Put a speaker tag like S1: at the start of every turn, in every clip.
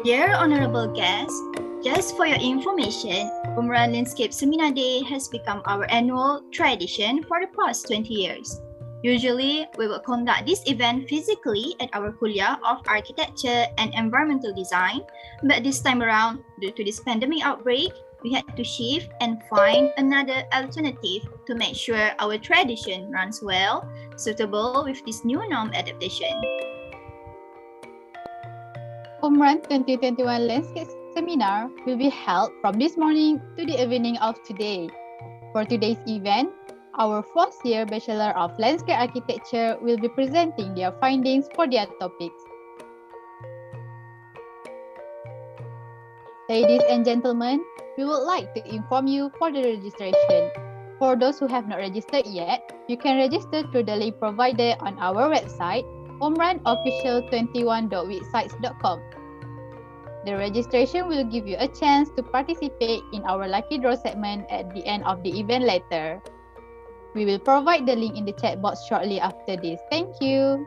S1: Dear honorable guests, just for your information, UMRAN Landscape Seminar Day has become our annual tradition for the past 20 years. Usually, we will conduct this event physically at our Kuliah of Architecture and Environmental Design, but this time around, due to this pandemic outbreak, we had to shift and find another alternative to make sure our tradition runs well, suitable with this new norm adaptation.
S2: UMRAN 2021 Landscape Seminar will be held from this morning to the evening of today. For today's event, our fourth year Bachelor of Landscape Architecture will be presenting their findings for their topics. Ladies and gentlemen, we would like to inform you for the registration. For those who have not registered yet, you can register through the link provided on our website, umranofficial21.websites.com. The registration will give you a chance to participate in our lucky draw segment at the end of the event later. We will provide the link in the chat box shortly after this. Thank you.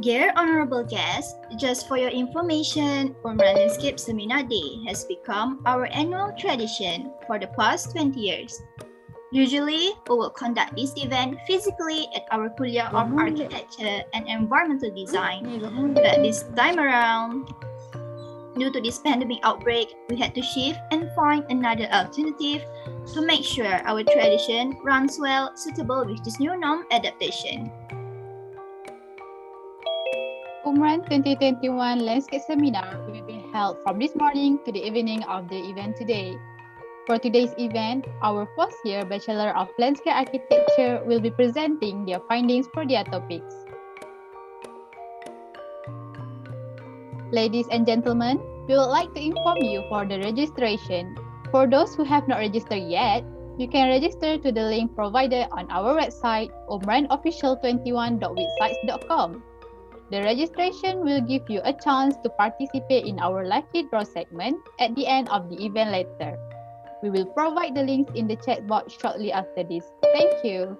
S1: Dear honorable guests, just for your information, UMRAN Landscape Seminar Day has become our annual tradition for the past 20 years. Usually, we will conduct this event physically at our Kuliah of Architecture and Environmental Design, but this time around, due to this pandemic outbreak, we had to shift and find another alternative to make sure our tradition runs well, suitable with this new norm adaptation.
S2: UMRAN 2021 Landscape Seminar will be held from this morning to the evening of the event today. For today's event, our first year Bachelor of Landscape Architecture will be presenting their findings for their topics. Ladies and gentlemen, we would like to inform you for the registration. For those who have not registered yet, you can register to the link provided on our website, umranofficial21.websites.com. The registration will give you a chance to participate in our lucky draw segment at the end of the event later. We will provide the links in the chat box shortly after this. Thank you.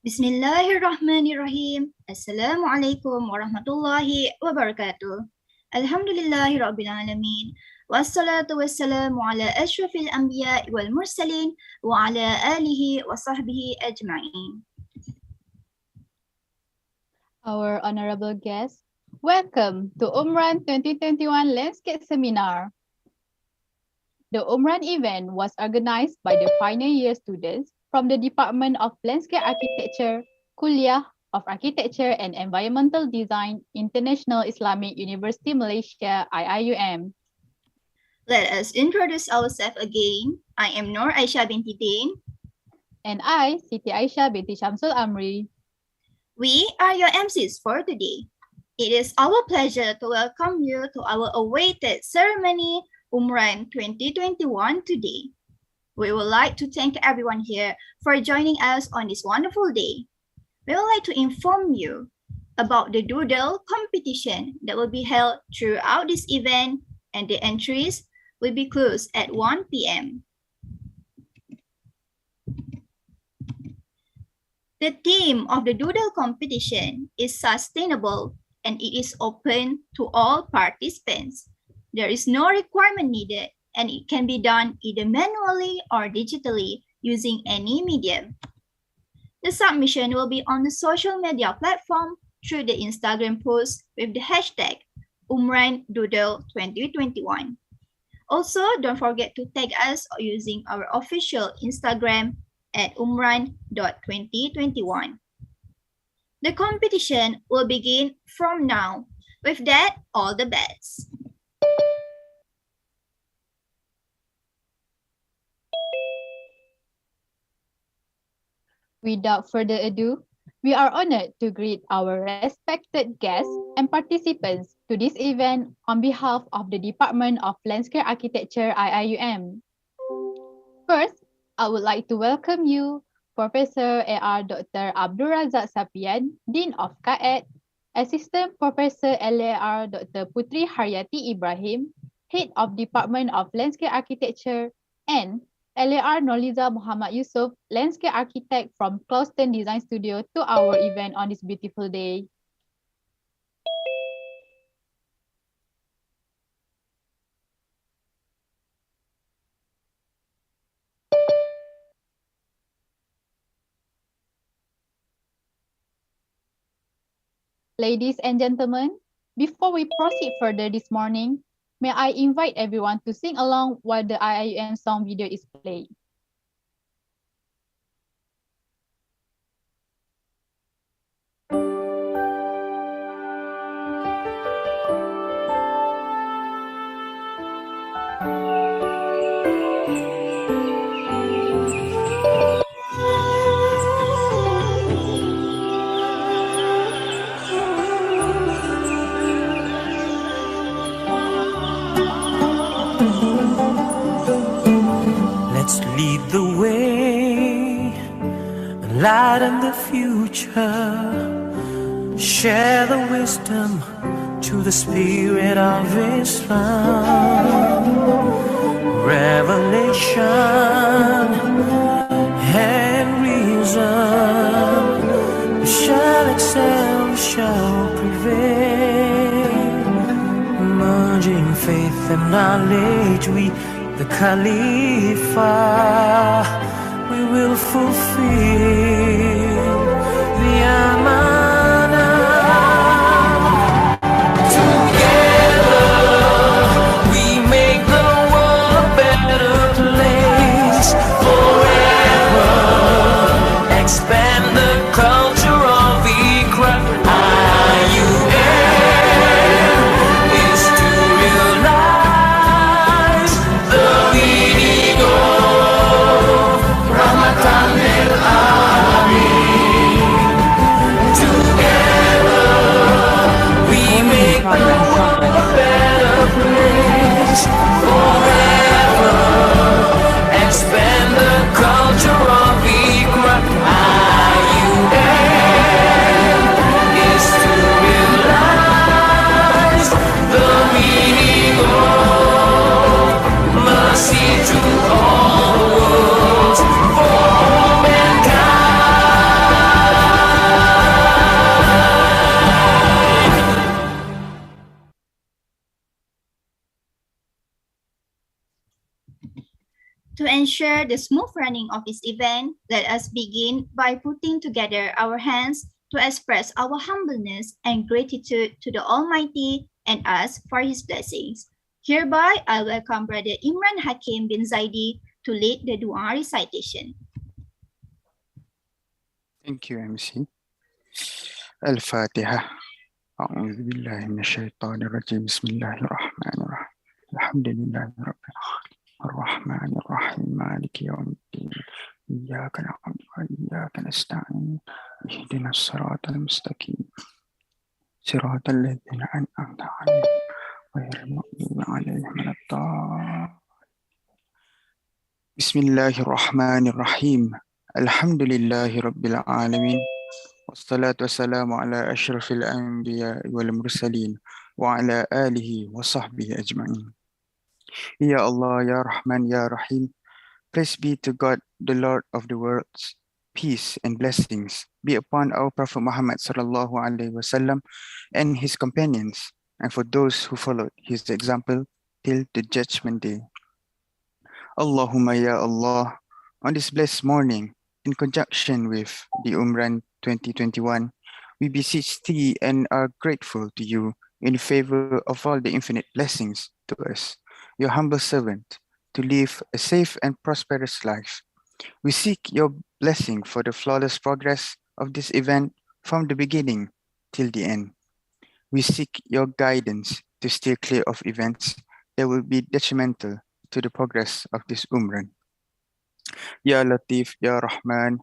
S1: Bismillahirrahmanirrahim. Assalamualaikum warahmatullahi wabarakatuh. Alhamdulillahi rabbil alamin. Wassalatu wassalamu ala ashrafil anbiya wal mursalin wa ala alihi wa sahbihi ajma'in.
S2: Our honorable guests, welcome to UMRAN 2021 Landscape Seminar. The UMRAN event was organized by the final year students from the Department of Landscape Architecture, Kuliah of Architecture and Environmental Design, International Islamic University Malaysia, IIUM.
S1: Let us introduce ourselves again. I am Nur Aisyah binti Din.
S2: And I, Siti Aisyah binti Syamsul Amri.
S1: We are your MCs for today. It is our pleasure to welcome you to our awaited ceremony, UMRAN 2021 today. We would like to thank everyone here for joining us on this wonderful day. We would like to inform you about the doodle competition that will be held throughout this event, and the entries will be closed at 1 p.m. The theme of the doodle competition is sustainable, and it is open to all participants. There is no requirement needed, and it can be done either manually or digitally using any medium. The submission will be on the social media platform through the Instagram post with the hashtag UMRANDoodle2021. Also, don't forget to tag us using our official Instagram at umran.2021. The competition will begin from now. With that, all the best.
S2: Without further ado, we are honored to greet our respected guests and participants to this event on behalf of the Department of Landscape Architecture IIUM. First, I would like to welcome you, Professor A.R. Dr. Abdul Razak Sapian, Dean of KAED, Assistant Professor LAR Dr. Putri Haryati Ibrahim, Head of Department of Landscape Architecture, and LAR Noliza Muhammad Yusuf, Landscape Architect from Clouston Design Studio, to our event on this beautiful day. Ladies and gentlemen, before we proceed further this morning, may I invite everyone to sing along while the IIUM song video is played.
S3: Let's lead the way, enlighten the future, share the wisdom to the spirit of Islam. Revelation and reason, we shall excel, we shall prevail. Merging faith and knowledge, we the Khalifa, we will fulfill the amanah. Together, we make the world a better place forever. Expand the culture of Iqra. IUM is to realize the meaning of Ramadan al-Amin.
S1: To ensure the smooth running of this event, let us begin by putting together our hands to express our humbleness and gratitude to the Almighty and ask for His blessings. Hereby, I welcome Brother Imran Hakim bin Zaidi to lead the dua recitation.
S4: Thank you, MC. Al-Fatiha. أعوذ بالله من الشيطان الرجيم بسم الله الرحمن الرحيم الحمد لله رب العالمين الرحمن الرحيم مالك يوم الدين إياك نعبد وإياك نستعين اهدنا الصراط المستقيم صراط الذين أنعمت عليهم غير المغضوب عليهم ولا الضالين بسم الله الرحمن الرحيم الحمد لله رب العالمين والصلاة والسلام على أشرف الأنبياء والمرسلين وعلى آله وصحبه أجمعين. Ya Allah, Ya Rahman, Ya Rahim, praise be to God, the Lord of the worlds. Peace and blessings be upon our Prophet Muhammad sallallahu alaihi wasallam and his companions, and for those who followed his example till the judgment day. Allahumma Ya Allah, on this blessed morning, in conjunction with the UMRAN 2021, we beseech thee and are grateful to you in favor of all the infinite blessings to us, your humble servant, to live a safe and prosperous life. We seek your blessing for the flawless progress of this event from the beginning till the end. We seek your guidance to steer clear of events that will be detrimental to the progress of this UMRAN. Ya Latif, Ya Rahman,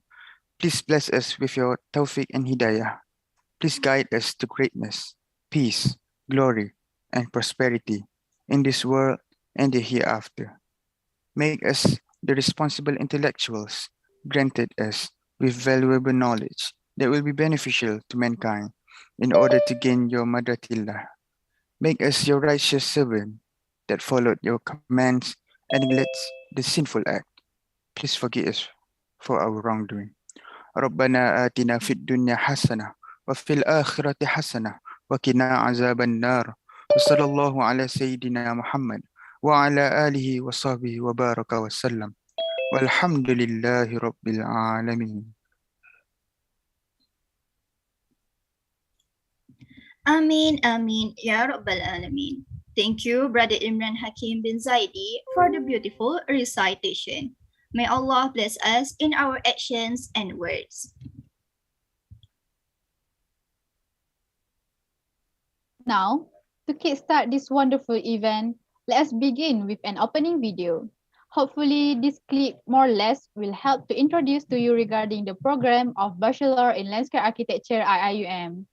S4: please bless us with your tawfiq and hidayah. Please guide us to greatness, peace, glory, and prosperity in this world and the hereafter. Make us the responsible intellectuals granted us with valuable knowledge that will be beneficial to mankind in order to gain your madratillah. Make us your righteous servant that followed your commands and neglects the sinful act. Please forgive us for our wrongdoing. ربنا آتنا في الدنيا حسنة وفي الآخرة حسنة وقنا عذاب النار وصلى الله على سيدنا محمد وعلى آله وصحبه وبارك وسلم والحمد لله رب العالمين.
S1: Amin, Amin, Ya Rabbal Alameen. Thank you, Brother Imran Hakim bin Zaidi, for the beautiful recitation. May Allah bless us in our actions and words.
S2: Now, to kickstart this wonderful event, let us begin with an opening video. Hopefully, this clip more or less will help to introduce to you regarding the program of Bachelor in Landscape Architecture at IUM.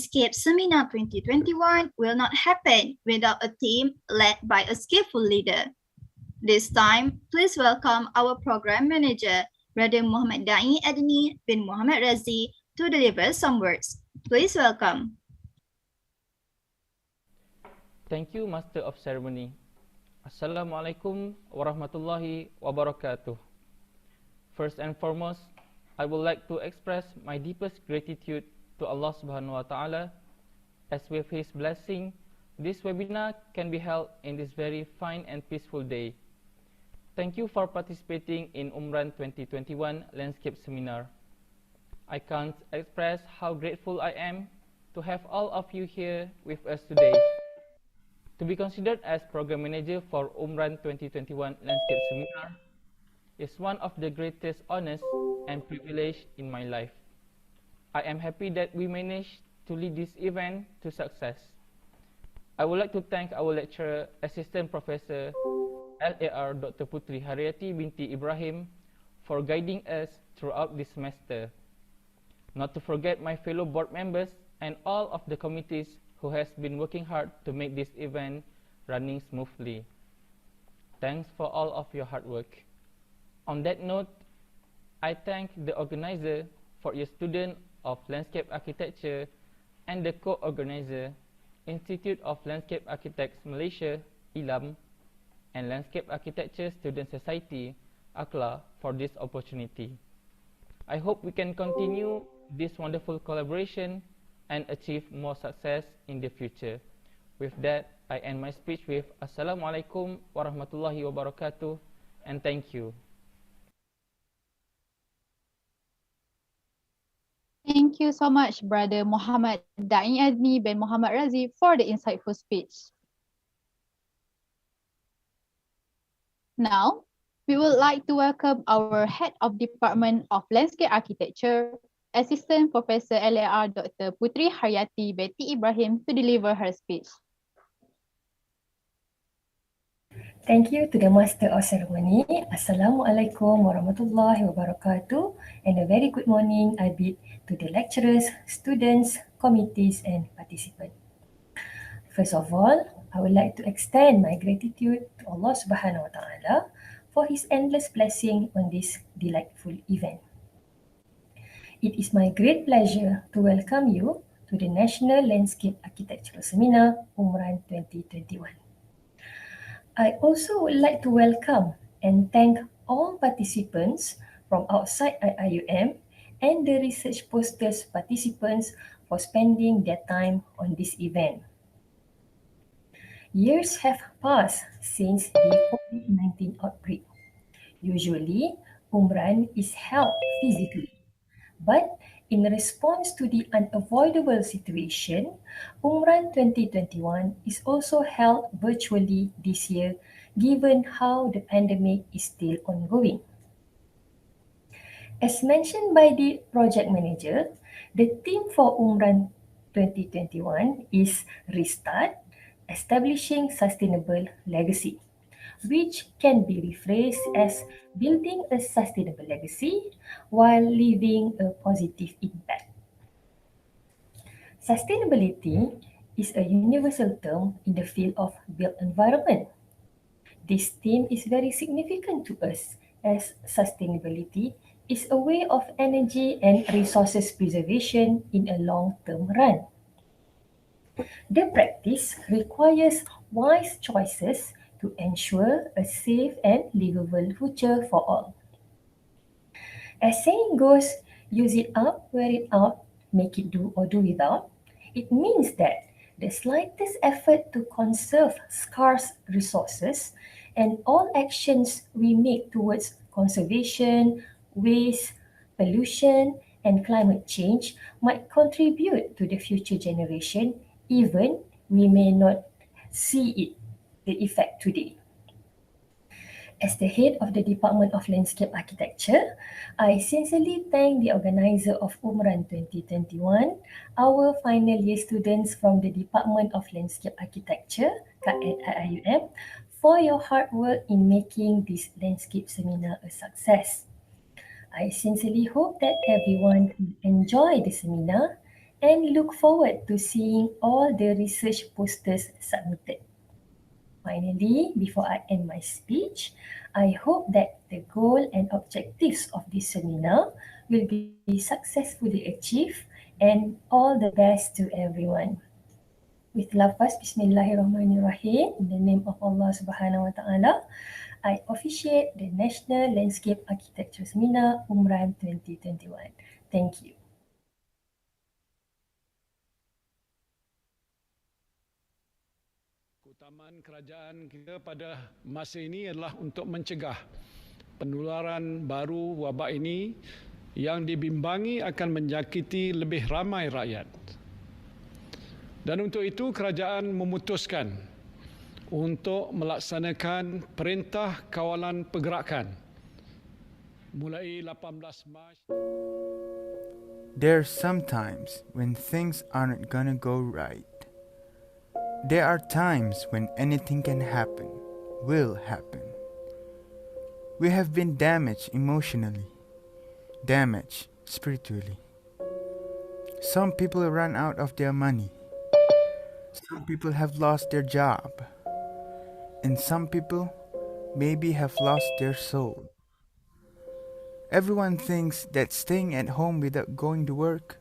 S1: Landscape Seminar 2021 will not happen without a team led by a skillful leader. This time, please welcome our Program Manager, Brother Muhammad Da'i Adni bin Muhammad Razi, to deliver some words. Please welcome.
S5: Thank you, Master of Ceremony. Assalamualaikum warahmatullahi wabarakatuh. First and foremost, I would like to express my deepest gratitude to Allah Subhanahu wa Ta'ala, as with His blessing, this webinar can be held in this very fine and peaceful day. Thank you for participating in UMRAN 2021 Landscape Seminar. I can't express how grateful I am to have all of you here with us today. To be considered as Program Manager for UMRAN 2021 Landscape Seminar is one of the greatest honors and privilege in my life. I am happy that we managed to lead this event to success. I would like to thank our lecturer, Assistant Professor LAR Dr. Putri Haryati binti Ibrahim for guiding us throughout this semester. Not to forget my fellow board members and all of the committees who has been working hard to make this event running smoothly. Thanks for all of your hard work. On that note, I thank the organizer for your student of Landscape Architecture and the co-organizer, Institute of Landscape Architects Malaysia, ILAM, and Landscape Architecture Student Society, ACLA, for this opportunity. I hope we can continue this wonderful collaboration and achieve more success in the future. With that, I end my speech with Assalamualaikum warahmatullahi wabarakatuh, and thank you.
S2: Thank you so much, Brother Muhammad Da'i Adni bin Muhammad Razi, for the insightful speech. Now, we would like to welcome our Head of Department of Landscape Architecture, Assistant Professor LAR Dr. Putri Haryati binti Ibrahim, to deliver her speech.
S6: Thank you to the Master of Ceremony. Assalamualaikum warahmatullahi wabarakatuh, and a very good morning I bid to the lecturers, students, committees and participants. First of all, I would like to extend my gratitude to Allah Subhanahu wa Ta'ala for His endless blessing on this delightful event. It is my great pleasure to welcome you to the National Landscape Architectural Seminar UMRAN 2021. I also would like to welcome and thank all participants from outside IIUM and the research posters participants for spending their time on this event. Years have passed since the COVID-19 outbreak. Usually, UMRAN is held physically, but in response to the unavoidable situation, UMRAN 2021 is also held virtually this year, given how the pandemic is still ongoing. As mentioned by the project manager, the theme for UMRAN 2021 is Restart, Establishing Sustainable Legacy, which can be rephrased as building a sustainable legacy while leaving a positive impact. Sustainability is a universal term in the field of built environment. This theme is very significant to us as sustainability is a way of energy and resources preservation in a long-term run. The practice requires wise choices to ensure a safe and livable future for all. As saying goes, use it up, wear it out, make it do or do without. It means that the slightest effort to conserve scarce resources and all actions we make towards conservation, waste, pollution, and climate change might contribute to the future generation, even we may not see the effect today. As the head of the Department of Landscape Architecture, I sincerely thank the organizer of UMRAN 2021, our final year students from the Department of Landscape Architecture, KAD IIUM, for your hard work in making this landscape seminar a success. I sincerely hope that everyone will enjoy the seminar and look forward to seeing all the research posters submitted. Finally, before I end my speech, I hope that the goal and objectives of this seminar will be successfully achieved, and all the best to everyone. With love first, Bismillahirrahmanirrahim. In the name of Allah Subhanahu Wa Taala, I officiate the National Landscape Architecture Seminar UMRAN 2021. Thank you.
S7: Keutamaan kerajaan kita pada masa ini adalah untuk mencegah penularan baru wabak ini yang dibimbangi akan menjangkiti lebih ramai rakyat. Dan untuk itu kerajaan memutuskan untuk melaksanakan Perintah Kawalan Pergerakan mulai 18 Mac.
S4: There are some times when things aren't gonna go right. There are times when anything can happen, will happen. We have been damaged emotionally, damaged spiritually. Some people run out of their money. Some people have lost their job. And some people maybe have lost their soul. Everyone thinks that staying at home without going to work,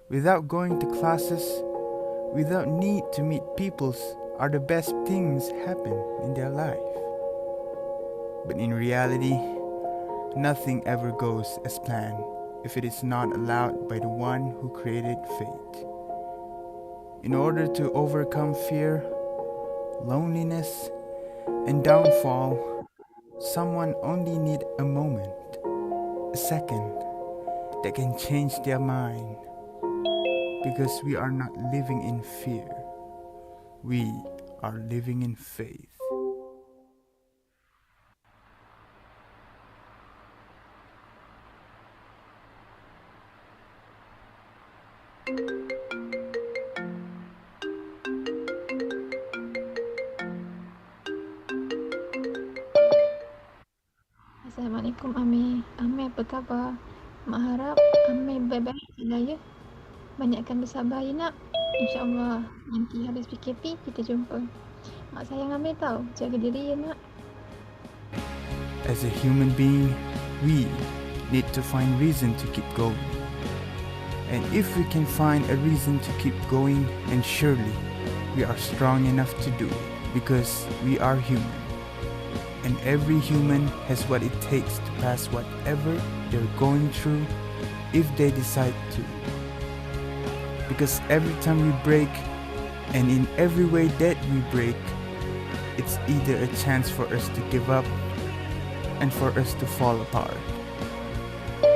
S4: without going to classes, without need to meet peoples are the best things happen in their life. But in reality, nothing ever goes as planned if it is not allowed by the one who created fate. In order to overcome fear, loneliness, and downfall, someone only need a moment, a second, that can change their mind. Because we are not living in fear. We are living in faith.
S8: Assalamualaikum Ami. Ami apa khabar? Mak harap Ami baik-baik saja ya. Banyakkan bersabar ya nak. InsyaAllah nanti habis PKP kita jumpa. Mak sayang Amir tau. Jaga diri ya nak.
S4: As a human being, we need to find reason to keep going. And if we can find a reason to keep going, and surely we are strong enough to do it because we are human. And every human has what it takes to pass whatever they're going through if they decide to. Because every time we break, and in every way that we break, it's either a chance for us to give up and for us to fall apart,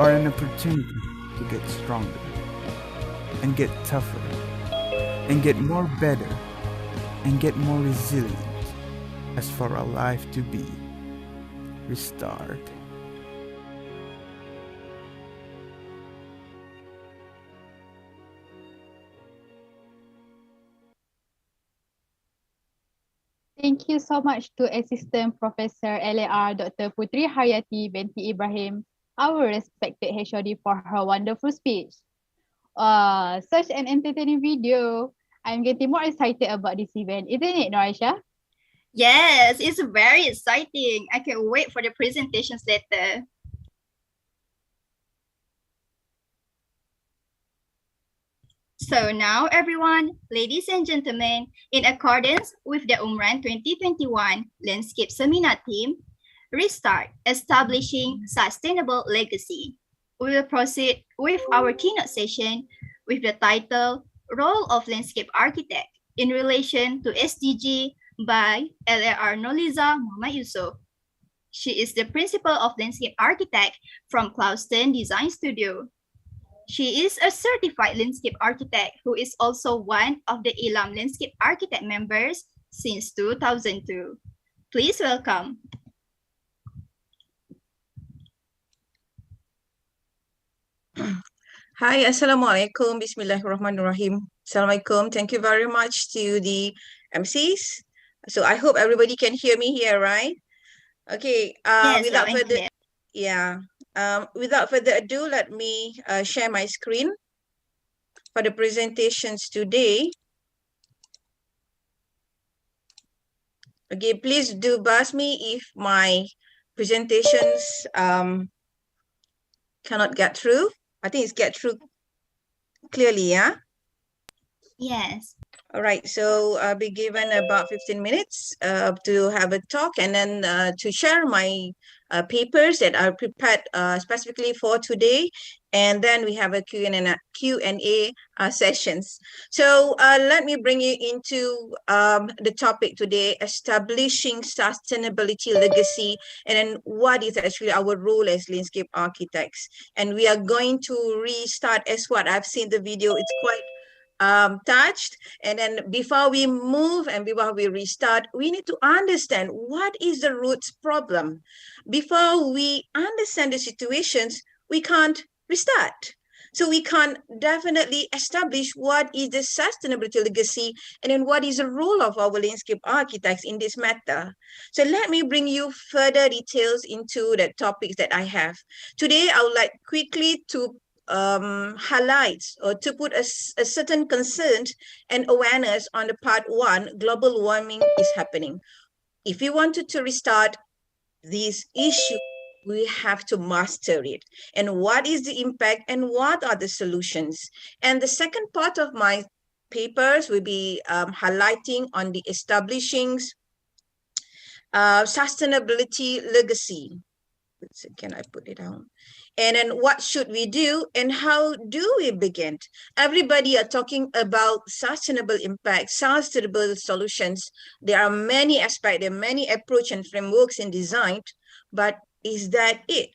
S4: or an opportunity to get stronger, and get tougher, and get more better, and get more resilient, as for our life to be restored.
S2: Thank you so much to Assistant Professor LAR Dr. Putri Haryati binti Ibrahim, our respected HOD, for her wonderful speech. Such an entertaining video. I'm getting more excited about this event, isn't it, Norisha?
S1: Yes, it's very exciting. I can't wait for the presentations later. So now, everyone, ladies and gentlemen, in accordance with the UMRAN 2021 Landscape Seminar theme, Restart, Establishing Sustainable Legacy, we will proceed with our keynote session with the title, Role of Landscape Architect in Relation to SDG by LAR Noliza Muhammad Yusuf. She is the Principal of Landscape Architect from Clouston Design Studio. She is a certified landscape architect who is also one of the ILAM landscape architect members since 2002. Please welcome.
S9: Hi, Assalamualaikum, Bismillahirrahmanirrahim. Assalamualaikum. Thank you very much to the MCs. So I hope everybody can hear me here, right? Okay,
S1: Yes,
S9: without
S1: loud and
S9: further,
S1: clear.
S9: yeah, without further ado, let me share my screen. for the presentations today. Okay, please do buzz me if my presentations cannot get through. I think it's get through clearly, yeah?
S1: Yes.
S9: All right, so I'll be given about 15 minutes to have a talk and then to share my papers that are prepared specifically for today. And then we have a Q&A sessions. So let me bring you into the topic today, establishing sustainability legacy, and then what is actually our role as landscape architects. And we are going to restart as what I've seen the video. It's quite touched. And then before we move and before we restart, we need to understand what is the root problem. Before we understand the situations, we can't restart. So we can definitely establish what is the sustainability legacy and then what is the role of our landscape architects in this matter. So let me bring you further details into the topics that I have. Today, I would like quickly to highlights or to put a certain concern and awareness on the part one, global warming is happening. If we wanted to restart this issue, we have to master it. And what is the impact and what are the solutions? And the second part of my papers will be highlighting on the establishing sustainability legacy. Can I put it down? And then what should we do and how do we begin? Everybody are talking about sustainable impact, sustainable solutions. There are many aspects, there are many approach and frameworks in design, but is that it?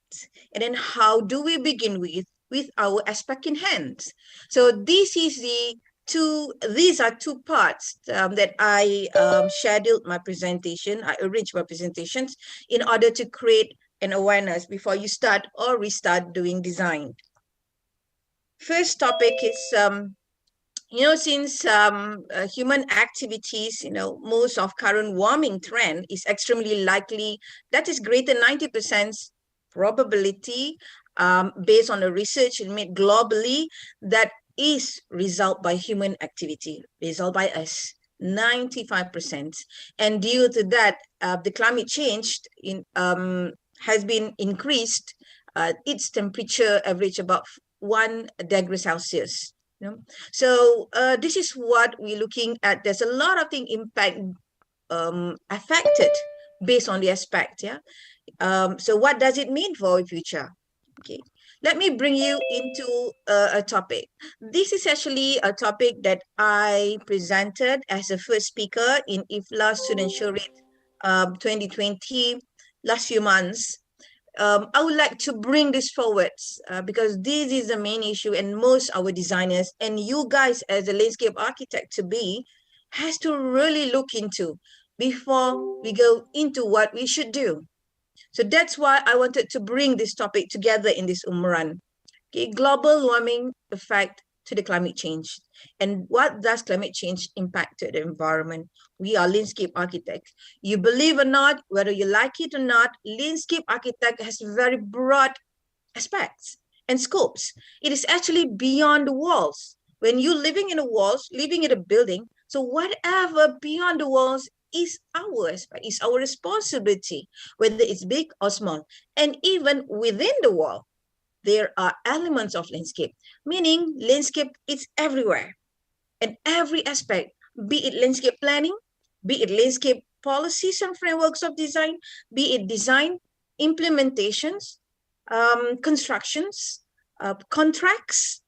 S9: And then how do we begin with our aspect in hand? So this is these are two parts that I scheduled my presentation. I arranged my presentations in order to create an awareness before you start or restart doing design. First topic is, since human activities, most of current warming trend is extremely likely, that is greater 90% probability based on the research made globally, that is result by human activity, result by us. 95%. And due to that, the climate change has been increased, its temperature average about 1 degree Celsius. So this is what we're looking at. There's a lot of things impact affected based on the aspect. Yeah. So what does it mean for our future? Okay. Let me bring you into a topic. This is actually a topic that I presented as a first speaker in IFLA Student Showrate 2020, last few months. I would like to bring this forward because this is the main issue, and most our designers and you guys as a landscape architect to be has to really look into before we go into what we should do. So that's why I wanted to bring this topic together in this UMRAN. Okay, global warming effect to the climate change. And what does climate change impact to the environment? We are landscape architects. You believe or not, whether you like it or not, landscape architect has very broad aspects and scopes. It is actually beyond the walls. When you're living in the walls, living in a building, so whatever beyond the walls is ours, is our responsibility, whether it's big or small. And even within the wall, there are elements of landscape, meaning landscape is everywhere. And every aspect, be it landscape planning, be it landscape policies and frameworks of design, be it design, implementations, constructions, contracts,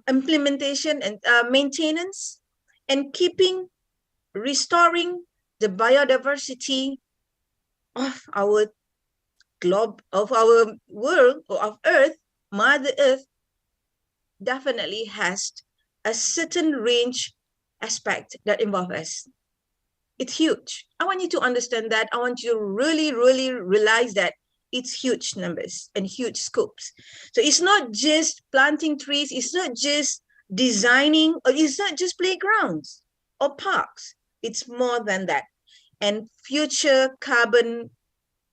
S9: implementation and maintenance, and restoring the biodiversity of our globe, of our world, or of Earth, Mother Earth, definitely has a certain range aspect that involves us. It's huge. I want you to understand that. I want you to really, really realize that it's huge numbers and huge scopes. So it's not just planting trees. It's not just designing, or it's not just playgrounds or parks. It's more than that. And future carbon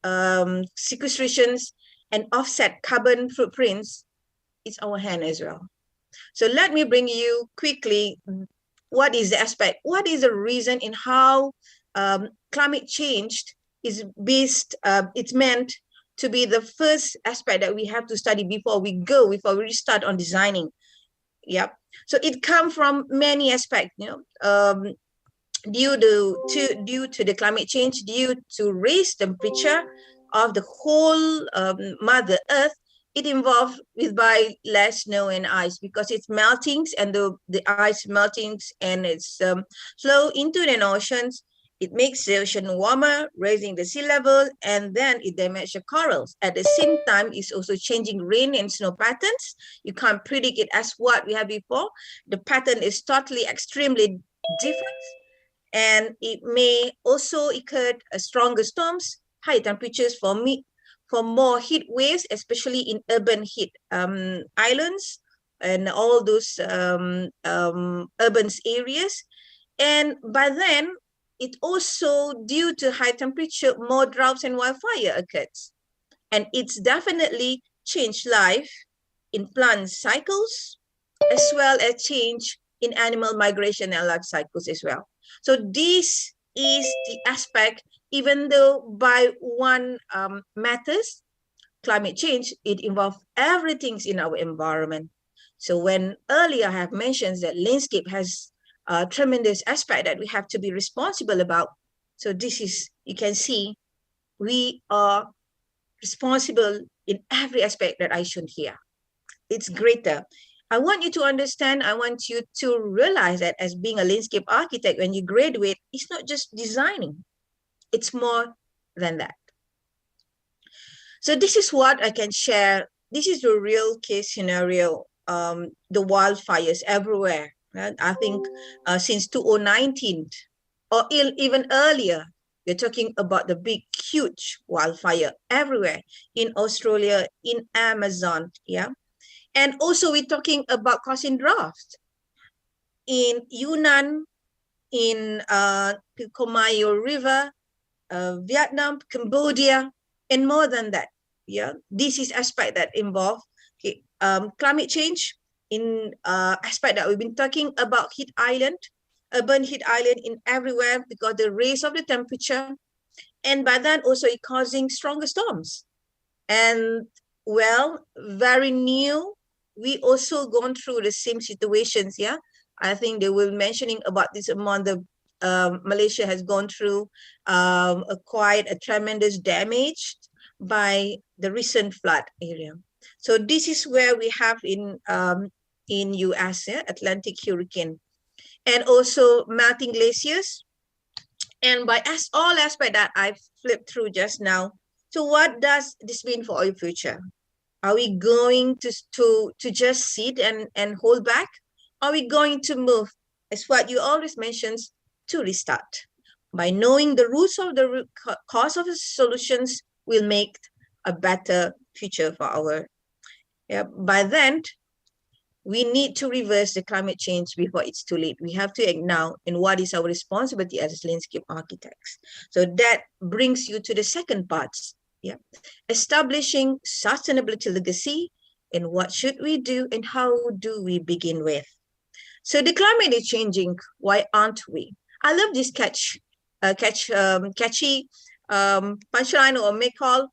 S9: sequestrations and offset carbon footprints, it's our hand as well. So let me bring you quickly what is the aspect, what is the reason in how climate change is based, it's meant to be the first aspect that we have to study before we start on designing. Yep. So it comes from many aspects, due to the climate change, due to raise temperature of the whole Mother Earth. It involved with by less snow and ice because it's melting, and the ice melting and it's flow into the oceans. It makes the ocean warmer, raising the sea level, and then it damages the corals. At the same time, it's also changing rain and snow patterns. You can't predict it as what we had before. The pattern is totally extremely different, and it may also occur stronger storms, high temperatures for more heat waves, especially in urban heat islands and all those urban areas. And by then, it also, due to high temperature, more droughts and wildfire occurs. And it's definitely changed life in plant cycles, as well as change in animal migration and life cycles as well. So this is the aspect, even though by one matters, climate change, it involves everything in our environment. So when earlier I have mentioned that landscape has a tremendous aspect that we have to be responsible about. So this is, you can see, we are responsible in every aspect that I shown here. It's greater. I want you to understand, I want you to realize that as being a landscape architect, when you graduate, it's not just designing. It's more than that. So this is what I can share. This is the real case scenario, the wildfires everywhere. Right? I think since 2019 or even earlier, we're talking about the big, huge wildfire everywhere in Australia, in Amazon, yeah. And also we're talking about causing drought in Yunnan, in Pilcomayo River, Vietnam, Cambodia, and more than that. Yeah, this is aspect that involve climate change in aspect that we've been talking about heat island, urban heat island in everywhere because the raise of the temperature, and by that also it causing stronger storms. And well, very new, we also gone through the same situations. Yeah, I think they were mentioning about this among the Malaysia has gone through quite a tremendous damage by the recent flood area. So this is where we have in US, yeah, Atlantic hurricane, and also melting glaciers. And by all aspects that I flipped through just now, so what does this mean for our future? Are we going to just sit and hold back? Are we going to move, as what you always mentions, to restart? By knowing the roots of the root cause of the solutions will make a better future for our, yeah. By then, we need to reverse the climate change before it's too late. We have to act now, and what is our responsibility as landscape architects. So that brings you to the second part, yeah, establishing sustainability legacy, and what should we do and how do we begin with. So the climate is changing, why aren't we? I love this catchy punchline or make call.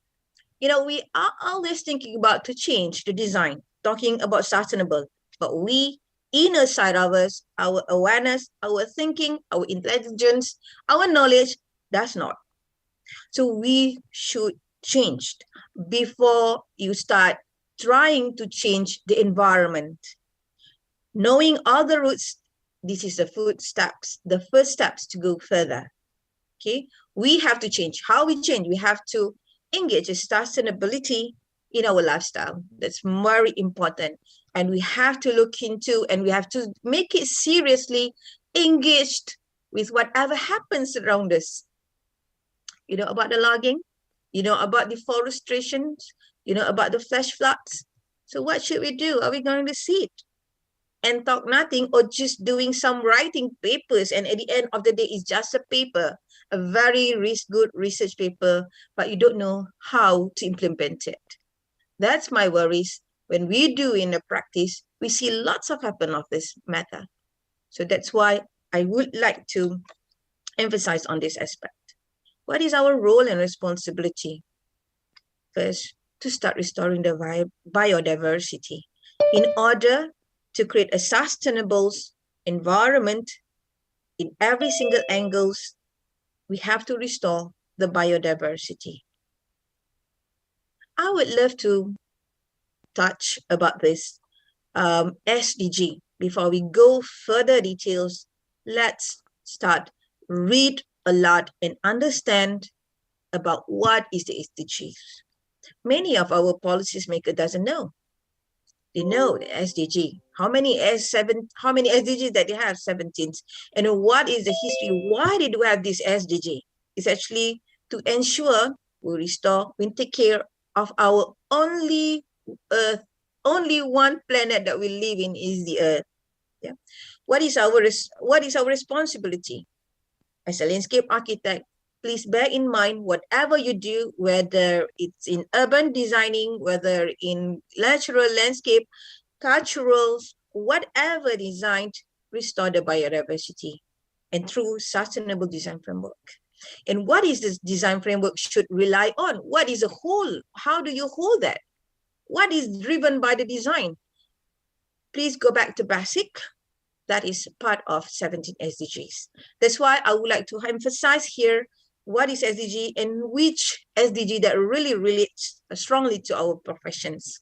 S9: You know, we are always thinking about to change the design, talking about sustainable, but we, inner side of us, our awareness, our thinking, our intelligence, our knowledge, that's not. So we should change before you start trying to change the environment. Knowing all the roots, this is the first steps to go further. Okay, we have to change. How we change? We have to engage in sustainability in our lifestyle. That's very important. And we have to look into, and we have to make it seriously engaged with whatever happens around us. You know about the logging, you know about deforestation, you know about the flash floods. So what should we do? Are we going to sit and talk nothing, or just doing some writing papers, and at the end of the day it's just a paper, a very good research paper, but you don't know how to implement it? That's my worries. when we do in the practice, we see lots of happen of this matter. So that's why I would like to emphasize on this aspect. What is our role and responsibility? First, to start restoring the biodiversity in order to create a sustainable environment in every single angles. We have to restore the biodiversity. I would love to touch about this SDG. Before we go further details, let's start read a lot and understand about what is the SDGs. Many of our policymakers doesn't know. They know the SDG. How many SDGs that they have? 17. And what is the history? Why did we have this SDG? It's actually to ensure we restore, we take care of our only Earth. Only one planet that we live in is the Earth. Yeah. What is our responsibility? As a landscape architect, please bear in mind whatever you do, whether it's in urban designing, whether in natural landscape, cultural, whatever designed, restore the biodiversity and through sustainable design framework. And what is this design framework should rely on? What is a whole? How do you hold that? What is driven by the design? Please go back to basic. That is part of 17 SDGs. That's why I would like to emphasize here what is SDG and which SDG that really relates strongly to our professions.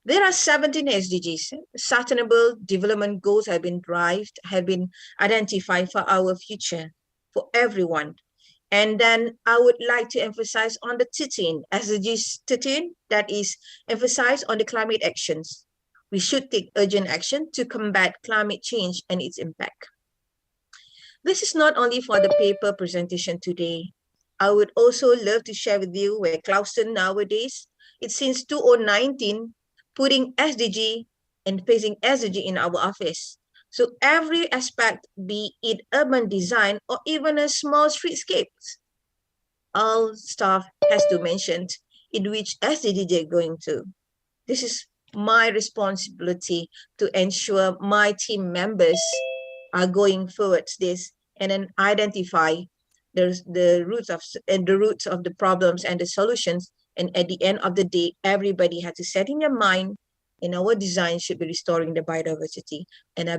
S9: There are 17 SDGs. Sustainable development goals have been identified for our future, for everyone. And then I would like to emphasize on the 13, SDGs 13, that is emphasize on the climate actions. We should take urgent action to combat climate change and its impact. This is not only for the paper presentation today. I would also love to share with you where Clausen nowadays, it's since 2019, putting SDG and placing SDG in our office. So every aspect, be it urban design or even a small streetscapes, all staff has to mention in which SDG they're going to. This is my responsibility to ensure my team members are going forward this and then identify the roots of the problems and the solutions. And at the end of the day, everybody has to set in their mind, and our design should be restoring the biodiversity. And I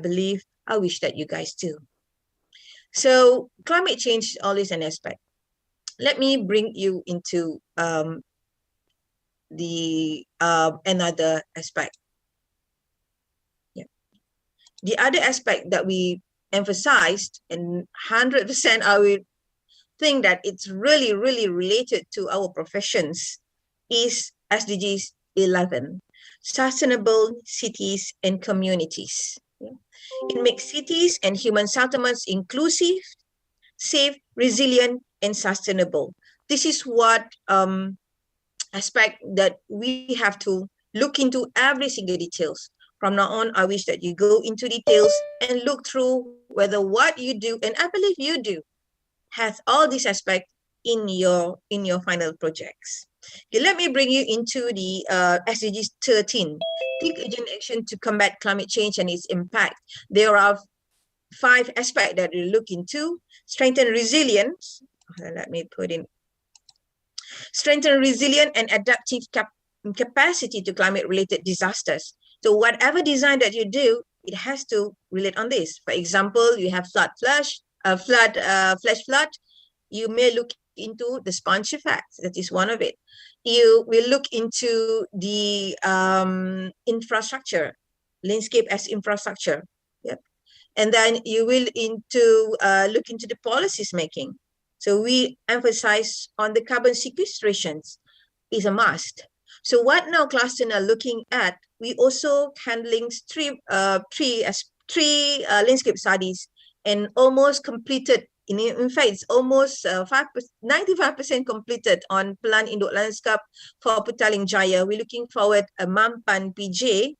S9: wish that you guys do. So climate change is always an aspect. Let me bring you into another aspect. Yeah. The other aspect that we emphasized, and 100% I would think that it's really, really related to our professions, is SDGs 11, Sustainable Cities and Communities. Yeah. It makes cities and human settlements inclusive, safe, resilient, and sustainable. This is what aspect that we have to look into every single details. From now on, I wish that you go into details and look through whether what you do, and I believe you do, has all these aspects in your final projects. Okay, let me bring you into the SDGs 13. Take urgent action to combat climate change and its impact. There are 5 aspects that we look into. Strengthen resilience. Let me put in. Strengthen resilient and adaptive capacity to climate-related disasters. So whatever design that you do, it has to relate on this. For example, you have flash flood. You may look into the sponge effect. That is one of it. You will look into the infrastructure, landscape as infrastructure. Yep. And then you will look into the policies making. So we emphasize on the carbon sequestrations is a must. So what now cluster are looking at, we also handling three landscape studies and almost completed. In fact, it's almost 95% completed on Plan Induk Landscape for Petaling Jaya. We're looking forward a Mampan PJ.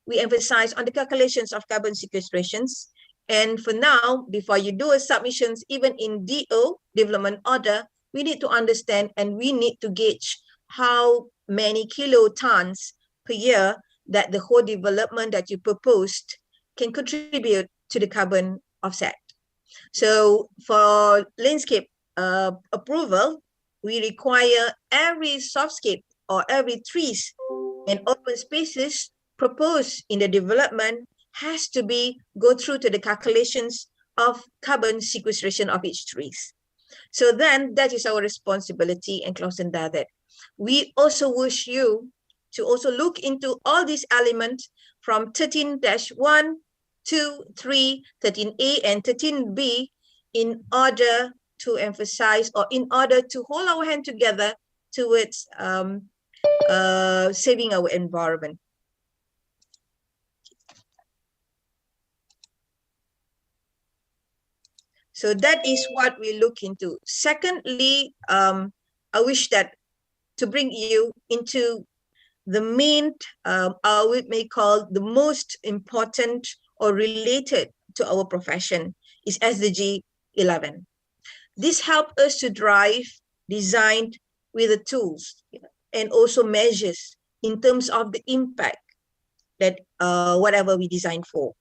S9: We emphasize on the calculations of carbon sequestrations. And for now, before you do a submissions, even in DO, development order, we need to understand and we need to gauge how many kilotons per year that the whole development that you proposed can contribute to the carbon offset. So for landscape approval, we require every softscape or every trees and open spaces proposed in the development has to be go through to the calculations of carbon sequestration of each trees. So then that is our responsibility and close and that. We also wish you to also look into all these elements from 13-1, 2, 3, 13A and 13B in order to emphasize or in order to hold our hand together towards saving our environment. So that is what we look into. Secondly, I wish that to bring you into the main, we may call the most important or related to our profession is SDG 11. This helps us to drive design with the tools and also measures in terms of the impact that whatever we design for.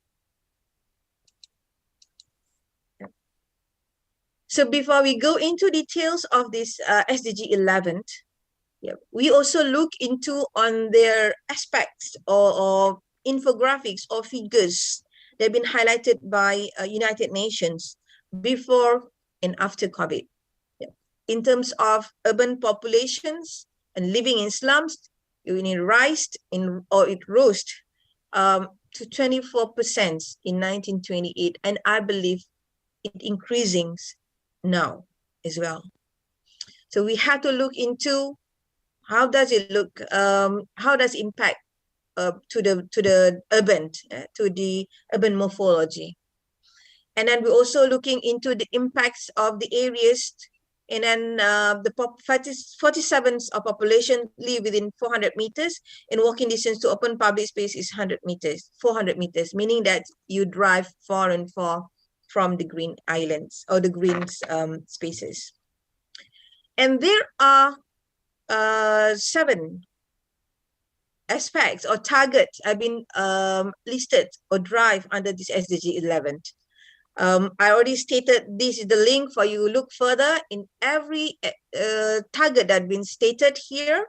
S9: So before we go into details of this SDG 11, we also look into on their aspects or infographics or figures that have been highlighted by United Nations before and after COVID. In terms of urban populations and living in slums, it rose to 24% in 1928, and I believe it increasing now as well. So we have to look into how does it look, how does it impact to the urban morphology. And then we're also looking into the impacts of the areas, and then the 47% of population live within 400 meters, and walking distance to open public space is 400 meters, meaning that you drive far and far from the green islands or the green spaces. And there are 7 aspects or targets have been listed or drive under this SDG 11. I already stated this is the link for you to look further in every target that has been stated here.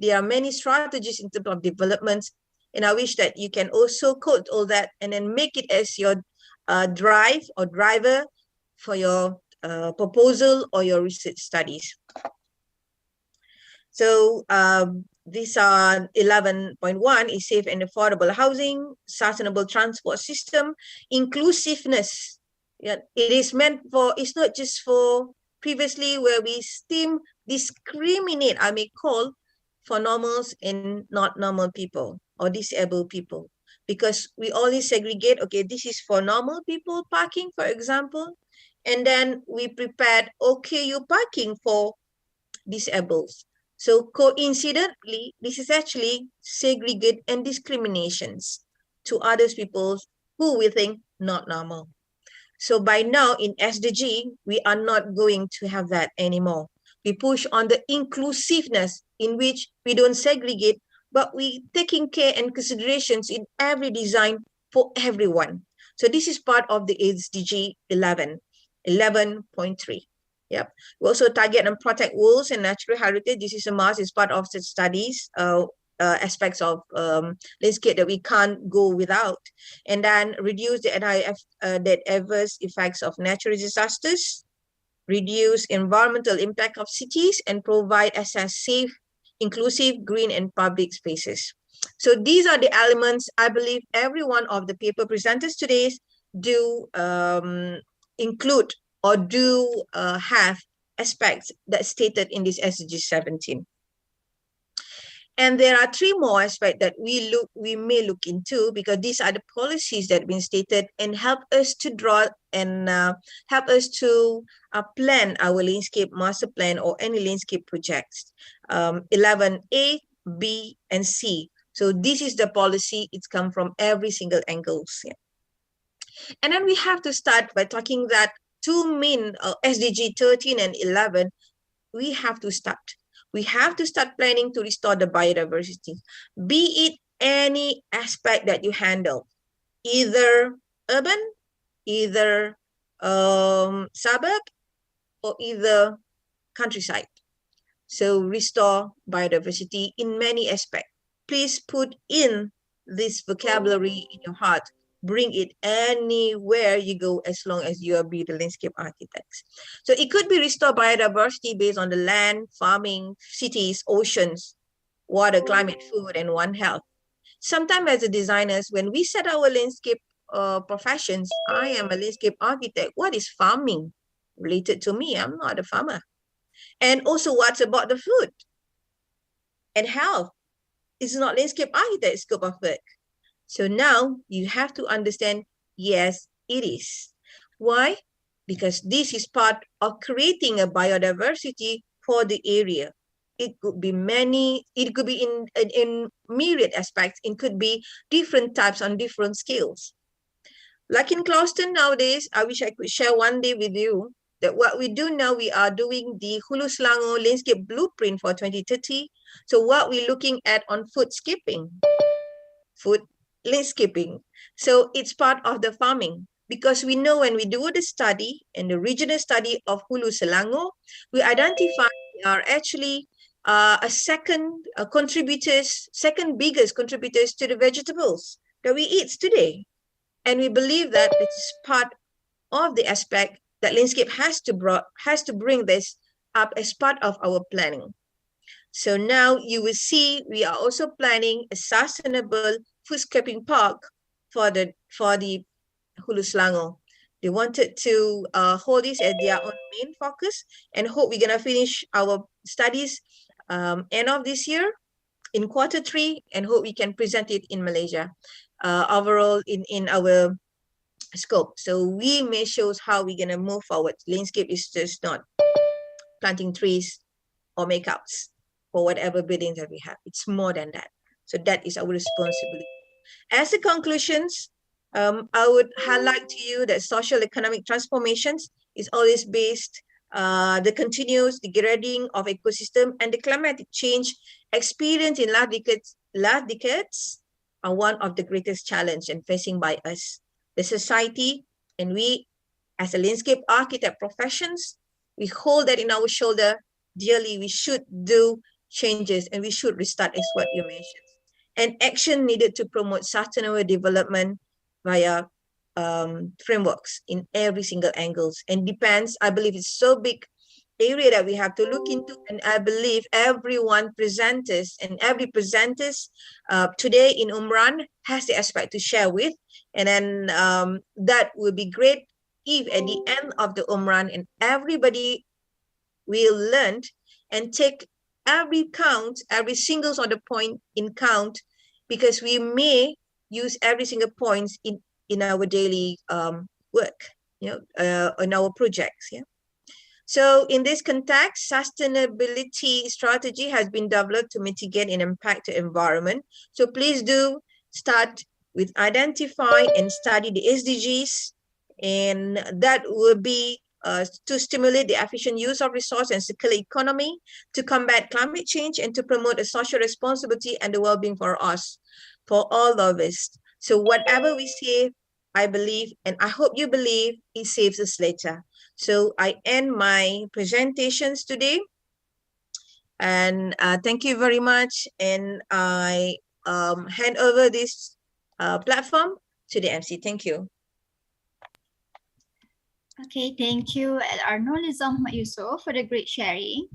S9: There are many strategies in terms of development, and I wish that you can also quote all that and then make it as your drive or driver for your proposal or your research studies. So these are 11.1 is safe and affordable housing, sustainable transport system, inclusiveness. Yeah, it is meant for, it's not just for previously where we still discriminate, I may call, for normals and not normal people or disabled people. Because we always segregate, okay, this is for normal people parking, for example, and then we prepared, okay, you parking for disabled. So coincidentally, this is actually segregate and discriminations to others people who we think not normal. So by now in SDG, we are not going to have that anymore. We push on the inclusiveness in which we don't segregate, but we taking care and considerations in every design for everyone. So this is part of the SDG 11.3. Yep. We also target and protect wolves and natural heritage. This is a must. It's part of the studies, aspects of landscape that we can't go without. And then reduce the adverse effects of natural disasters, reduce environmental impact of cities, and provide access safe, inclusive, green, and public spaces. So these are the elements I believe every one of the paper presenters today do include or do have aspects that stated in this SDG 17. And there are 3 more aspects that we may look into, because these are the policies that have been stated and help us to draw and help us to plan our landscape master plan or any landscape projects. 11A, B, and C. So this is the policy. It's come from every single angle. Yeah. And then we have to start by talking that 2 main SDG 13 and 11, we have to start. We have to start planning to restore the biodiversity, be it any aspect that you handle, either urban, either suburb, or either countryside. So restore biodiversity in many aspects. Please put in this vocabulary in your heart. Bring it anywhere you go as long as you are be the landscape architects. So it could be restore biodiversity based on the land, farming, cities, oceans, water, climate, food, and One Health. Sometimes as a designers, when we set our landscape professions, I am a landscape architect. What is farming related to me? I'm not a farmer. And also, what's about the food and health? It's not landscape architect scope of work. So now you have to understand, yes, it is. Why? Because this is part of creating a biodiversity for the area. It could be many, it could be in myriad aspects. It could be different types on different scales. Like in Clouston nowadays, I wish I could share one day with you that what we do now, we are doing the Hulu Selangor landscape blueprint for 2030. So what we're looking at on foodscaping, food landscaping. So it's part of the farming, because we know when we do the study and the regional study of Hulu Selangor, we identify we are actually a second biggest contributors to the vegetables that we eat today. And we believe that it is part of the aspect that landscape has to bring this up as part of our planning. So now you will see we are also planning a sustainable foodscaping park for the Hulu Selangor. They wanted to hold this as their own main focus, and hope we're gonna finish our studies end of this year in Q3, and hope we can present it in Malaysia overall in our scope. So we may show how we're gonna move forward. Landscape is just not planting trees or makeups for whatever buildings that we have. It's more than that. So that is our responsibility. As the conclusions, I would highlight to you that social economic transformations is always based the continuous degrading of ecosystem and the climatic change experienced in last decades are one of the greatest challenge and facing by us, the society, and we as a landscape architect professions, we hold that in our shoulder dearly. We should do changes and we should restart as what you mentioned. And action needed to promote sustainable development via frameworks in every single angles, and depends, I believe it's so big area that we have to look into, and I believe everyone presenters and every presenters today in UMRAN has the aspect to share with, and then that would be great if at the end of the UMRAN and everybody will learn and take every single sort of point in count, because we may use every single points in our daily work, in our projects. So in this context, sustainability strategy has been developed to mitigate and impact the environment. So please do start with identify and study the SDGs, and that will be to stimulate the efficient use of resource and circular economy, to combat climate change, and to promote a social responsibility and the well-being for us, for all of us. So whatever we say, I believe, and I hope you believe, it saves us later. So I end my presentations today, and thank you very much. And I hand over this platform to the MC. Thank you.
S1: Okay, thank you, Arnold Muhammad Yusof, for the great sharing.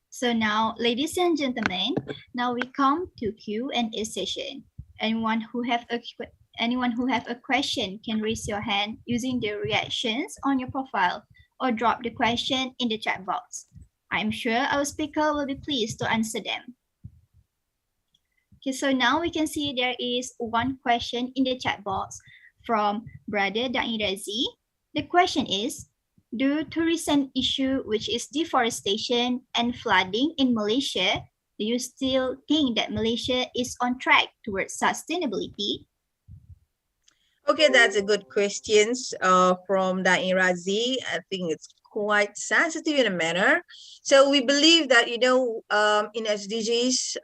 S1: So now, ladies and gentlemen, now we come to Q&A session. Anyone who have a question can raise your hand using the reactions on your profile or drop the question in the chat box. I'm sure our speaker will be pleased to answer them. Okay, so now we can see there is one question in the chat box from Brother Da'i Razi. The question is, due to recent issue which is deforestation and flooding in Malaysia, do you still think that Malaysia is on track towards sustainability?
S9: Okay, that's a good question from Da'i Razi. I think it's quite sensitive in a manner. So we believe that, you know, in SDGs,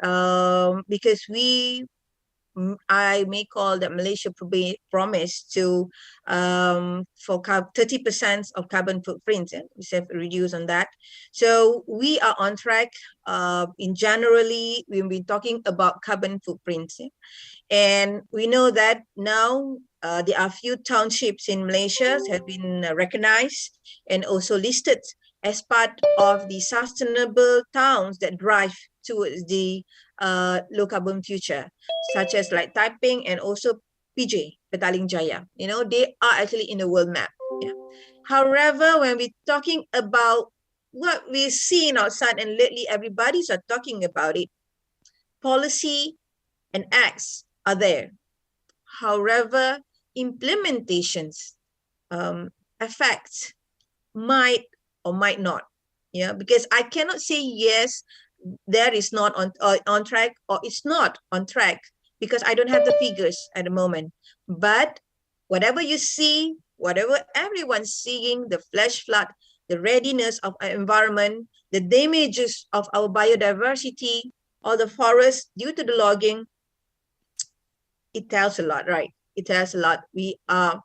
S9: because I may call that Malaysia promised to for 30% of carbon footprint, and we have reduced on that. So we are on track. In generally, we've been talking about carbon footprints, and we know that now there are few townships in Malaysia have been recognized and also listed as part of the sustainable towns that drive towards the low carbon future, such as like Taiping and also PJ, Petaling Jaya. You know, they are actually in the world map. Yeah. However, when we're talking about what we're seeing outside, and lately everybody's are talking about it, policy and acts are there. However, implementations, effects might or might not. Yeah, because I cannot say yes, there is not on track or it's not on track because I don't have the figures at the moment. But whatever you see, whatever everyone's seeing, the flash flood, the readiness of our environment, the damages of our biodiversity or the forest due to the logging, it tells a lot, right? It tells a lot. We are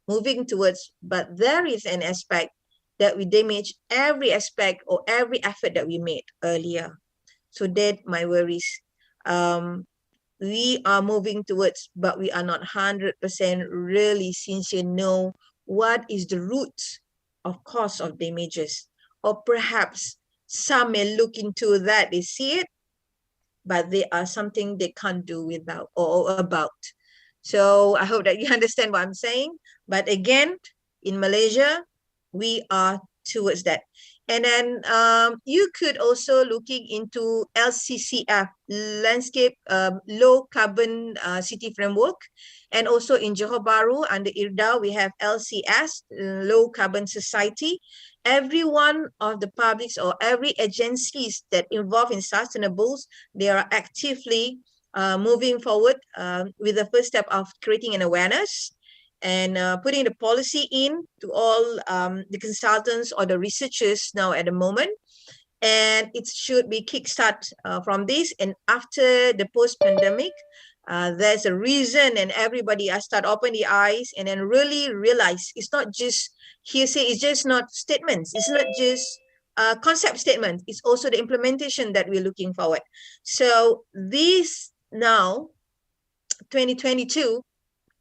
S9: moving towards, but there is an aspect that we damage every aspect or every effort that we made earlier. So that my worries. We are moving towards, but we are not 100% really sincere know what is the root of cause of damages. Or perhaps some may look into that, they see it, but they are something they can't do without or about. So I hope that you understand what I'm saying. But again, in Malaysia, we are towards that. And then you could also looking into LCCF, Landscape Low Carbon City Framework. And also in Johor Bahru under IRDA, we have LCS, Low Carbon Society. Every one of the publics or every agencies that involved in sustainables, they are actively moving forward with the first step of creating an awareness and putting the policy in to all the consultants or the researchers now at the moment. And it should be kickstart from this. And after the post-pandemic, there's a reason and everybody has start open the eyes and then really realize it's not just hearsay, it's just not statements. It's not just concept statement. It's also the implementation that we're looking forward. So this now, 2022,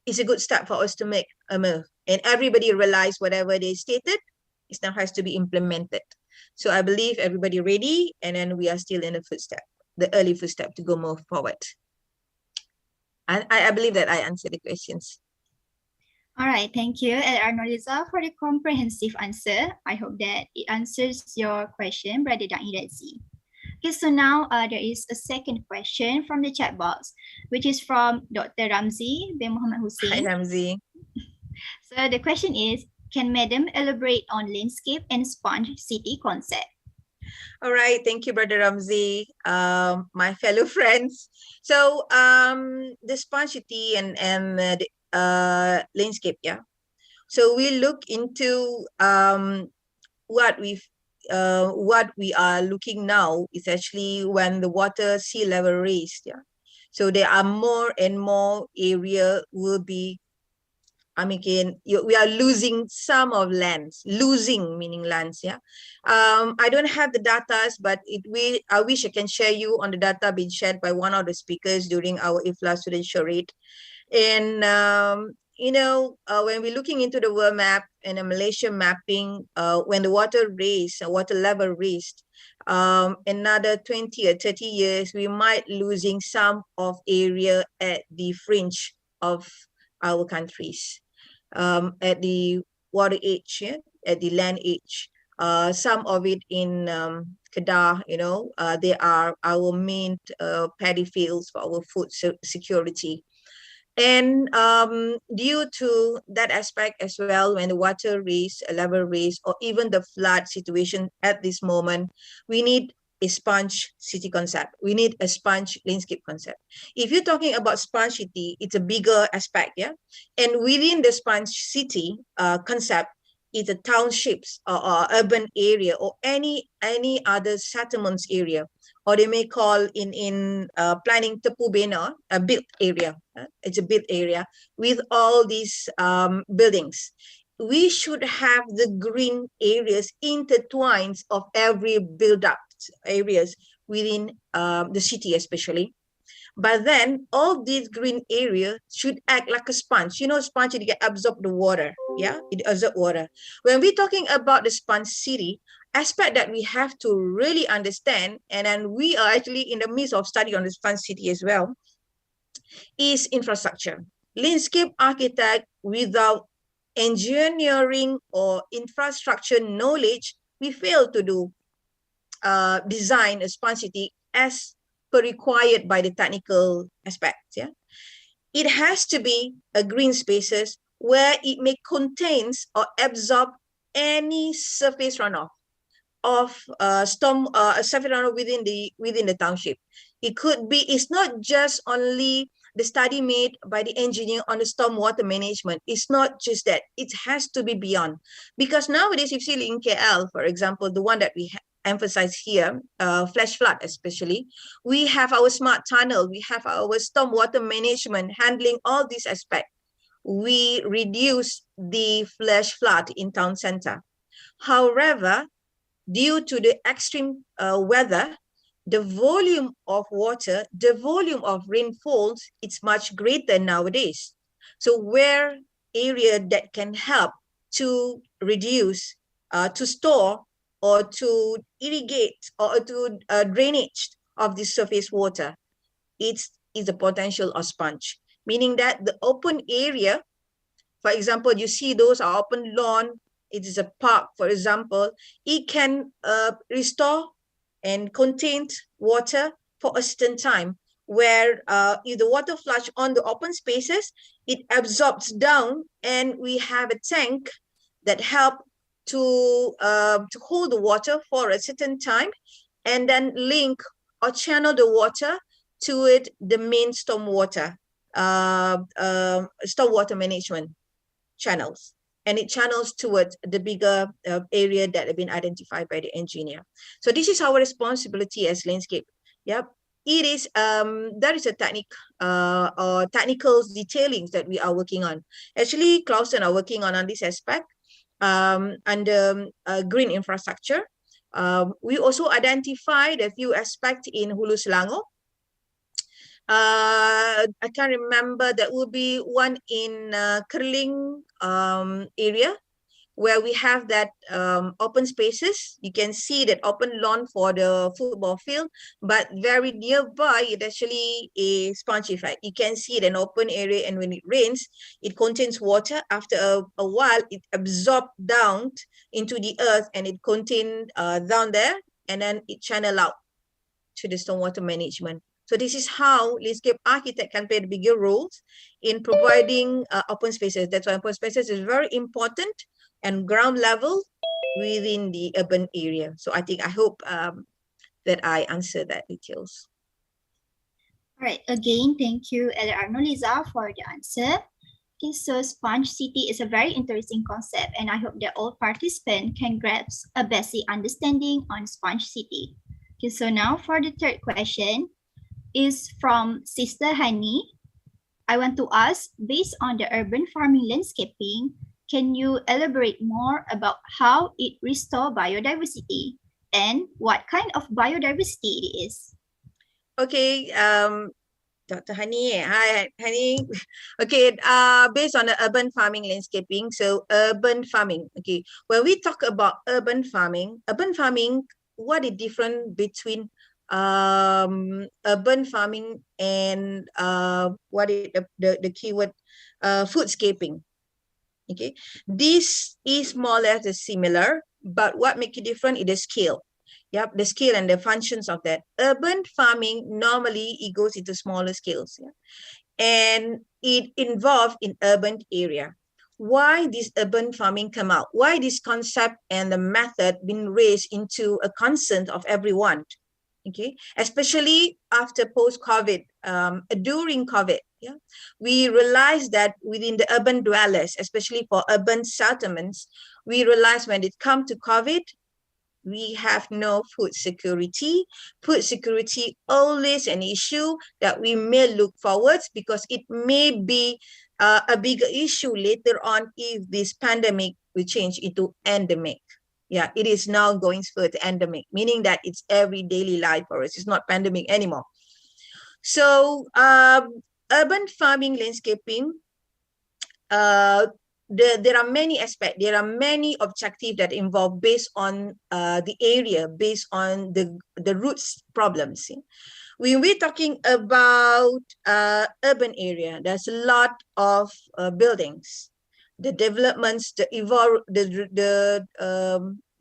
S9: is a good step for us to make a move. And everybody realize whatever they stated, it now has to be implemented. So I believe everybody ready, and then we are still in the footstep, the early footstep to go move forward. And I believe that I answered the questions.
S1: All right, thank you, Arnoliza, for the comprehensive answer. I hope that it answers your question, Brother Dahidazi. Okay, so now there is a second question from the chat box, which is from Dr. Ramzi bin Muhammad Hussein.
S9: Hi, Ramzi.
S1: So the question is, can Madam elaborate on landscape and sponge city concept?
S9: All right, thank you, Brother Ramzi, my fellow friends. So the sponge city and the landscape, yeah. So we look into what we are looking now is actually when the water sea level raised. Yeah, so there are more and more area will be. I mean, we are losing some of lands. Losing meaning lands. Yeah, I don't have the data, but I wish I can share you on the data being shared by one of the speakers during our IFLA student charade. And you know, when we're looking into the world map and a Malaysia mapping, when the water level raised, another 20 or 30 years, we might losing some of area at the fringe of our countries, at the water edge, yeah? At the land edge. Some of it in Kedah, you know, they are our main paddy fields for our food security. And due to that aspect as well, when the water level raise, or even the flood situation at this moment, we need a sponge city concept. We need a sponge landscape concept. If you're talking about sponge city, it's a bigger aspect, yeah? And within the sponge city concept, either townships or urban area or any other settlements area, or they may call in planning Tepu Bena a built area. It's a built area with all these buildings. We should have the green areas intertwined of every build-up areas within the city especially. But then all these green areas should act like a sponge. You know, sponge, it can absorb the water. Yeah, it absorb water. When we're talking about the sponge city, aspect that we have to really understand, and then we are actually in the midst of study on the sponge city as well, is infrastructure. Landscape architect without engineering or infrastructure knowledge, we fail to do design a sponge city as per required by the technical aspects. Yeah, it has to be a green spaces where it may contains or absorb any surface runoff of storm surface runoff within the township. It could be, it's not just only the study made by the engineer on the stormwater management. It's not just that, it has to be beyond. Because nowadays, if you see in KL, for example, the one that we emphasize here, flash flood especially, we have our smart tunnel, we have our stormwater management handling all these aspects. We reduce the flash flood in town center. However, due to the extreme weather, the volume of water, the volume of rainfalls, it's much greater nowadays. So where area that can help to reduce, to store, or to irrigate, or to drainage of the surface water, it's the potential of sponge. Meaning that the open area, for example, you see those are open lawn, it is a park, for example, it can restore and contain water for a certain time, where if the water flush on the open spaces, it absorbs down, and we have a tank that help to hold the water for a certain time, and then link or channel the water to it, the main stormwater management channels, and it channels towards the bigger area that have been identified by the engineer. So this is our responsibility as landscape. Yep, it is. There is a technique or technical detailings that we are working on. Actually, Clausen are working on this aspect under green infrastructure. We also identified a few aspects in Hulu Selangor. I can't remember, that would be one in Kerling area, where we have that open spaces. You can see that open lawn for the football field, but very nearby, it actually a sponge effect. You can see it an open area, and when it rains, it contains water. After a while, it absorbs down into the earth, and it contains down there, and then it channel out to the stormwater management. So this is how landscape architect can play the bigger roles in providing open spaces. That's why open spaces is very important and ground level within the urban area. So I hope that I answered that details.
S1: All right, again, thank you, Elder Arnoliza, for the answer. Okay, so sponge city is a very interesting concept, and I hope that all participants can grasp a basic understanding on sponge city. Okay, so now for the third question is from Sister Hani. I want to ask, based on the urban farming landscaping, can you elaborate more about how it restores biodiversity and what kind of biodiversity it is?
S9: Okay, Dr. Hani, hi Hani. Okay, based on the urban farming landscaping, so urban farming. Okay, when we talk about urban farming, what is different between urban farming and what is the keyword foodscaping? Okay, this is more or less similar, but what makes it different is the scale. Yep, the scale and the functions of that. Urban farming, normally it goes into smaller scales, yeah? And it involved in urban area. Why this urban farming come out? Why this concept and the method been raised into a concern of everyone? Okay, especially after post-COVID, during COVID, yeah, we realized that within the urban dwellers, especially for urban settlements, we realize when it comes to COVID, we have no food security. Food security always an issue that we may look forward, because it may be a bigger issue later on if this pandemic will change into endemic. Yeah, it is now going further to endemic, meaning that it's every daily life for us. It's not pandemic anymore. So urban farming landscaping, there are many aspects, there are many objectives that involve based on the area, based on the roots problems. When we're talking about urban area, there's a lot of buildings, the developments, the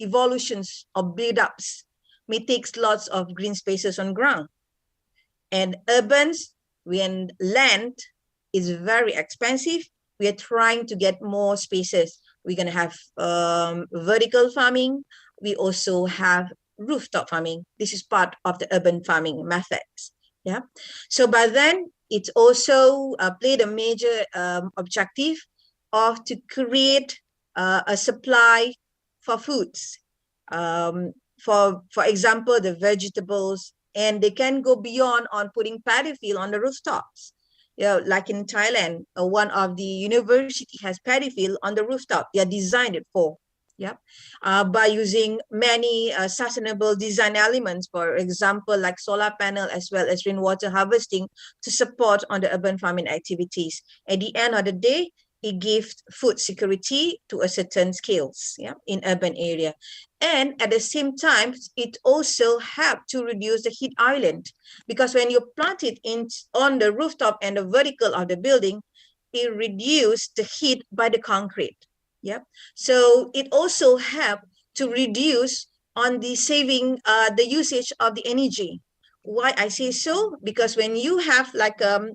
S9: evolutions of build-ups may take lots of green spaces on ground. And urbans, when land is very expensive, we are trying to get more spaces. We're going to have vertical farming. We also have rooftop farming. This is part of the urban farming methods. Yeah. So by then, it's also played a major objective of to create a supply for foods. For example, the vegetables, and they can go beyond on putting paddy field on the rooftops. You know, like in Thailand, one of the university has paddy field on the rooftop. They are designed it for, yeah, by using many sustainable design elements, for example, like solar panel as well as rainwater harvesting to support on the urban farming activities. At the end of the day, it gives food security to a certain scales, yeah, in urban area. And at the same time, it also helps to reduce the heat island, because when you plant it on the rooftop and the vertical of the building, it reduces the heat by the concrete. Yeah. So it also helps to reduce on the saving the usage of the energy. Why I say so? Because when you have like a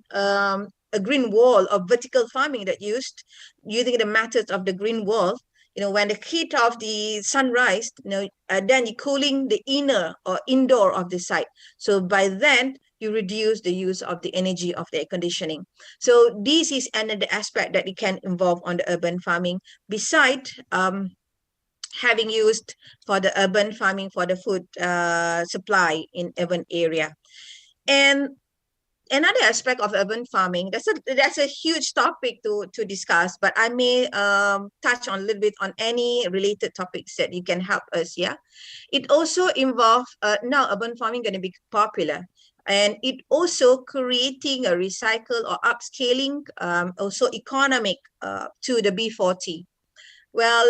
S9: green wall of vertical farming that used using the methods of the green wall, you know, when the heat of the sunrise, you know, then you're cooling the inner or indoor of the site. So by then you reduce the use of the energy of the air conditioning. So this is another aspect that it can involve on the urban farming, beside having used for the urban farming for the food supply in urban area. And another aspect of urban farming, that's a huge topic to discuss, but I may touch on a little bit on any related topics that you can help us. Yeah, it also involves now urban farming going to be popular, and it also creating a recycle or upscaling, also economic to the B40. Well,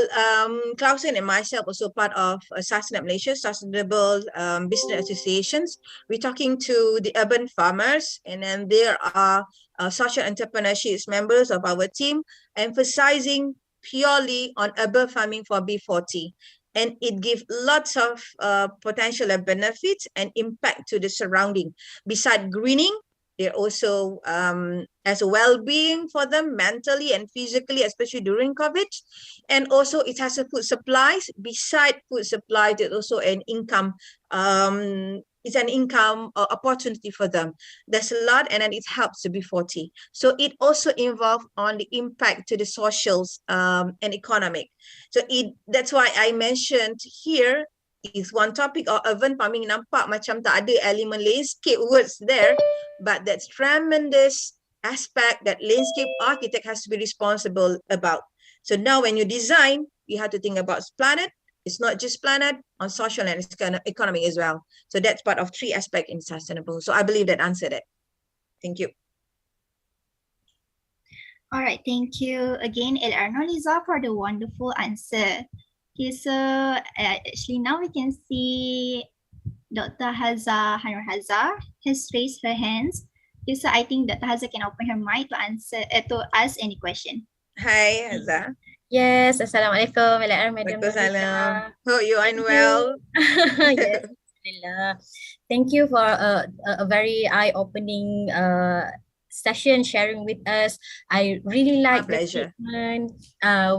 S9: Clausen and myself also part of Sustainable Malaysia, Sustainable Business Associations. We're talking to the urban farmers, and then there are social entrepreneurships members of our team emphasizing purely on urban farming for B40. And it gives lots of potential benefits and impact to the surrounding. Besides greening, they're also as a well-being for them mentally and physically, especially during COVID. And also it has a food supplies. Beside food supply, there's also an income. It's an income opportunity for them. There's a lot, and then it helps the B40. So it also involves on the impact to the socials and economic. So that's why I mentioned here is one topic of urban farming. Nampak macam tak ada elemen landscape words there, but that's tremendous aspect that landscape architect has to be responsible about. So now when you design, you have to think about planet. It's not just planet, on social and economy as well. So that's part of 3 aspects in sustainable. So I believe that answered it. Thank you.
S1: All right, thank you again, El Arnoliza, for the wonderful answer. Okay, so actually now we can see Dr. Hazza Hanur Hazza has raised her hands. Okay, so I think Dr. Hazza can open her mic to answer to ask any question.
S9: Hi, Hazza.
S10: Yes, Assalamualaikum, Madam
S9: Waalaikumsalam. Hope you are well.
S10: Yes, Alhamdulillah. Thank you for a very eye-opening session sharing with us. I really like the statement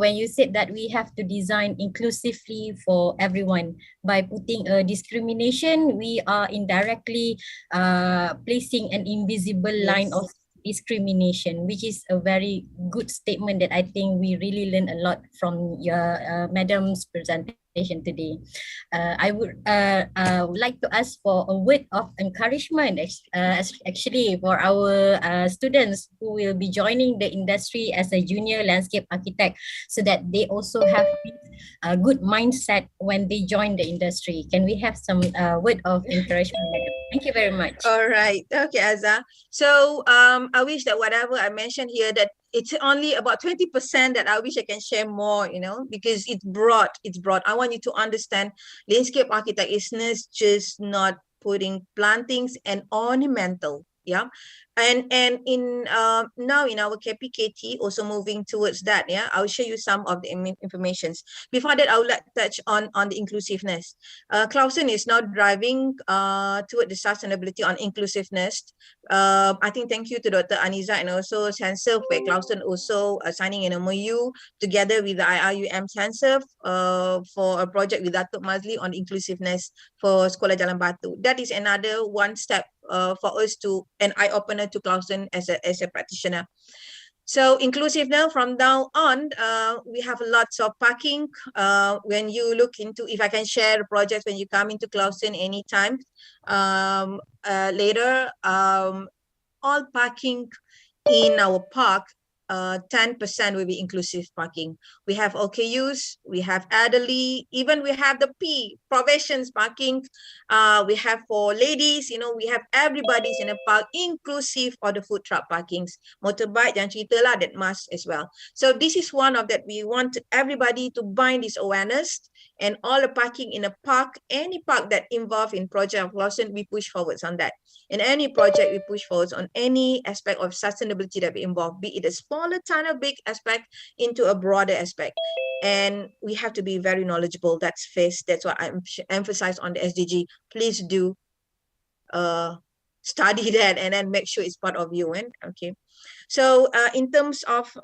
S10: when you said that we have to design inclusively for everyone. By putting a discrimination, we are indirectly placing an invisible line of discrimination, which is a very good statement that I think we really learn a lot from your madam's presentation today. I would like to ask for a word of encouragement actually for our students who will be joining the industry as a junior landscape architect, so that they also have a good mindset when they join the industry. Can we have some word of encouragement, madam? Thank you very much.
S9: All right. Okay, Azza. So I wish that whatever I mentioned here, that it's only about 20% that I wish I can share more, you know, because it's broad. It's broad. I want you to understand landscape architect is just not putting plantings and ornamental. Yeah. And in now in our KPKT also moving towards that. Yeah, I'll show you some of the informations. Before that, I would like to touch on the inclusiveness. Clausen is now driving toward the sustainability on inclusiveness. I think thank you to Dr. Aniza and also Sanserv, where Clausen also signing an MOU together with the IRUM Sanserv for a project with Datuk Mazli on inclusiveness for Sekolah Jalan Batu. That is another one step for us to an eye-opener to Clausen as a practitioner. So inclusive now, from now on, we have lots of parking. When you look into, if I can share the projects when you come into Clausen anytime later, all parking in our park, 10% will be inclusive parking. We have OKUs, we have elderly, even we have the P, provisions parking. We have for ladies, you know, we have everybody's in a park, inclusive for the food truck parkings. Motorbike, jangan cerita lah, that must as well. So this is one of that we want everybody to bind this awareness, and all the parking in a park, any park that involved in project of Clausen, we push forwards on that. In any project, we push forwards on any aspect of sustainability that we involve, be it a smaller, tiny, big aspect into a broader aspect. And we have to be very knowledgeable. That's first. That's what I emphasize on the SDG. Please do study that and then make sure it's part of you. Okay. So in terms of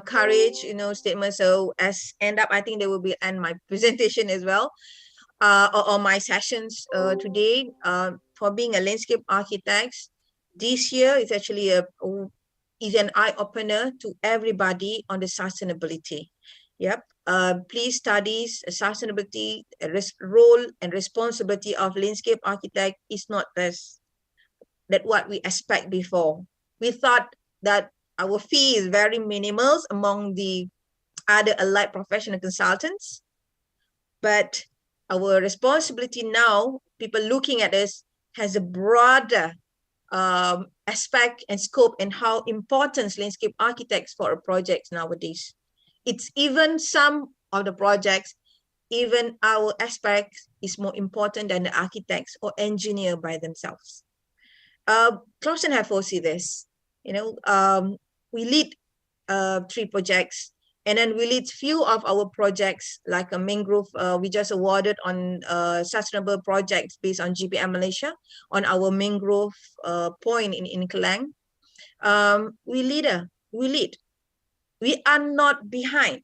S9: courage, you know, statement. So as end up, I think they will be end my presentation as well. Or my sessions today for being a landscape architect. This year is actually is an eye-opener to everybody on the sustainability. Yep. Please study sustainability, role and responsibility of landscape architect is not that what we expect before. We thought that our fee is very minimal among the other allied professional consultants, but our responsibility now, people looking at us, has a broader aspect and scope and how important landscape architects for a project nowadays. It's even some of the projects, even our aspect is more important than the architects or engineer by themselves. Clausen have foreseen this. You know, we lead 3 projects. And then we lead few of our projects like a mangrove. We just awarded on sustainable projects based on GPM Malaysia on our mangrove point in Kelang. We lead. We are not behind.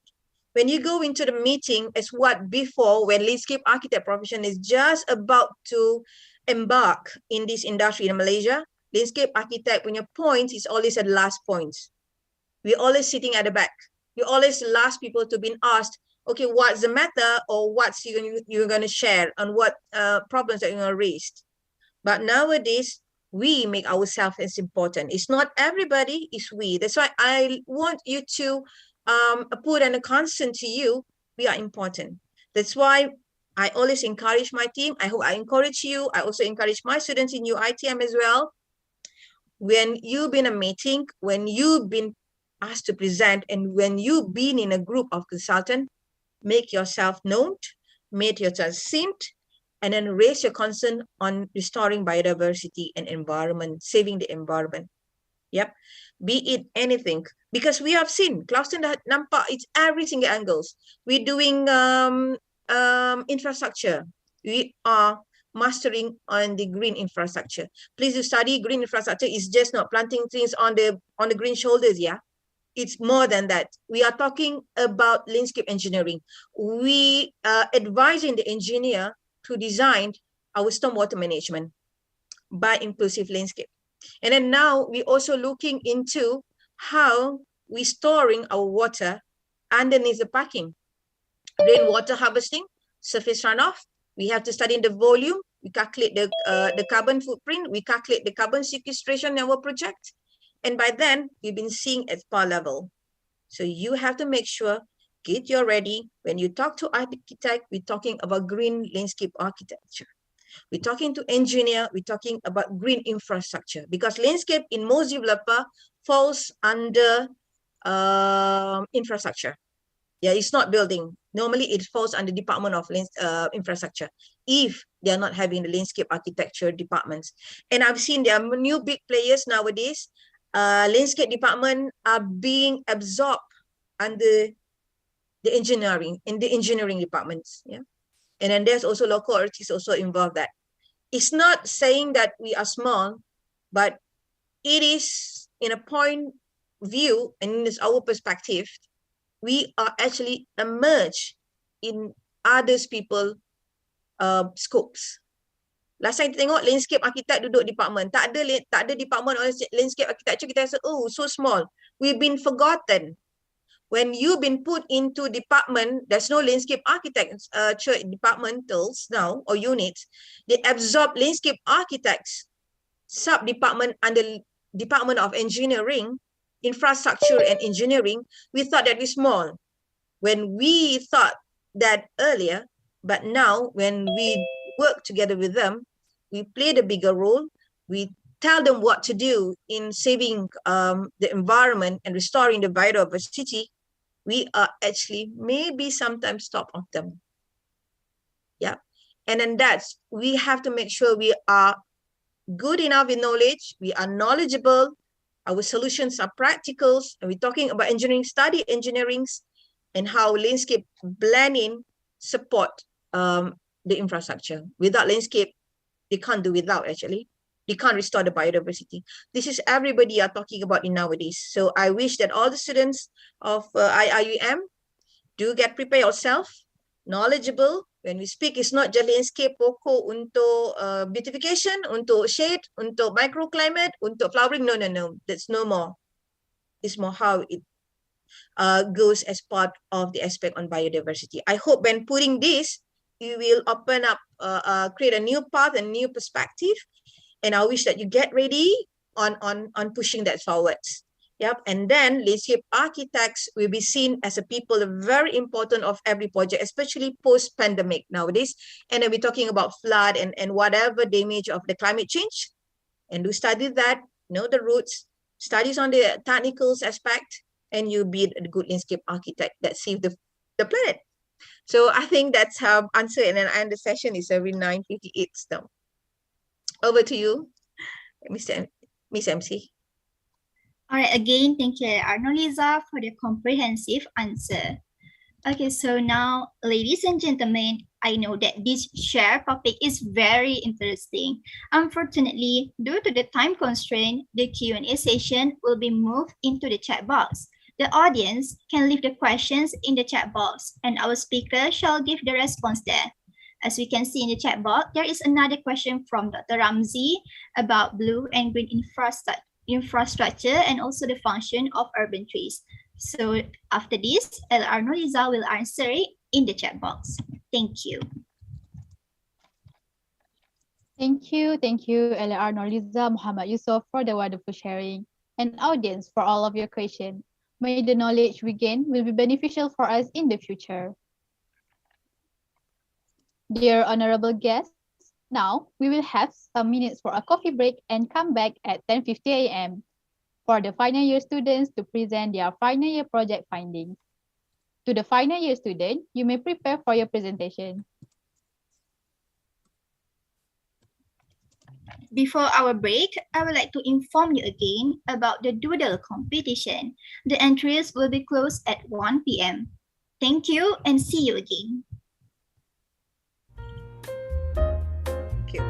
S9: When you go into the meeting, as what before, when landscape architect profession is just about to embark in this industry in Malaysia, landscape architect punya points is always at the last points. We're always sitting at the back. You always last people to be asked, okay, what's the matter or what's you're going to share and what problems that you're going to raise. But nowadays, we make ourselves as important. It's not everybody, it's we. That's why I want you to put an constant to you, we are important. That's why I always encourage my team. I hope I encourage you. I also encourage my students in UITM as well. When you've been a meeting, when you've been asked to present, and when you've been in a group of consultants, make yourself known, make yourself seen, and then raise your concern on restoring biodiversity and environment, saving the environment. Yep, be it anything, because we have seen Clausen nampak it's every single angles. We're doing infrastructure. We are mastering on the green infrastructure. Please do study green infrastructure. Is just not planting things on the green shoulders. Yeah, it's more than that. We are talking about landscape engineering. We are advising the engineer to design our stormwater management by inclusive landscape. And then now we're also looking into how we storing our water underneath the parking. Rainwater harvesting, surface runoff. We have to study the volume. We calculate the carbon footprint. We calculate the carbon sequestration in our project. And by then, we've been seeing at spa level. So you have to make sure, get your ready. When you talk to architect, we're talking about green landscape architecture. We're talking to engineer, we're talking about green infrastructure, because landscape in most developer falls under infrastructure. Yeah, it's not building. Normally it falls under Department of Infrastructure if they are not having the landscape architecture departments. And I've seen there are new big players nowadays. Landscape department are being absorbed under the engineering departments. Yeah. And then there's also local authorities also involved that. It's not saying that we are small, but it is in a point view, and it's our perspective, we are actually emerged in others people scopes. Last time tengok landscape architect duduk department, tak ada department landscape architecture, kita rasa oh so small. We've been forgotten. When you've been put into department, there's no landscape architects departmentals now or units. They absorb landscape architects sub-department under Department of Engineering, Infrastructure and Engineering. We thought that we're small when we thought that earlier, but now when we work together with them, we play the bigger role. We tell them what to do in saving the environment and restoring the biodiversity. We are actually maybe sometimes top of them. Yeah. And then we have to make sure we are good enough in knowledge, we are knowledgeable, our solutions are practical, and we're talking about engineering, study engineerings, and how landscape planning support the infrastructure. Without landscape, they can't do without actually. They can't restore the biodiversity. This is everybody are talking about in nowadays. So I wish that all the students of IIUM do get prepare yourself, knowledgeable. When we speak, it's not just landscape pokok untuk beautification, untuk shade, untuk microclimate, untuk flowering. No. That's no more. It's more how it goes as part of the aspect on biodiversity. I hope when putting this, you will open up, create a new path and new perspective. And I wish that you get ready on pushing that forwards. Yep. And then landscape architects will be seen as a people very important of every project, especially post-pandemic nowadays. And then we're talking about flood and whatever damage of the climate change. And we study that, know the roots, studies on the technical aspect, and you'll be a good landscape architect that save the planet. So I think that's how answer. And then I end the session is every 9:58 now. Over to you, Miss MC.
S1: All right, again, thank you, Arnoliza, for the comprehensive answer. Okay, so now, ladies and gentlemen, I know that this shared topic is very interesting. Unfortunately, due to the time constraint, the Q&A session will be moved into the chat box. The audience can leave the questions in the chat box, and our speaker shall give the response there. As we can see in the chat box, there is another question from Dr. Ramzi about blue and green infrastructure and also the function of urban trees. So after this, El Arnoliza will answer it in the chat box. Thank you.
S2: Thank you, El Arnoliza, Muhammad Yusuf for the wonderful sharing, and audience for all of your questions. May the knowledge we gain will be beneficial for us in the future. Dear honorable guests, now we will have some minutes for a coffee break and come back at 10:50 a.m. for the final year students to present their final year project findings. To the final year student, you may prepare for your presentation.
S1: Before our break, I would like to inform you again about the doodle competition. The entries will be closed at 1 p.m. Thank you and see you again.
S9: Thank you.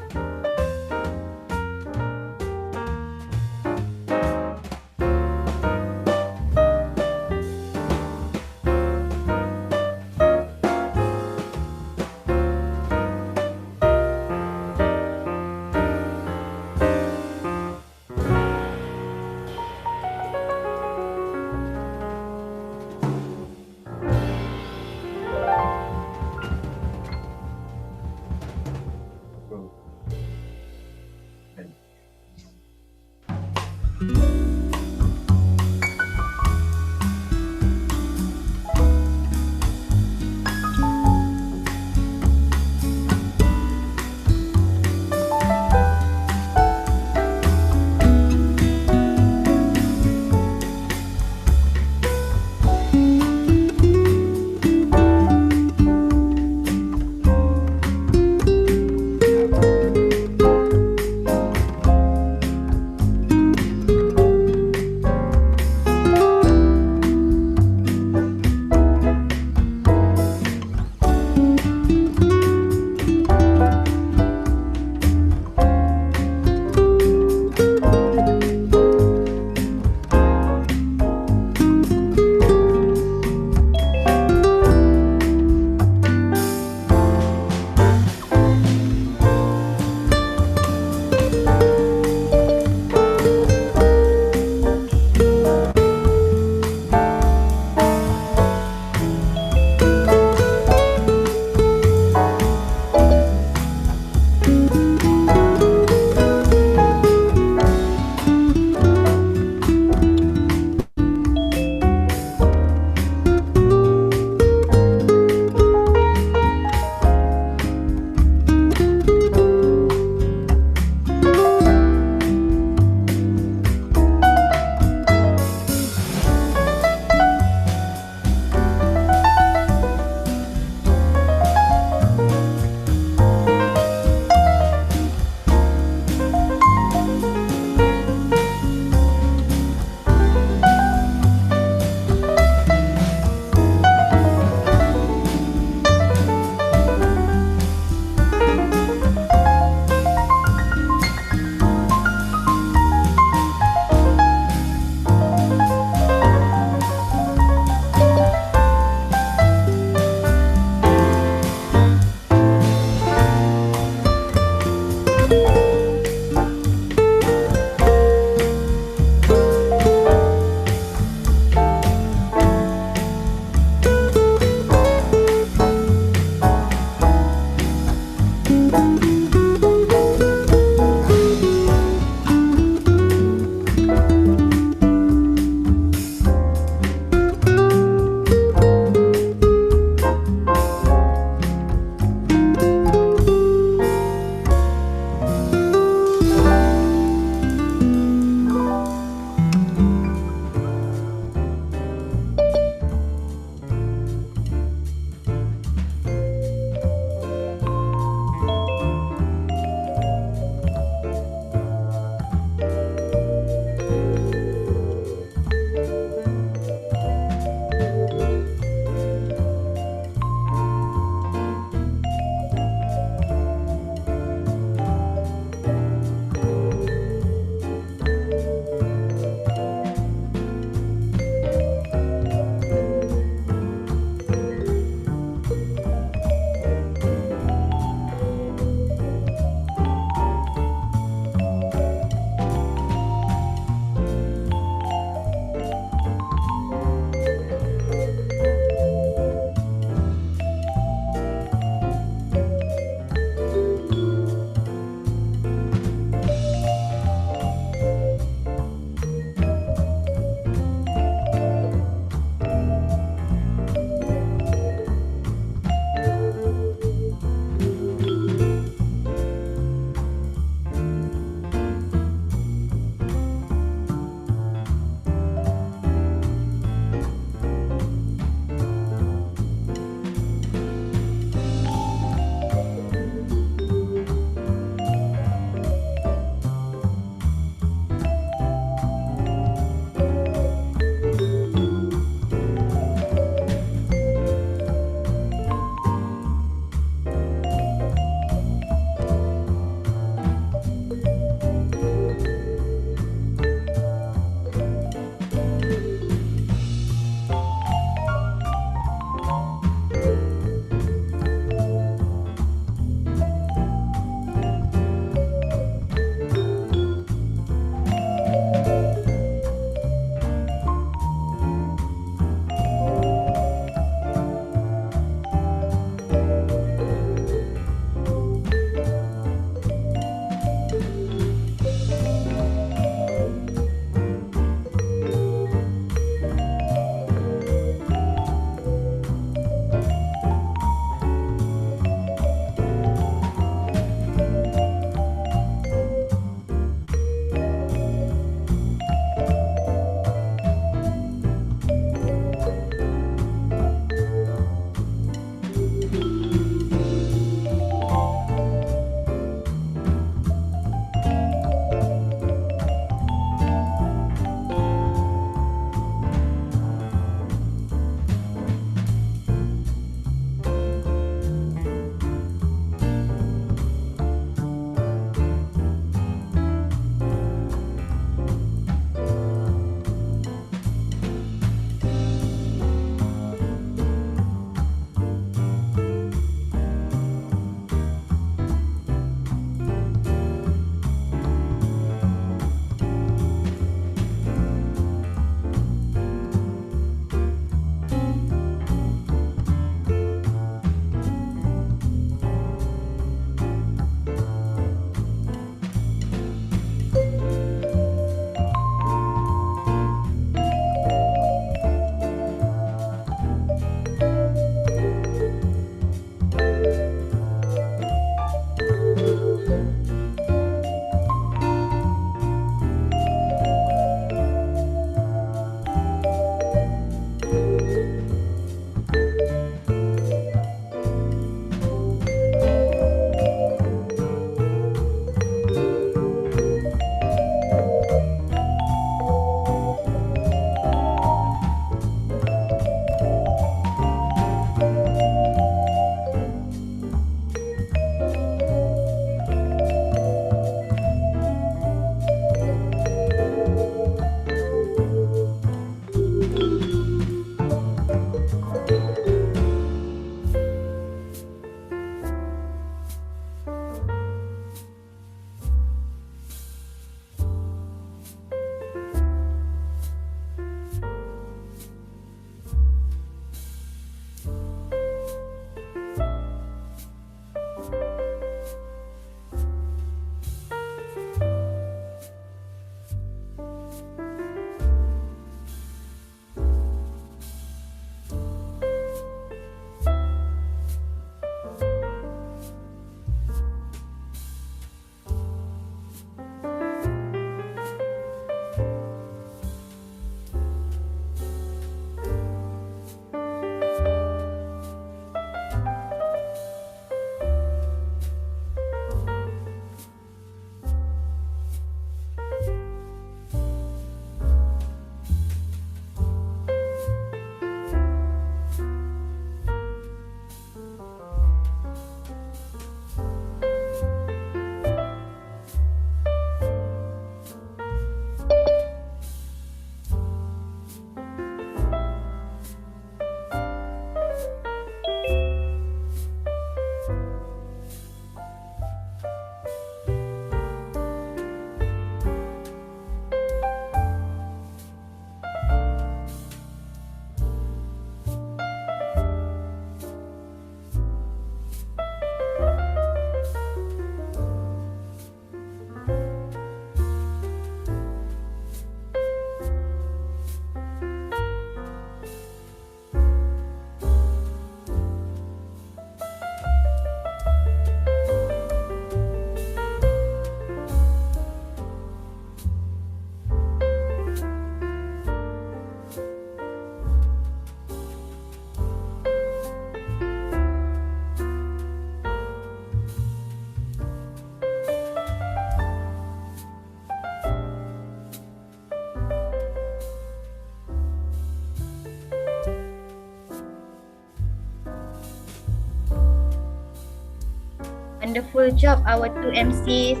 S10: Wonderful job, our two MCs.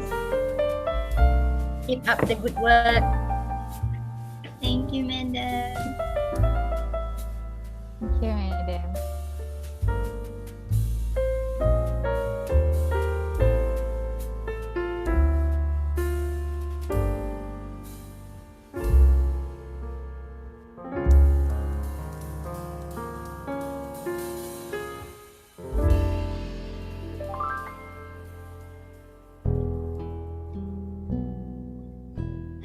S10: Keep up the good work.
S1: Thank you, madam.
S2: Thank you, madam.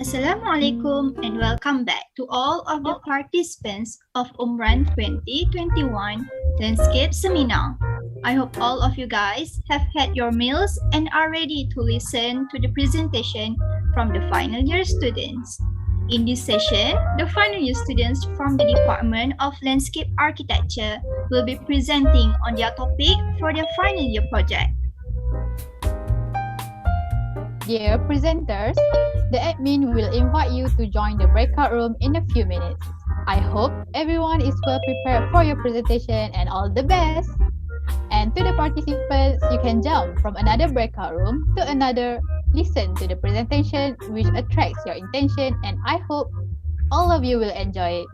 S1: Assalamualaikum and welcome back to all of the participants of UMRAN 2021 Landscape Seminar. I hope all of you guys have had your meals and are ready to listen to the presentation from the final year students. In this session, the final year students from the Department of Landscape Architecture will be presenting on their topic for their final year project.
S2: Dear presenters, the admin will invite you to join the breakout room in a few minutes. I hope everyone is well prepared for your presentation and all the best. And to the participants, you can jump from another breakout room to another, listen to the presentation which attracts your attention, and I hope all of you will enjoy it.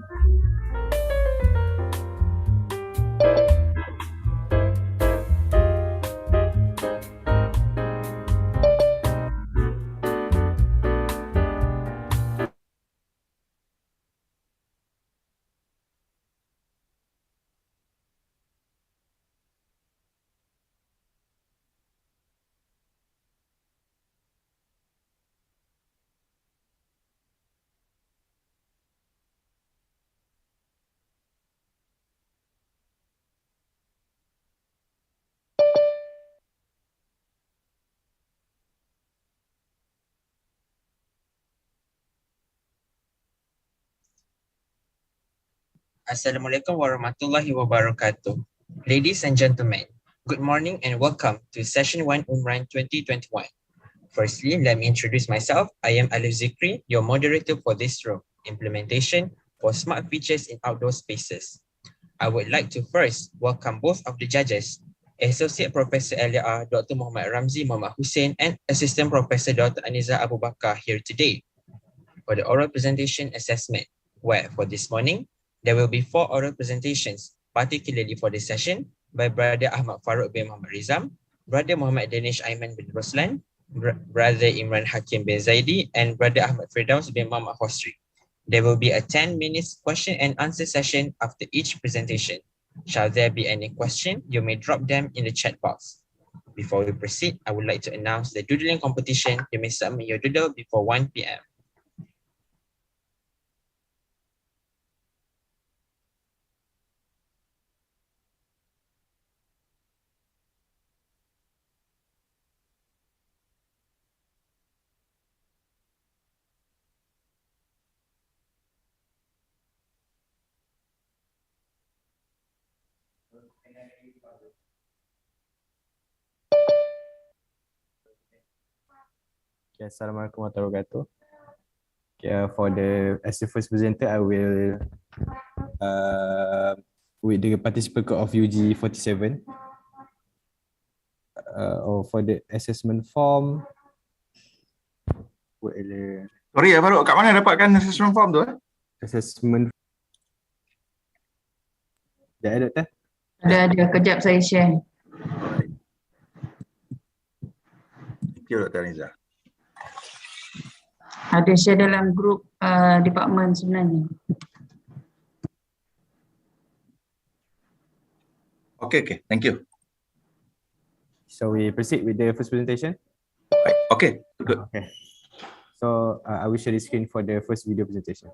S11: Assalamualaikum warahmatullahi wabarakatuh. Ladies and gentlemen, good morning and welcome to Session 1 UMRAN 2021. Firstly, let me introduce myself. I am Alif Zikri, your moderator for this room, Implementation for Smart Features in Outdoor Spaces. I would like to first welcome both of the judges, Associate Professor LAR Dr. Muhammad Ramzi Muhammad Hussein and Assistant Professor Dr. Aniza Abu Bakar here today for the oral presentation assessment, where for this morning, there will be 4 oral presentations, particularly for this session, by Brother Ahmad Farouk bin Muhammad Rizam, Brother Muhammad Danish Aiman bin Roslan, Brother Imran Hakim bin Zaidi, and Brother Ahmad Firdaus bin Muhammad Hosri. There will be a 10 minutes question and answer session after each presentation. Shall there be any question, you may drop them in the chat box. Before we proceed, I would like to announce the doodling competition. You may submit your doodle before 1 p.m.
S12: Okay, Assalamualaikum warahmatullahi wabarakatuh. Okay, as the first presenter, I will with the participant code of UG 47. For the assessment form.
S13: Sorry, Farouk, kat mana dapatkan assessment form tu?
S12: Assessment. Dah ada tak?
S14: Ada, kejap saya share.
S13: Thank you, Dr. Aniza.
S14: Ada share dalam grup department sebenarnya.
S13: Okay, thank you.
S12: So we proceed with the first presentation?
S13: Okay, good.
S12: Okay. So I will share the screen for the first video presentation.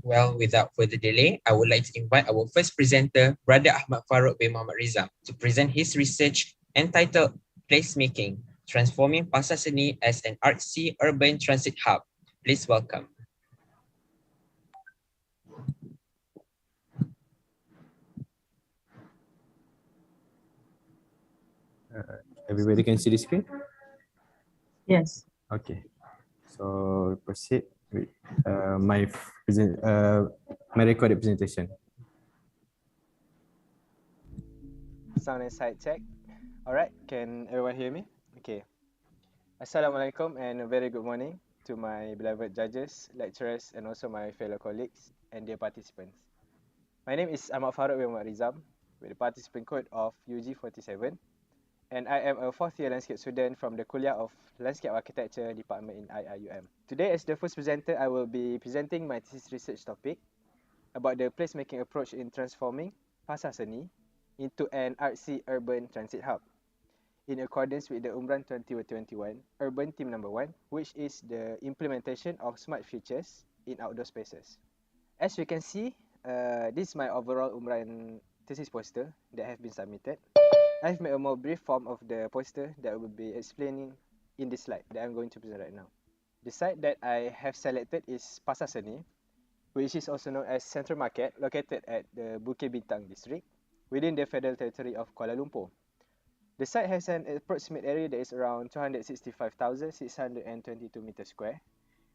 S11: Well, without further delay, I would like to invite our first presenter, Brother Ahmad Farouk bin Muhammad Rizam, to present his research entitled Placemaking, Transforming Pasar Seni as an Artsy Urban Transit Hub. Please welcome.
S12: Everybody can see the screen?
S14: Yes.
S12: Okay. So proceed with my recorded presentation.
S15: Sound and sight check. Alright, can everyone hear me? Okay. Assalamualaikum and a very good morning to my beloved judges, lecturers and also my fellow colleagues and dear participants. My name is Ahmad Farouk bin Muhammad Rizam with the participant code of UG47 and I am a 4th year landscape student from the Kuliah of Landscape Architecture department in IIUM. Today as the first presenter, I will be presenting my thesis research topic about the placemaking approach in transforming Pasar Seni into an artsy urban transit hub in accordance with the UMRAN 2021 Urban Team Number 1, which is the implementation of smart features in outdoor spaces. As you can see, this is my overall UMRAN thesis poster that have been submitted. I've made a more brief form of the poster that I will be explaining in this slide that I'm going to present right now. The site that I have selected is Pasar Seni, which is also known as Central Market, located at the Bukit Bintang district within the Federal Territory of Kuala Lumpur. The site has an approximate area that is around 265,622 meters square,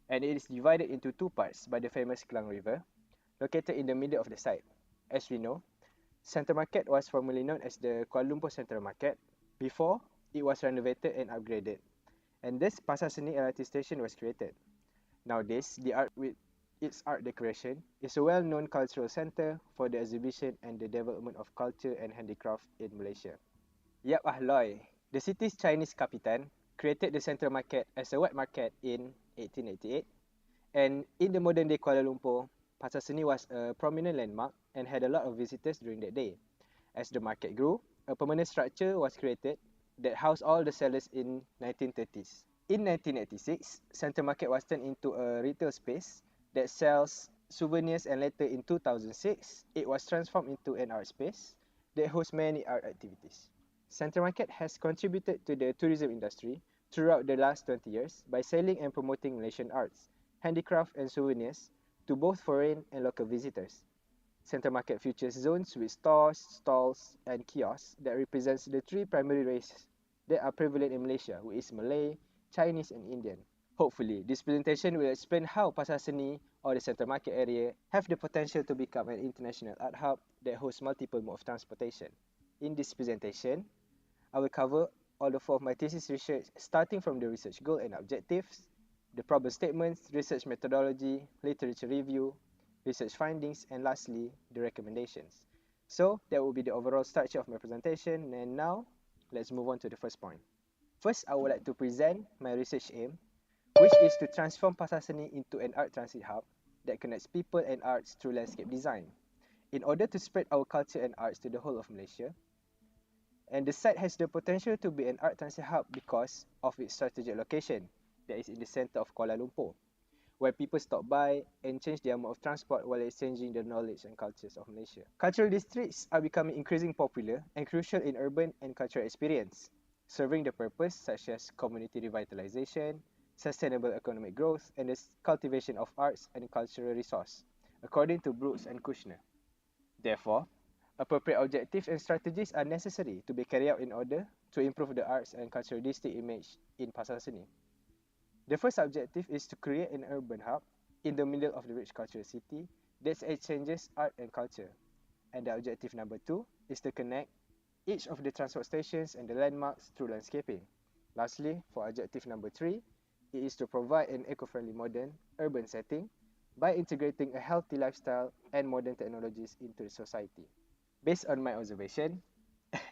S15: and it is divided into two parts by the famous Klang River, located in the middle of the site. As we know, Central Market was formerly known as the Kuala Lumpur Central Market before it was renovated and upgraded, and this Pasar Seni LRT station was created. Nowadays, the art with its art decoration is a well-known cultural center for the exhibition and the development of culture and handicraft in Malaysia. Yap Ah Loy, the city's Chinese Kapitan, created the Central Market as a wet market in 1888, and in the modern-day Kuala Lumpur, Pasar Seni was a prominent landmark and had a lot of visitors during that day. As the market grew, a permanent structure was created that housed all the sellers in 1930s. In 1986, Central Market was turned into a retail space that sells souvenirs, and later in 2006, it was transformed into an art space that hosts many art activities. Central Market has contributed to the tourism industry throughout the last 20 years by selling and promoting Malaysian arts, handicraft and souvenirs to both foreign and local visitors. Central Market features zones with stores, stalls and kiosks that represents the three primary races that are prevalent in Malaysia, which is Malay, Chinese and Indian. Hopefully, this presentation will explain how Pasar Seni or the Central Market area have the potential to become an international art hub that hosts multiple modes of transportation. In this presentation, I will cover all the four of my thesis research, starting from the research goal and objectives, the problem statements, research methodology, literature review, research findings, and lastly, the recommendations. So that will be the overall structure of my presentation, and now let's move on to the first point. First, I would like to present my research aim, which is to transform Pasar Seni into an art transit hub that connects people and arts through landscape design, in order to spread our culture and arts to the whole of Malaysia. And the site has the potential to be an art transit hub because of its strategic location that is in the center of Kuala Lumpur, where people stop by and change their mode of transport while exchanging the knowledge and cultures of Malaysia. Cultural districts are becoming increasingly popular and crucial in urban and cultural experience, serving the purpose such as community revitalization, sustainable economic growth, and the cultivation of arts and cultural resource, according to Brooks and Kushner. Therefore, appropriate objectives and strategies are necessary to be carried out in order to improve the arts and cultural district image in Pasar Seni. The first objective is to create an urban hub in the middle of the rich cultural city that exchanges art and culture. And the objective number 2 is to connect each of the transport stations and the landmarks through landscaping. Lastly, for objective number 3, it is to provide an eco-friendly modern urban setting by integrating a healthy lifestyle and modern technologies into the society. Based on my observation,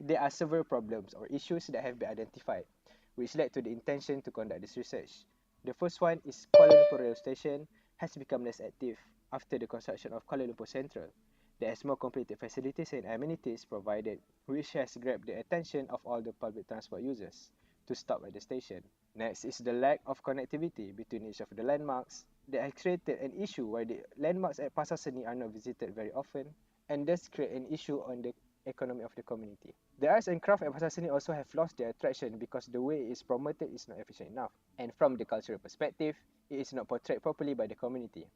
S15: there are several problems or issues that have been identified, which led to the intention to conduct this research. The first one is Kuala Lumpur Rail Station has become less active after the construction of Kuala Lumpur Central. There has more completed facilities and amenities provided, which has grabbed the attention of all the public transport users to stop at the station. Next is the lack of connectivity between each of the landmarks that has created an issue where the landmarks at Pasar Seni are not visited very often and thus create an issue on the economy of the community. The arts and craft at Pasar Seni also have lost their attraction because the way it is promoted is not efficient enough. And from the cultural perspective, it is not portrayed properly by the community.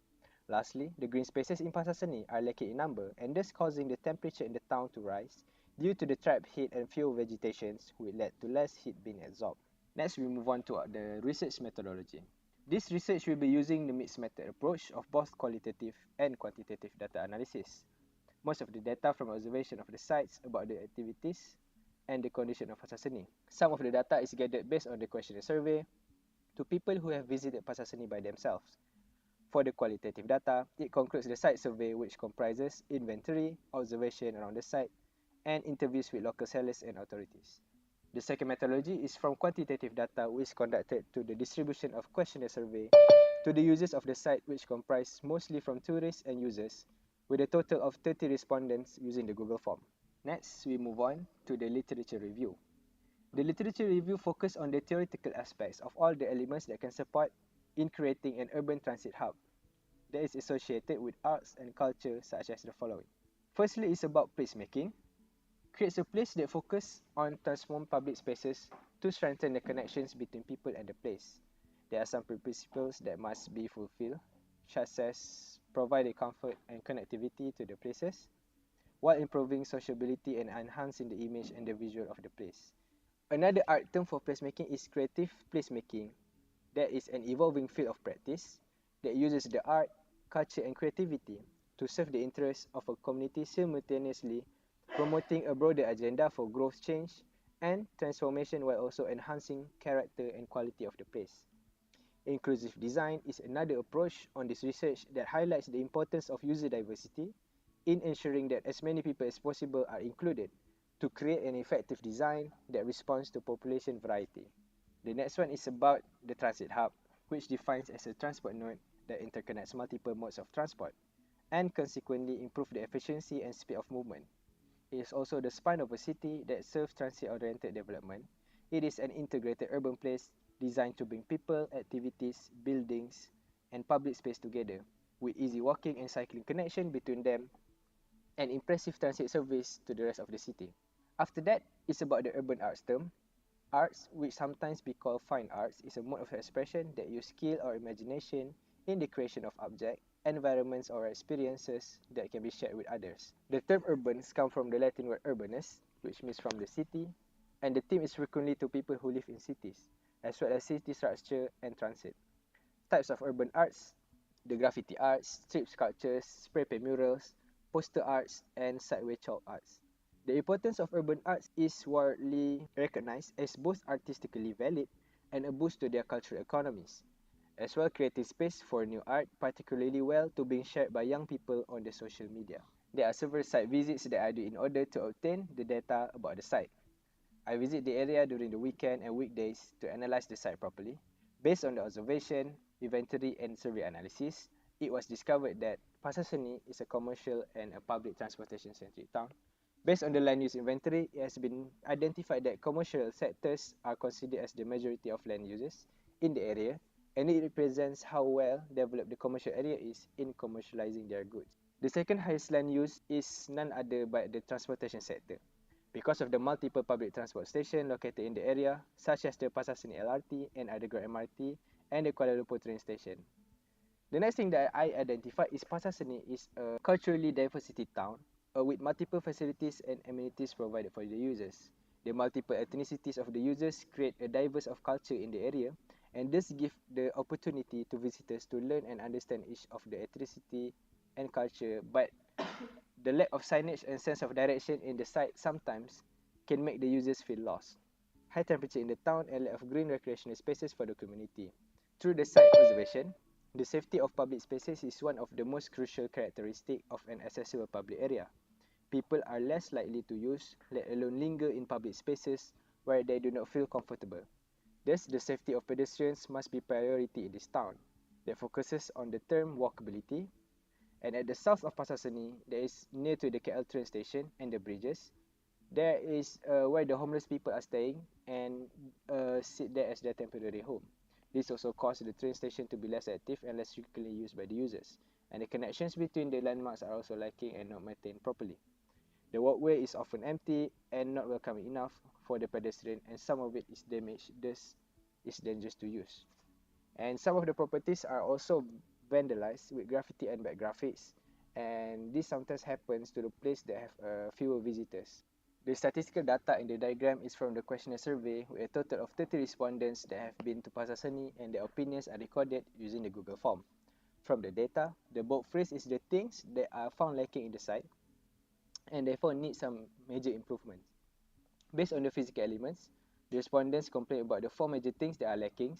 S15: Lastly, the green spaces in Pasar Seni are lacking in number and thus causing the temperature in the town to rise due to the trapped heat and fewer vegetations, which led to less heat being absorbed. Next, we move on to the research methodology. This research will be using the mixed method approach of both qualitative and quantitative data analysis. Most of the data from observation of the sites about the activities and the condition of Pasar Seni. Some of the data is gathered based on the questionnaire survey to people who have visited Pasar Seni by themselves. For the qualitative data, it concludes the site survey, which comprises inventory, observation around the site, and interviews with local sellers and authorities. The second methodology is from quantitative data, which conducted to the distribution of questionnaire survey to the users of the site, which comprise mostly from tourists and users, with a total of 30 respondents using the Google form. Next, we move on to the literature review. The literature review focuses on the theoretical aspects of all the elements that can support in creating an urban transit hub that is associated with arts and culture, such as the following. Firstly, it's about placemaking. Creates a place that focuses on transform public spaces to strengthen the connections between people and the place. There are some principles that must be fulfilled, such as providing comfort and connectivity to the places, while improving sociability and enhancing the image and the visual of the place. Another art term for placemaking is creative placemaking. That is an evolving field of practice that uses the art, culture, and creativity to serve the interests of a community, simultaneously promoting a broader agenda for growth, change, and transformation, while also enhancing character and quality of the place. Inclusive design is another approach on this research that highlights the importance of user diversity in ensuring that as many people as possible are included to create an effective design that responds to population variety. The next one is about the transit hub, which defines as a transport node that interconnects multiple modes of transport and consequently improve the efficiency and speed of movement. It is also the spine of a city that serves transit-oriented development. It is an integrated urban place designed to bring people, activities, buildings, and public space together, with easy walking and cycling connection between them and impressive transit service to the rest of the city. After that, it's about the urban arts term. Arts, which sometimes be called fine arts, is a mode of expression that use skill or imagination in the creation of objects, environments, or experiences that can be shared with others. The term urbans come from the Latin word urbanus, which means from the city, and the theme is frequently to people who live in cities, as well as city structure and transit. Types of urban arts: the graffiti arts, street sculptures, spray paint murals, poster arts, and sideway chalk arts. The importance of urban arts is widely recognized as both artistically valid and a boost to their cultural economies, as well creating space for new art, particularly well to being shared by young people on the social media. There are several site visits that I do in order to obtain the data about the site. I visit the area during the weekend and weekdays to analyze the site properly. Based on the observation, inventory, and survey analysis, it was discovered that Pasar Seni is a commercial and a public transportation-centric town. Based on the land use inventory, it has been identified that commercial sectors are considered as the majority of land users in the area, and it represents how well developed the commercial area is in commercializing their goods. The second highest land use is none other but the transportation sector. Because of the multiple public transport stations located in the area, such as the Pasar Seni LRT and Underground MRT and the Kuala Lumpur train station. The next thing that I identified is Pasar Seni is a culturally diversity town with multiple facilities and amenities provided for the users. The multiple ethnicities of the users create a diverse of culture in the area, and this give the opportunity to visitors to learn and understand each of the ethnicity and culture, but the lack of signage and sense of direction in the site sometimes can make the users feel lost. High temperature in the town and lack of green recreational spaces for the community. Through the site observation, the safety of public spaces is one of the most crucial characteristics of an accessible public area. People are less likely to use, let alone linger in public spaces where they do not feel comfortable. Thus, the safety of pedestrians must be priority in this town that focuses on the term walkability. And at the south of Pasar Seni, there is near to the KL train station and the bridges, there is where the homeless people are staying and sit there as their temporary home. This also caused the train station to be less active and less frequently used by the users. And the connections between the landmarks are also lacking and not maintained properly. The walkway is often empty and not welcoming enough for the pedestrian, and some of it is damaged, thus is dangerous to use. And some of the properties are also vandalized with graffiti and bad graphics, and this sometimes happens to the place that have fewer visitors. The statistical data in the diagram is from the questionnaire survey with a total of 30 respondents that have been to Pasar Seni, and their opinions are recorded using the Google form. From the data, the bulk phrase is the things that are found lacking in the site and therefore need some major improvements. Based on the physical elements, the respondents complain about the four major things that are lacking.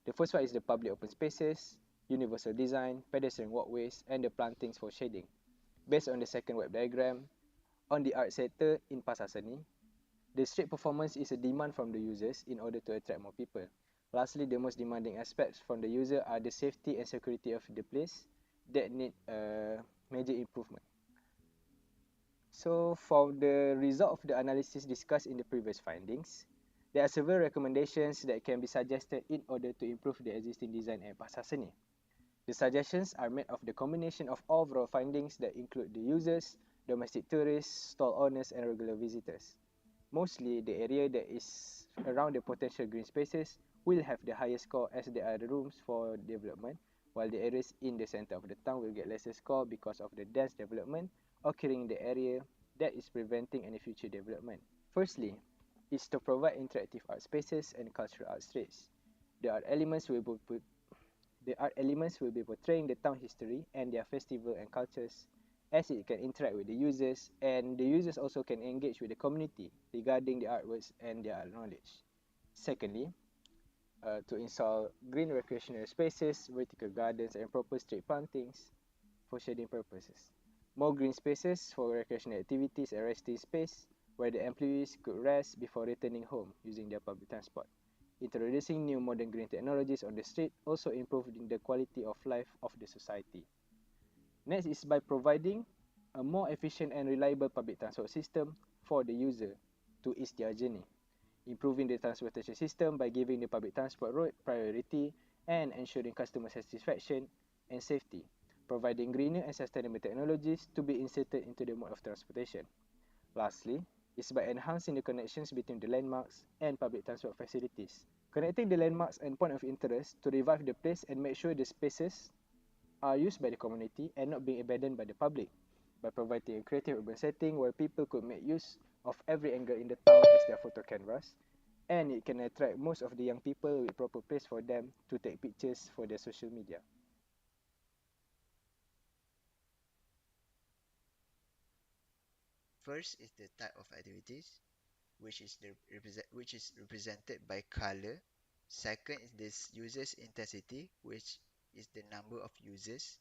S15: The first one is the public open spaces, universal design, pedestrian walkways, and the plantings for shading. Based on the second web diagram, on the art sector in Pasar Seni, the street performance is a demand from the users in order to attract more people. Lastly, the most demanding aspects from the user are the safety and security of the place that need a major improvement. So for the result of the analysis discussed in the previous findings, there are several recommendations that can be suggested in order to improve the existing design at Pasar Seni. The suggestions are made of the combination of overall findings that include the users, domestic tourists, stall owners, and regular visitors. Mostly, the area that is around the potential green spaces will have the highest score as there are the rooms for development, while the areas in the center of the town will get lesser score because of the dense development occurring in the area that is preventing any future development. Firstly, is to provide interactive art spaces and cultural art streets. The art elements will be portraying the town history and their festival and cultures, as it can interact with the users, and the users also can engage with the community regarding the artworks and their knowledge. Secondly, to install green recreational spaces, vertical gardens, and proper street plantings for shading purposes. More green spaces for recreational activities and resting space where the employees could rest before returning home using their public transport. Introducing new modern green technologies on the street also improving the quality of life of the society. Next is by providing a more efficient and reliable public transport system for the user to ease their journey. Improving the transportation system by giving the public transport route priority and ensuring customer satisfaction and safety. Providing greener and sustainable technologies to be inserted into the mode of transportation. Lastly, is by enhancing the connections between the landmarks and public transport facilities. Connecting the landmarks and point of interest to revive the place and make sure the spaces are used by the community and not being abandoned by the public, by providing a creative urban setting where people could make use of every angle in the town as their photo canvas, and it can attract most of the young people with proper place for them to take pictures for their social media.
S16: First is the type of activities, which is represented by color. Second is this user's intensity, which is the number of users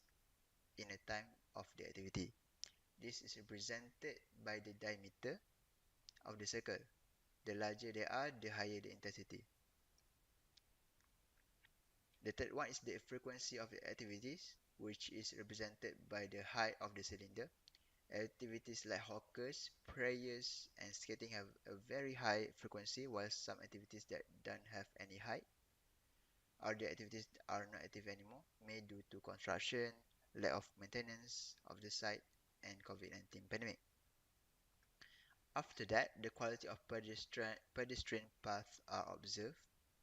S16: in a time of the activity. This is represented by the diameter of the circle. The larger they are, the higher the intensity. The third one is the frequency of the activities, which is represented by the height of the cylinder. Activities like hawkers, prayers, and skating have a very high frequency, while some activities that don't have any height or the activities that are not active anymore may due to construction, lack of maintenance of the site, and COVID-19 pandemic. After that, the quality of pedestrian paths are observed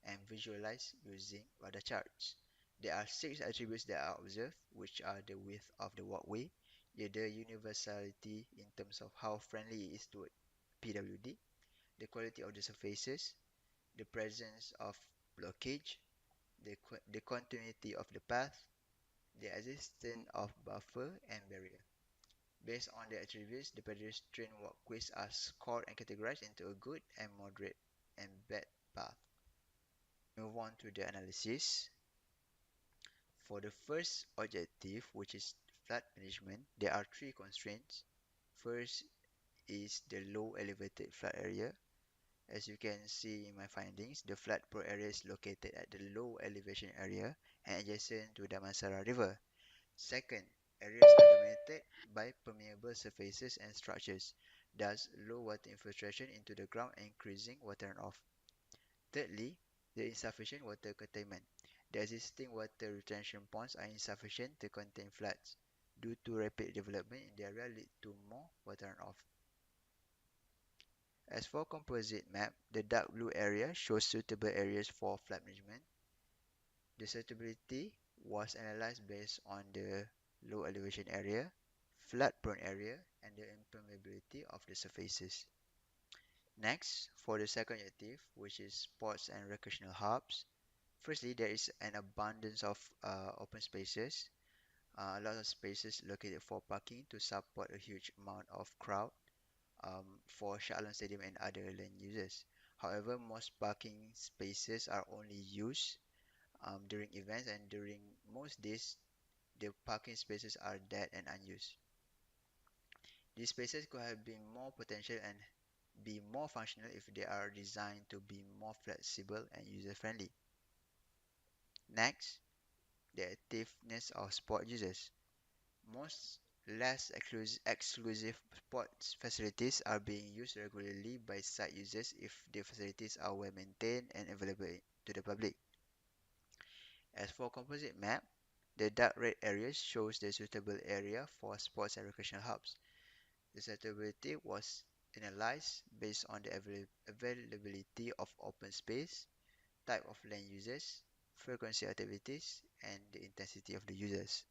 S16: and visualized using radar charts. There are 6 attributes that are observed, which are the width of the walkway, the universality in terms of how friendly it is to PWD, the quality of the surfaces, the presence of blockage, the continuity of the path, the existence of buffer and barrier. Based on the attributes, the pedestrian walkways are scored and categorized into a good and moderate and bad path. Move on to the analysis. For the first objective, which is flood management, there are 3 constraints. First is the low elevated flood area. As you can see in my findings, the flood prone area is located at the low elevation area and adjacent to Damansara River. Second, areas are dominated by permeable surfaces and structures, thus low water infiltration into the ground and increasing water runoff. Thirdly, the insufficient water containment. The existing water retention ponds are insufficient to contain floods. Due to rapid development in the area lead to more water runoff. As for composite map, the dark blue area shows suitable areas for flood management. The suitability was analyzed based on the low elevation area, flood prone area, and the impermeability of the surfaces. Next, for the second objective, which is sports and recreational hubs, firstly, there is an abundance of open spaces, a lot of spaces located for parking to support a huge amount of crowd for Shah Alam Stadium and other land users. However, most parking spaces are only used during events, and during most days, the parking spaces are dead and unused. These spaces could have been more potential and be more functional if they are designed to be more flexible and user-friendly. Next, the activeness of sport users. Most less exclusive sports facilities are being used regularly by site users if the facilities are well maintained and available to the public. As for composite map, the dark red area shows the suitable area for sports and recreational hubs. The suitability was analyzed based on the availability of open space, type of land users, frequency activities, and the intensity of the users.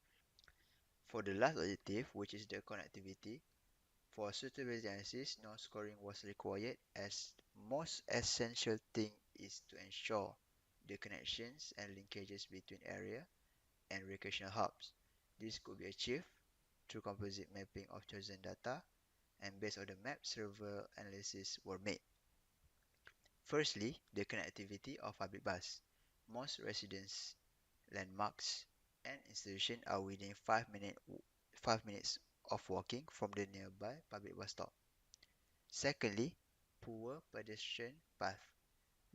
S16: For the last objective, which is the connectivity, for suitability analysis, no scoring was required as most essential thing is to ensure the connections and linkages between area and recreational hubs. This could be achieved through composite mapping of chosen data, and based on the map, several analyses were made. Firstly, the connectivity of public bus. Most residence landmarks and institutions are within 5 minutes of walking from the nearby public bus stop. Secondly, poor pedestrian path.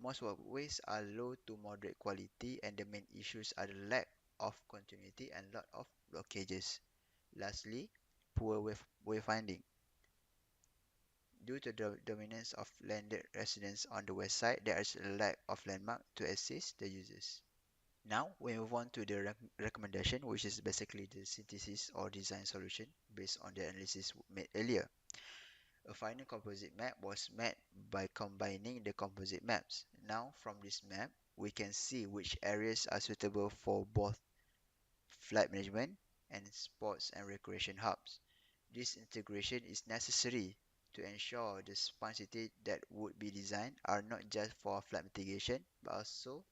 S16: Most walkways are low to moderate quality, and the main issues are the lack of continuity and lot of blockages. Lastly, poor wayfinding. Due to the dominance of landed residents on the west side, there is a lack of landmark to assist the users. Now we move on to the recommendation, which is basically the synthesis or design solution based on the analysis made earlier. A final composite map was made by combining the composite maps. Now from this map, we can see which areas are suitable for both flight management and sports and recreation hubs. This integration is necessary to ensure the smart city that would be designed are not just for flight mitigation, but also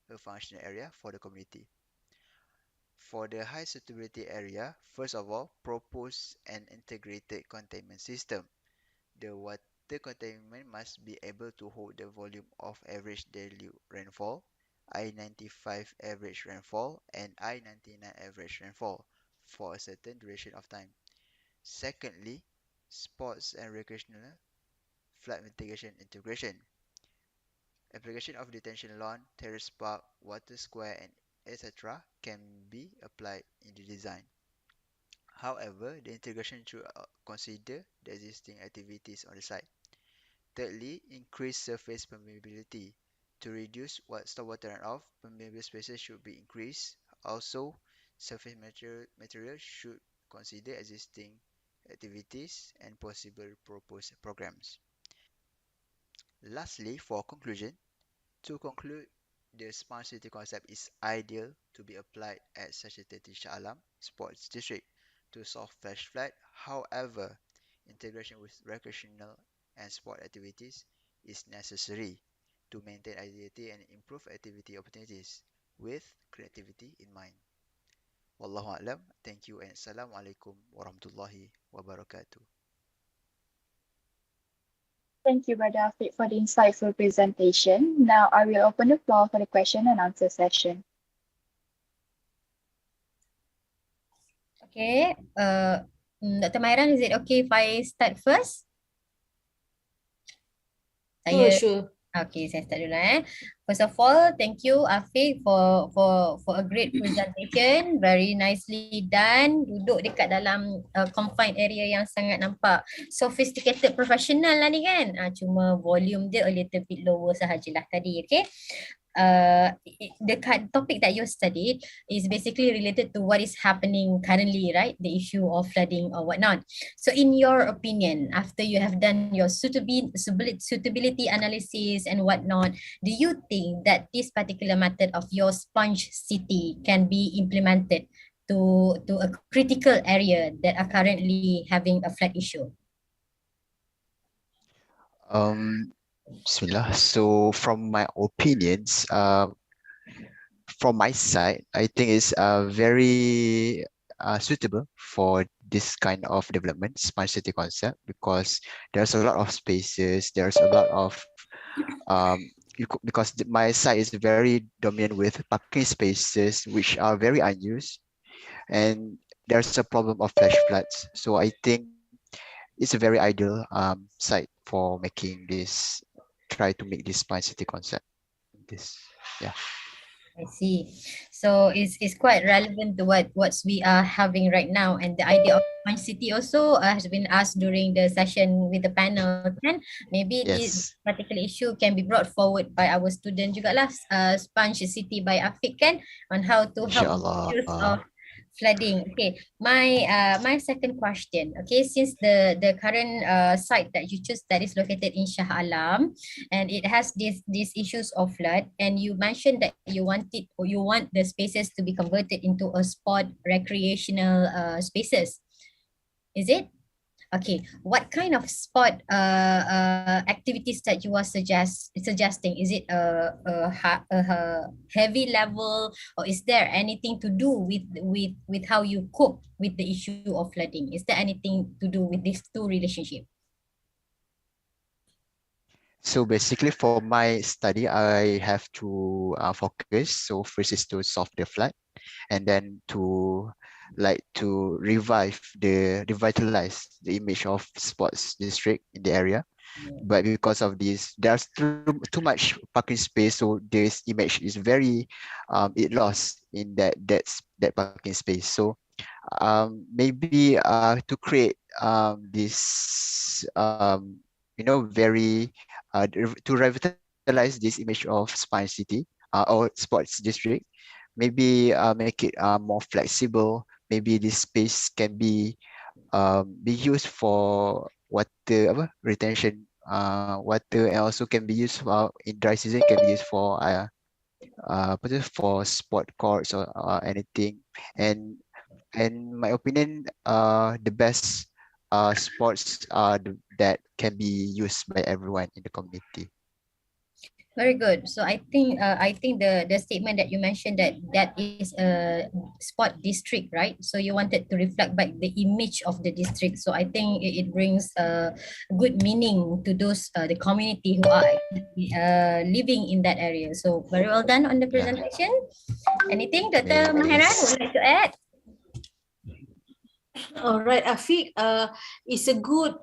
S16: a functional area for the community. For the high suitability area, first of all, propose an integrated containment system. The water containment must be able to hold the volume of average daily rainfall, I-95 average rainfall, and I-99 average rainfall for a certain duration of time. Secondly, sports and recreational flood mitigation integration. Application of detention lawn, terrace park, water square, and etc. can be applied in the design. However, the integration should consider the existing activities on the site. Thirdly, increase surface permeability. To reduce stormwater runoff, permeable spaces should be increased. Also, surface material should consider existing activities and possible proposed programs. Lastly, for conclusion, to conclude, the smart city concept is ideal to be applied at Sachetati Shah Alam Sports District to solve flash flood. However, integration with recreational and sport activities is necessary to maintain identity and improve activity opportunities with creativity in mind. Wallahu a'lam. Thank you and assalamualaikum warahmatullahi wabarakatuh.
S2: Thank you, Brother Afiq, for the insightful presentation. Now I will open the floor for the question and answer session.
S10: Okay, Dr. Myran, is it okay if I start first?
S6: Sure.
S10: Okay, saya start dulu First of all, thank you Afiq for a great presentation. Very nicely done. Duduk dekat dalam confined area yang sangat nampak sophisticated professional lah ni kan. Cuma volume dia a little bit lower sahajalah tadi, okay? The topic that you studied is basically related to what is happening currently, right? The issue of flooding or whatnot. So in your opinion, after you have done your suitability analysis and whatnot, do you think that this particular method of your sponge city can be implemented to a critical area that are currently having a flood issue?
S17: Bismillah. So from my opinions, from my side, I think it's very suitable for this kind of development, smart city concept, because there's a lot of spaces, there's a lot of because my site is very dominant with parking spaces which are very unused, and there's a problem of flash floods. So I think it's a very ideal site for making this, try to make this smart city concept. This, yeah.
S10: I see. So it's quite relevant to what we are having right now, and the idea of smart city also has been asked during the session with the panel. Kan maybe this
S17: Yes.
S10: particular issue can be brought forward by our student juga lah. Sponge City by Afiq kan, on how to help with
S17: Inshallah.
S10: issues of flooding. Okay, my second question. Okay, since the current site that you choose that is located in Shah Alam, and it has these issues of flood, and you mentioned that you want the spaces to be converted into a sport recreational spaces. Is it? Okay, what kind of sport activities that you are suggesting? Is it a heavy level, or is there anything to do with how you cope with the issue of flooding? Is there anything to do with these two relationships?
S17: So basically for my study, I have to focus. So first is to solve the flood, and then to revitalize the image of sports district in the area. But because of this, there's too much parking space, so this image is very it lost in that parking space. So maybe to create this very to revitalize this image of Spine City or sports district, maybe make it more flexible. Maybe this space can be used for retention water, and also can be used for in dry season, can be used for for sport courts or anything. And in my opinion, the best sports that can be used by everyone in the community.
S10: Very good. So I think the statement that you mentioned that is a sport district, right? So you wanted to reflect back the image of the district. So I think it brings good meaning to those the community who are living in that area. So very well done on the presentation. Anything, Dr. Maheran would like to add?
S18: All right, Afiq, it's a good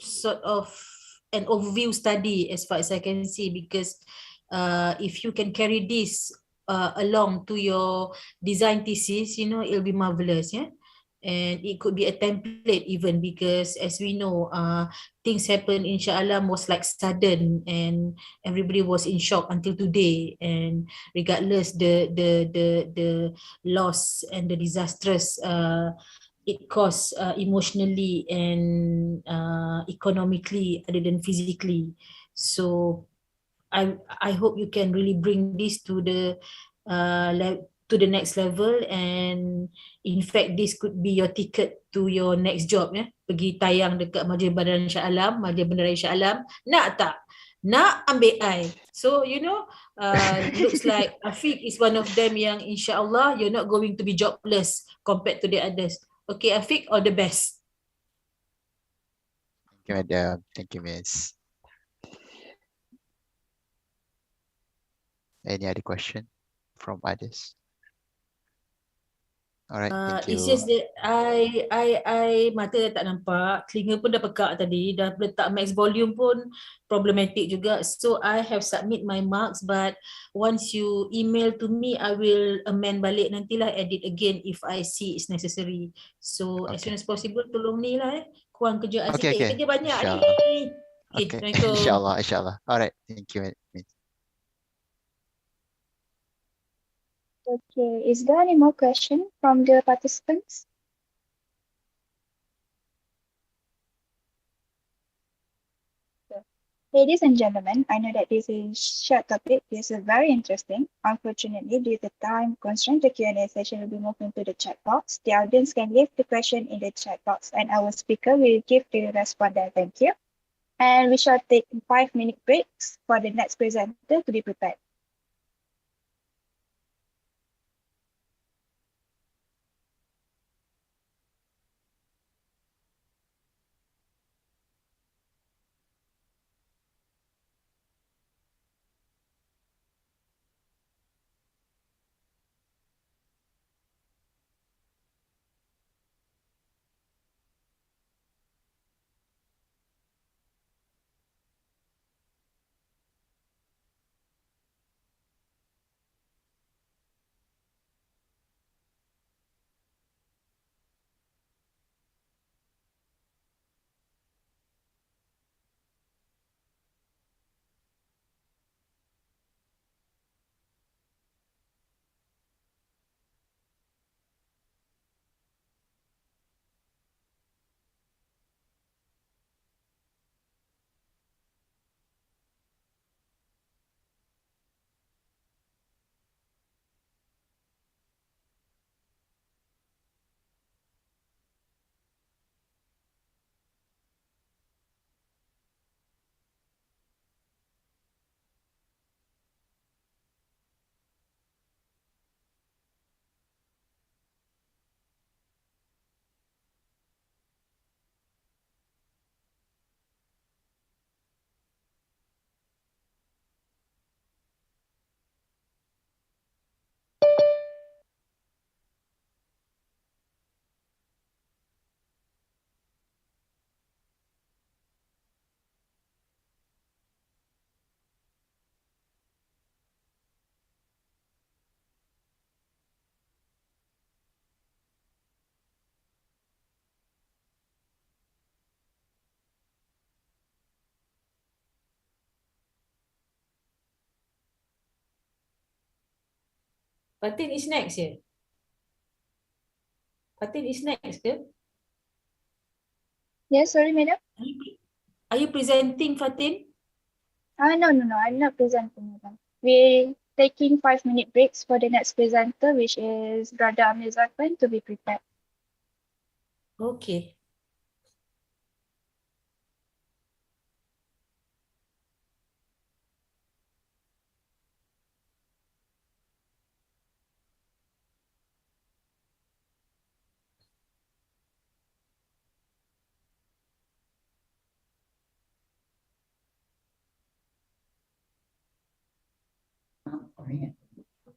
S18: sort of an overview study as far as I can see, because if you can carry this along to your design thesis, it'll be marvelous, yeah. And it could be a template even, because as we know, things happen in Shah Alam was like sudden, and everybody was in shock until today. And regardless the loss and the disastrous it caused emotionally and economically other than physically. So I hope you can really bring this to the next level, and in fact this could be your ticket to your next job, pergi tayang dekat Majlis Bandaran Shah Alam, Majlis Bandaran Shah Alam, nak tak? Nak ambil I. So looks like Afiq is one of them yang insyaAllah you're not going to be jobless compared to the others. Okay, Afiq, all the best.
S17: Thank you, madam. Thank you, miss. Any other question from others? All right, thank you.
S18: It's just that I mata dah tak nampak, telinga pun dah pekak tadi, dah letak max volume pun problematic juga. So I have submit my marks, but once you email to me, I will amend balik nantilah, edit again if I see it's necessary. So as soon as possible, tolong ni lah kurang kerja sikit, kerja banyak ni. Okay, Assalamualaikum.
S17: Inshallah. All right, thank you, miss.
S19: Okay, is there any more question from the participants? Ladies and gentlemen, I know that this is a short topic. This is very interesting. Unfortunately, due to time constraint, the Q&A session will be moved into the chat box. The audience can leave the question in the chat box, and our speaker will give the respondent. Thank you. And we shall take 5-minute breaks for the next presenter to be prepared.
S18: Fatin is next ya? Fatin is next ke?
S19: Yes, sorry, madam.
S18: Are you presenting, Fatin?
S19: No, I'm not presenting, madam. We're taking 5-minute breaks for the next presenter, which is Brother Amir Zakwan, to be prepared.
S18: Okay.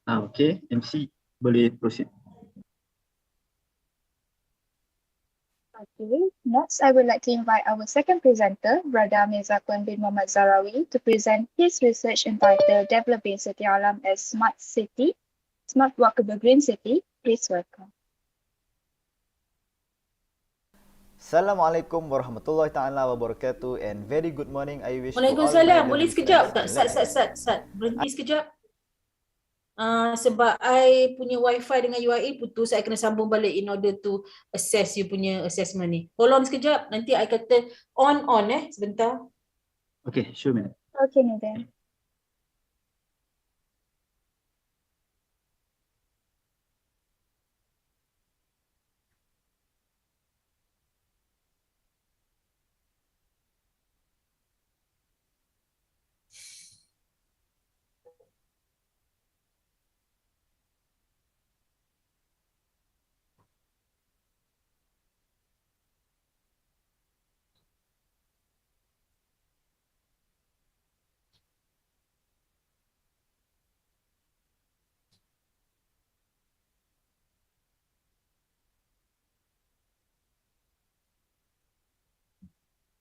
S20: Okay, MC boleh proceed.
S19: Okay, next I would like to invite our second presenter, Brother Amir Zakwan bin Muhammad Zarawi, to present his research entitled Developing City Alam as Smart City, Smart Walkable Green City. Please welcome.
S21: Assalamualaikum warahmatullahi taala wabarakatuh and very good morning I wish to all my
S18: Waalaikumsalam. Boleh
S21: learning
S18: sekejap
S21: friends
S18: tak?
S21: and
S18: Sat. Berhenti sekejap. Sebab I punya wifi dengan UIA putus, I kena sambung balik in order to assess you punya assessment ni. Hold on sekejap. Nanti I kata on sebentar.
S20: Okay, sure madam.
S19: Okay, madam.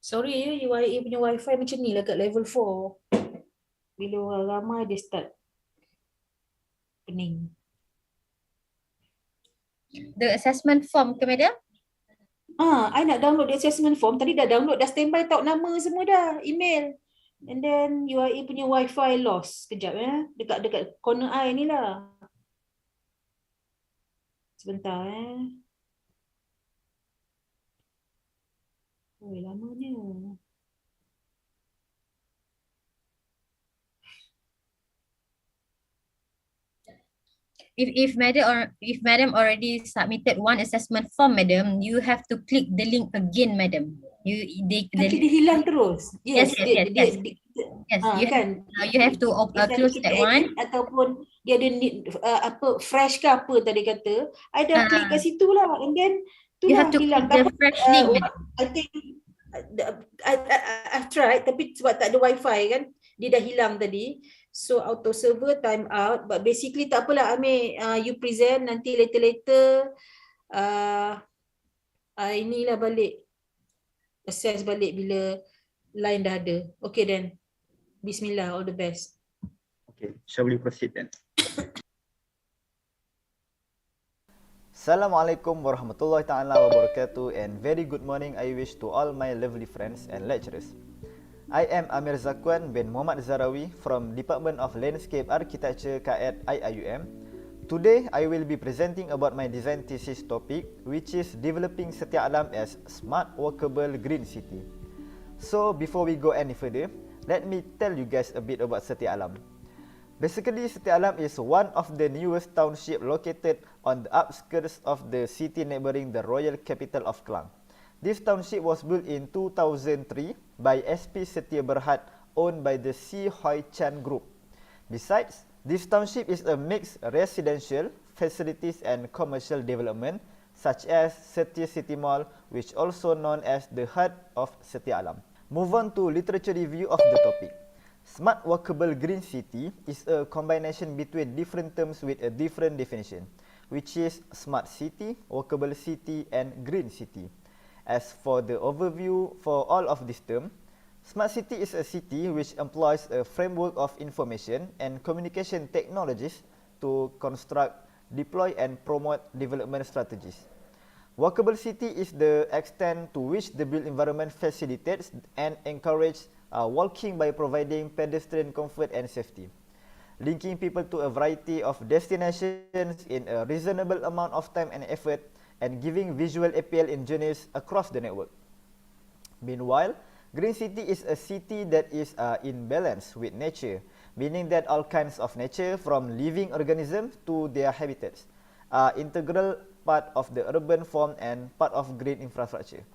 S18: Sorry ya, UIA punya wifi macam ni lah kat level 4. Bila orang ramai dia start pening.
S10: The assessment form ke madam?
S18: I nak download the assessment form. Tadi dah download, dah standby tahu nama semua dah, email. And then UIA punya wifi lost. Sekejap ya. Dekat corner I ni lah. Sebentar Oi, lamanya.
S10: If madam already submitted one assessment form, madam, you have to click the link again, madam.
S18: Nanti dia hilang terus.
S10: Yes,
S18: Yes,
S10: yes, yes, yes. Yes, you have,
S18: kan.
S10: you have to close
S18: Kita
S10: that
S18: edit
S10: one.
S18: ataupun dia ada apa fresh ke apa tadi kata. I dah klik kat situ lah and then tu
S10: You
S18: lah
S10: have to
S18: hilang.
S10: click the fresh link.
S18: I think I've tried tapi sebab tak ada wifi kan dia dah hilang tadi. So auto server time out, but basically tak apalah Amir, you present nanti later inilah balik, access balik bila line dah ada. Okay then, bismillah, all the best.
S20: Okay, shall we proceed then?
S21: Assalamualaikum warahmatullahi taala wabarakatuh, and very good morning I wish to all my lovely friends and lecturers. I am Amir Zakwan bin Muhammad Zarawi from Department of Landscape Architecture KAET IIUM. Today I will be presenting about my design thesis topic, which is developing Setia Alam as smart walkable green city. So before we go any further, let me tell you guys a bit about Setia Alam. Basically, Setia Alam is one of the newest township located on the outskirts of the city neighboring the royal capital of Klang. This township was built in 2003 by SP Setia Berhad, owned by the C. Hoi Chan Group. Besides, this township is a mixed residential, facilities and commercial development such as Setia City Mall, which also known as the heart of Setia Alam. Move on to literature review of the topic. Smart walkable green city is a combination between different terms with a different definition, which is smart city, walkable city, and green city. As for the overview for all of these terms, smart city is a city which employs a framework of information and communication technologies to construct, deploy, and promote development strategies. Walkable city is the extent to which the built environment facilitates and encourages walking by providing pedestrian comfort and safety, linking people to a variety of destinations in a reasonable amount of time and effort, and giving visual appeal in journeys across the network. Meanwhile, green city is a city that is in balance with nature, meaning that all kinds of nature, from living organisms to their habitats, are integral part of the urban form and part of green infrastructure.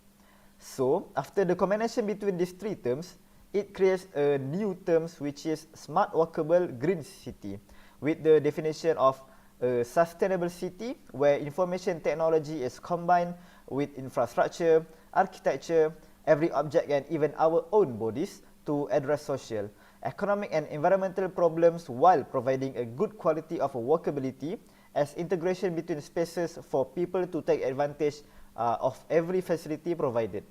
S21: So, after the combination between these three terms, it creates a new term which is smart walkable green city, with the definition of a sustainable city where information technology is combined with infrastructure, architecture, every object, and even our own bodies to address social, economic, and environmental problems while providing a good quality of walkability as integration between spaces for people to take advantage of every facility provided.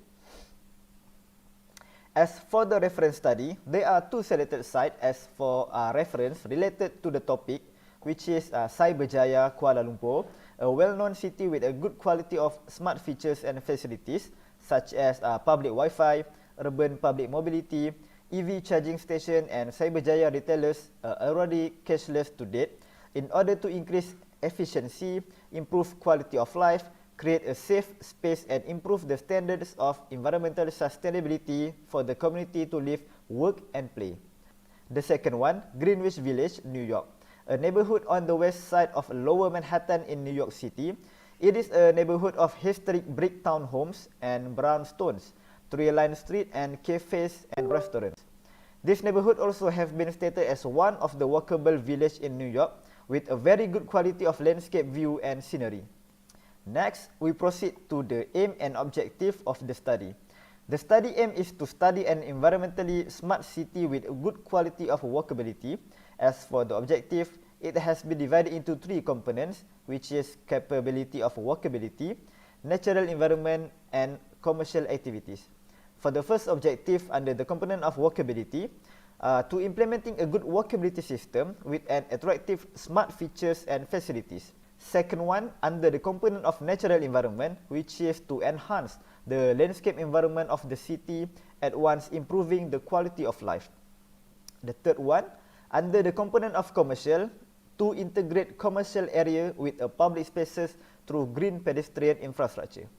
S21: As for the reference study, there are two selected sites as for reference related to the topic, which is Cyberjaya, Kuala Lumpur, a well-known city with a good quality of smart features and facilities such as public Wi-Fi, urban public mobility, EV charging station, and Cyberjaya retailers already cashless to date, in order to increase efficiency, improve quality of life, create a safe space, and improve the standards of environmental sustainability for the community to live, work, and play. The second one, Greenwich Village, New York, a neighborhood on the west side of Lower Manhattan in New York City. It is a neighborhood of historic brick townhomes and brownstones, tree-lined street, and cafes and restaurants. This neighborhood also have been stated as one of the walkable village in New York, with a very good quality of landscape view and scenery. Next, we proceed to the aim and objective of the study. The study aim is to study an environmentally smart city with a good quality of walkability. As for the objective, it has been divided into three components, which is capability of walkability, natural environment, and commercial activities. For the first objective under the component of walkability, to implementing a good walkability system with an attractive smart features and facilities. Second one, under the component of natural environment, which is to enhance the landscape environment of the city, at once improving the quality of life. The third one, under the component of commercial, to integrate commercial area with a public spaces through green pedestrian infrastructure.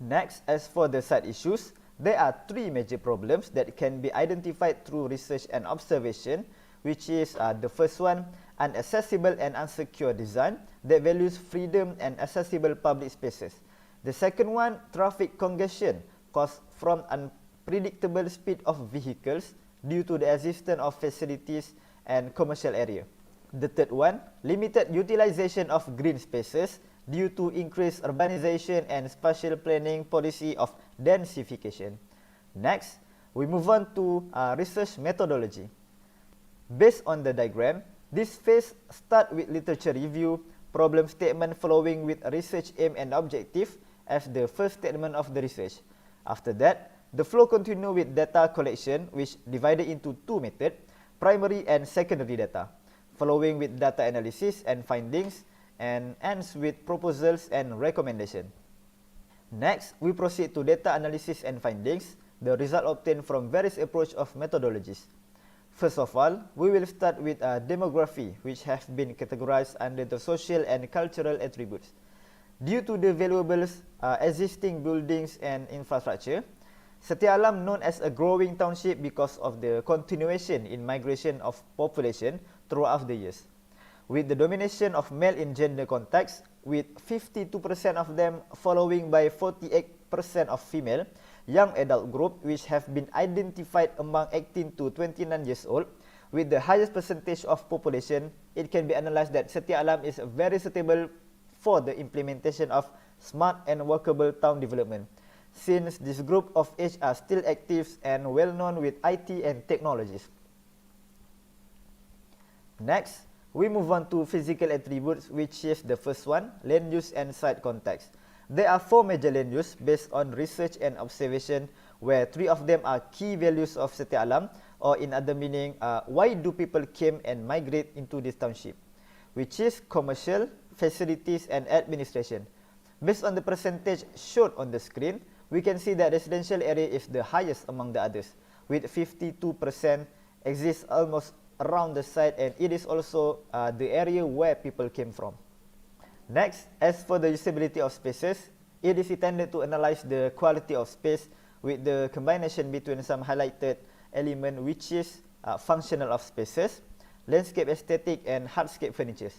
S21: Next, as for the side issues, there are three major problems that can be identified through research and observation, which is the first one, an accessible and unsecure design that values freedom and accessible public spaces. The second one, traffic congestion, caused from unpredictable speed of vehicles due to the existence of facilities and commercial area. The third one, limited utilization of green spaces due to increased urbanization and spatial planning policy of densification. Next, we move on to research methodology. Based on the diagram, this phase starts with literature review, problem statement following with research aim and objective as the first statement of the research. After that, the flow continues with data collection, which divided into two methods, primary and secondary data, following with data analysis and findings, and ends with proposals and recommendation. Next, we proceed to data analysis and findings, the result obtained from various approach of methodologies. First of all, we will start with demography, which have been categorized under the social and cultural attributes. Due to the valuable existing buildings and infrastructure, Setia Alam known as a growing township because of the continuation in migration of population throughout the years. With the domination of male in gender context, with 52% of them following by 48% of female, young adult group which have been identified among 18 to 29 years old, with the highest percentage of population, it can be analyzed that Setia Alam is very suitable for the implementation of smart and workable town development, since this group of age are still active and well known with IT and technologies. Next, we move on to physical attributes, which is the first one, land use and site context. There are four major land use based on research and observation, where three of them are key values of Setia Alam, or in other meaning, why do people came and migrate into this township, which is commercial, facilities and administration. Based on the percentage shown on the screen, we can see that residential area is the highest among the others, with 52% exists almost around the site, and it is also the area where people came from. Next, as for the usability of spaces, it is intended to analyze the quality of space with the combination between some highlighted element, which is functional of spaces, landscape aesthetic and hardscape furnitures.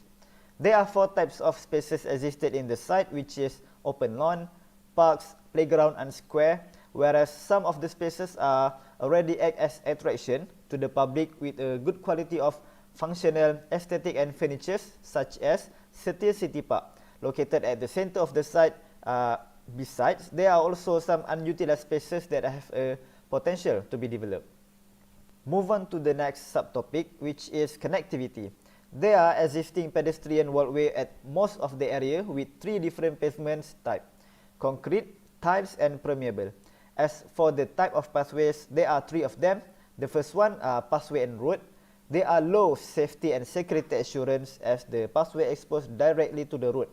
S21: There are four types of spaces existed in the site, which is open lawn, parks, playground and square, whereas some of the spaces are already act as attraction to the public with a good quality of functional, aesthetic and furnitures, such as Setia City Park, located at the center of the site. Besides, there are also some unutilized spaces that have a potential to be developed. Move on to the next subtopic, which is connectivity. There are existing pedestrian walkway at most of the area with three different pavements type: concrete, tiles and permeable. As for the type of pathways, there are three of them. The first one are pathway and road. They are low safety and security assurance, as the pathway exposed directly to the road.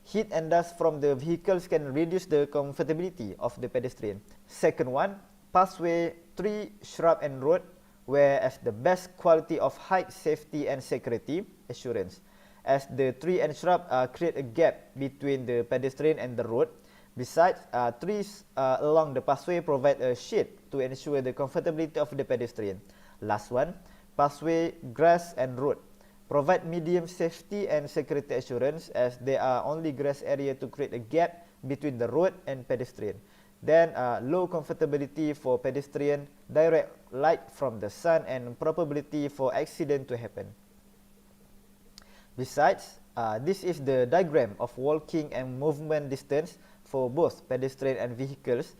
S21: Heat and dust from the vehicles can reduce the comfortability of the pedestrian. Second one, pathway, tree, shrub and road, whereas the best quality of height, safety and security assurance, as the tree and shrub create a gap between the pedestrian and the road. Besides, trees along the pathway provide a shade to ensure the comfortability of the pedestrian. Last one, pathway, grass and road, provide medium safety and security assurance, as there are only grass area to create a gap between the road and pedestrian. Then low comfortability for pedestrian, direct light from the sun and probability for accident to happen. Besides, this is the diagram of walking and movement distance for both pedestrian and vehicles.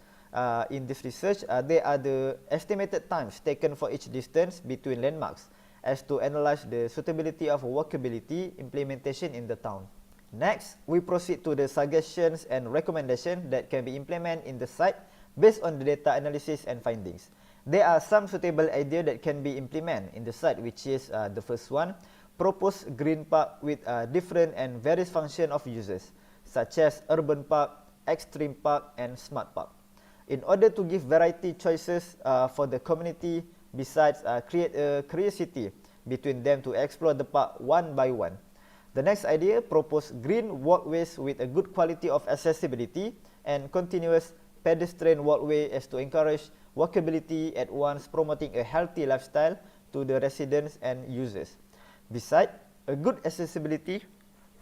S21: In this research, there are the estimated times taken for each distance between landmarks, as to analyze the suitability of walkability implementation in the town. Next, we proceed to the suggestions and recommendations that can be implemented in the site based on the data analysis and findings. There are some suitable ideas that can be implemented in the site, which is the first one, propose green park with different and various function of users, such as urban park, extreme park and smart park, in order to give variety choices for the community. Besides, create a curiosity between them to explore the park one by one. The next idea, propose green walkways with a good quality of accessibility and continuous pedestrian walkway, as to encourage walkability at once, promoting a healthy lifestyle to the residents and users. Besides, a good accessibility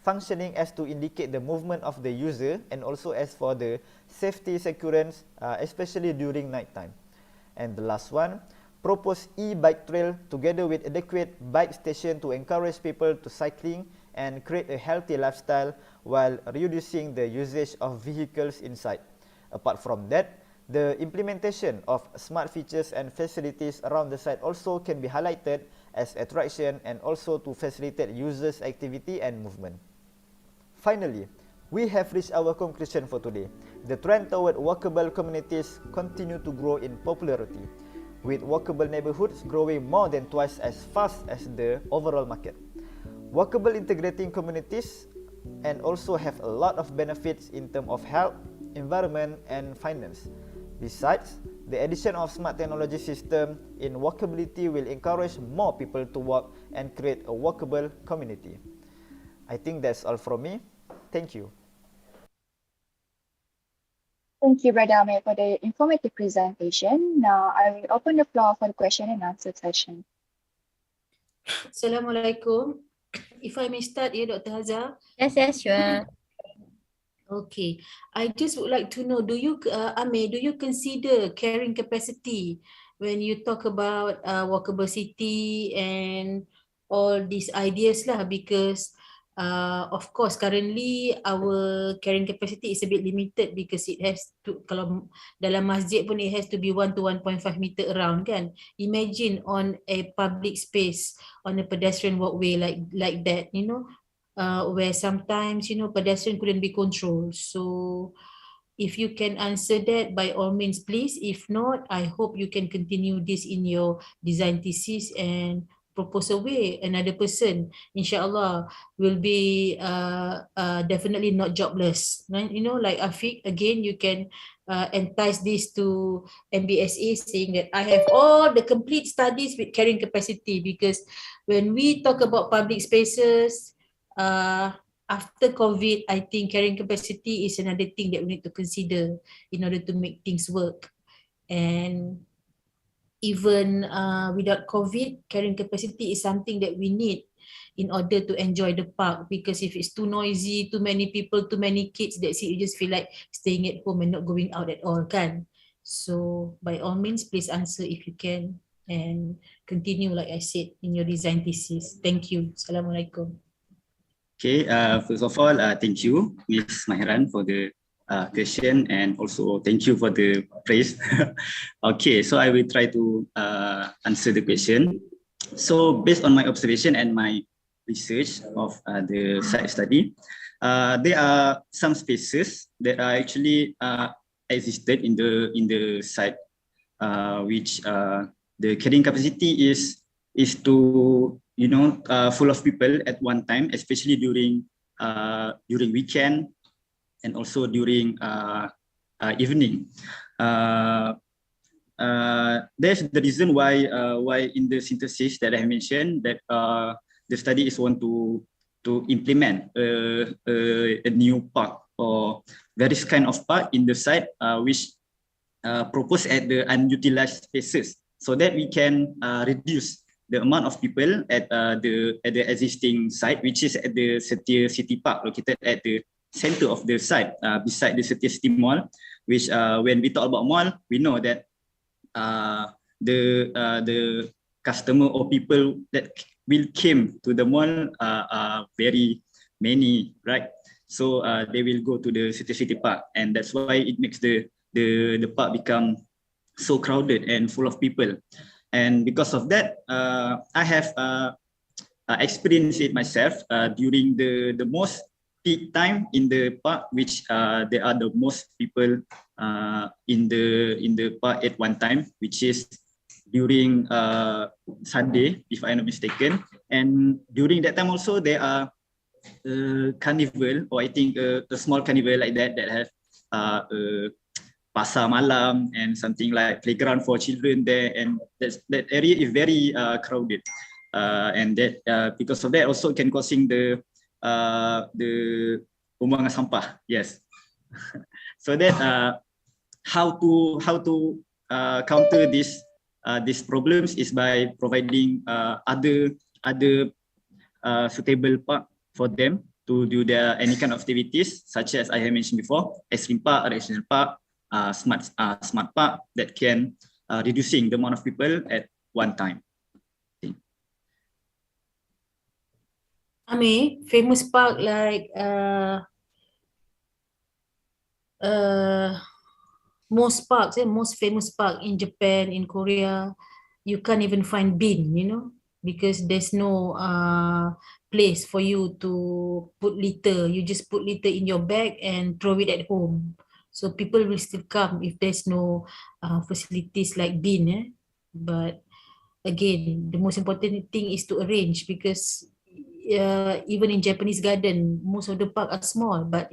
S21: functioning as to indicate the movement of the user and also as for the safety security, especially during night time. And the last one, propose e-bike trail together with adequate bike station to encourage people to cycling and create a healthy lifestyle while reducing the usage of vehicles inside. Apart from that, the implementation of smart features and facilities around the site also can be highlighted as attraction and also to facilitate users' activity and movement. Finally, we have reached our conclusion for today. The trend toward walkable communities continue to grow in popularity, with walkable neighborhoods growing more than twice as fast as the overall market. Walkable integrating communities and also have a lot of benefits in terms of health, environment, and finance. Besides, the addition of smart technology system in walkability will encourage more people to walk and create a walkable community. I think that's all from me. Thank you.
S19: Thank you, Brother Amir, for the informative presentation. Now, I will open the floor for the question and answer session.
S18: Assalamualaikum. If I may start, Dr. Hazza.
S10: Yes, sure.
S18: Okay, I just would like to know, do you, Amir, do you consider carrying capacity when you talk about walkable city and all these ideas lah? Because of course currently our carrying capacity is a bit limited because it has to, kalau dalam masjid pun it has to be 1 to 1.5 meter around kan. Imagine on a public space, on a pedestrian walkway like that, you know, where sometimes, you know, pedestrian couldn't be controlled. So if you can answer that, by all means, please. If not, I hope you can continue this in your design thesis and propose a way. Another person, inshallah, will be definitely not jobless. You know, like Afiq, again, you can entice this to MBSA, saying that I have all the complete studies with carrying capacity, because when we talk about public spaces, after COVID, I think carrying capacity is another thing that we need to consider in order to make things work. And even without COVID, carrying capacity is something that we need in order to enjoy the park, because if it's too noisy, too many people, too many kids, that's it, you just feel like staying at home and not going out at all, kan? So by all means, please answer if you can and continue, like I said, in your design thesis. Thank you. Assalamualaikum.
S3: Okay, first of all, thank you, Ms. Mahiran, for the question, and also thank you for the praise. Okay, so I will try to answer the question. So based on my observation and my research of the site study, there are some spaces that are actually existed in the site, which the carrying capacity is to, you know, full of people at one time, especially during weekend and also during evening. That's the reason why in the synthesis that I mentioned that the study is want to implement a new park or various kind of park in the site, which propose at the unutilized spaces, so that we can reduce the amount of people at the existing site, which is at the Setia City Park, located at the center of the site, beside the Setia City Mall. Which when we talk about mall, we know that the customer or people that will came to the mall are very many, right? So they will go to the Setia City Park, and that's why it makes the park become so crowded and full of people. And because of that, I have experienced it myself during the most peak time in the park, which there are the most people in the park at one time, which is during Sunday, if I'm not mistaken. And during that time also, there are carnival, or I think a small carnival like that have pasar malam and something like playground for children there, and that area is very crowded, and that because of that also can causing the pembuangan sampah. Yes. So that how to counter these problems is by providing other suitable park for them, to do their any kind of activities, such as I have mentioned before, extreme park, recreational park, smart park that can reducing the amount of people at one time.
S18: Famous park like most parks, most famous park in Japan, in Korea, you can't even find bin, because there's no place for you to put litter. You just put litter in your bag and throw it at home. So people will still come if there's no facilities like bin. But again, the most important thing is to arrange, because even in Japanese garden, most of the park are small, but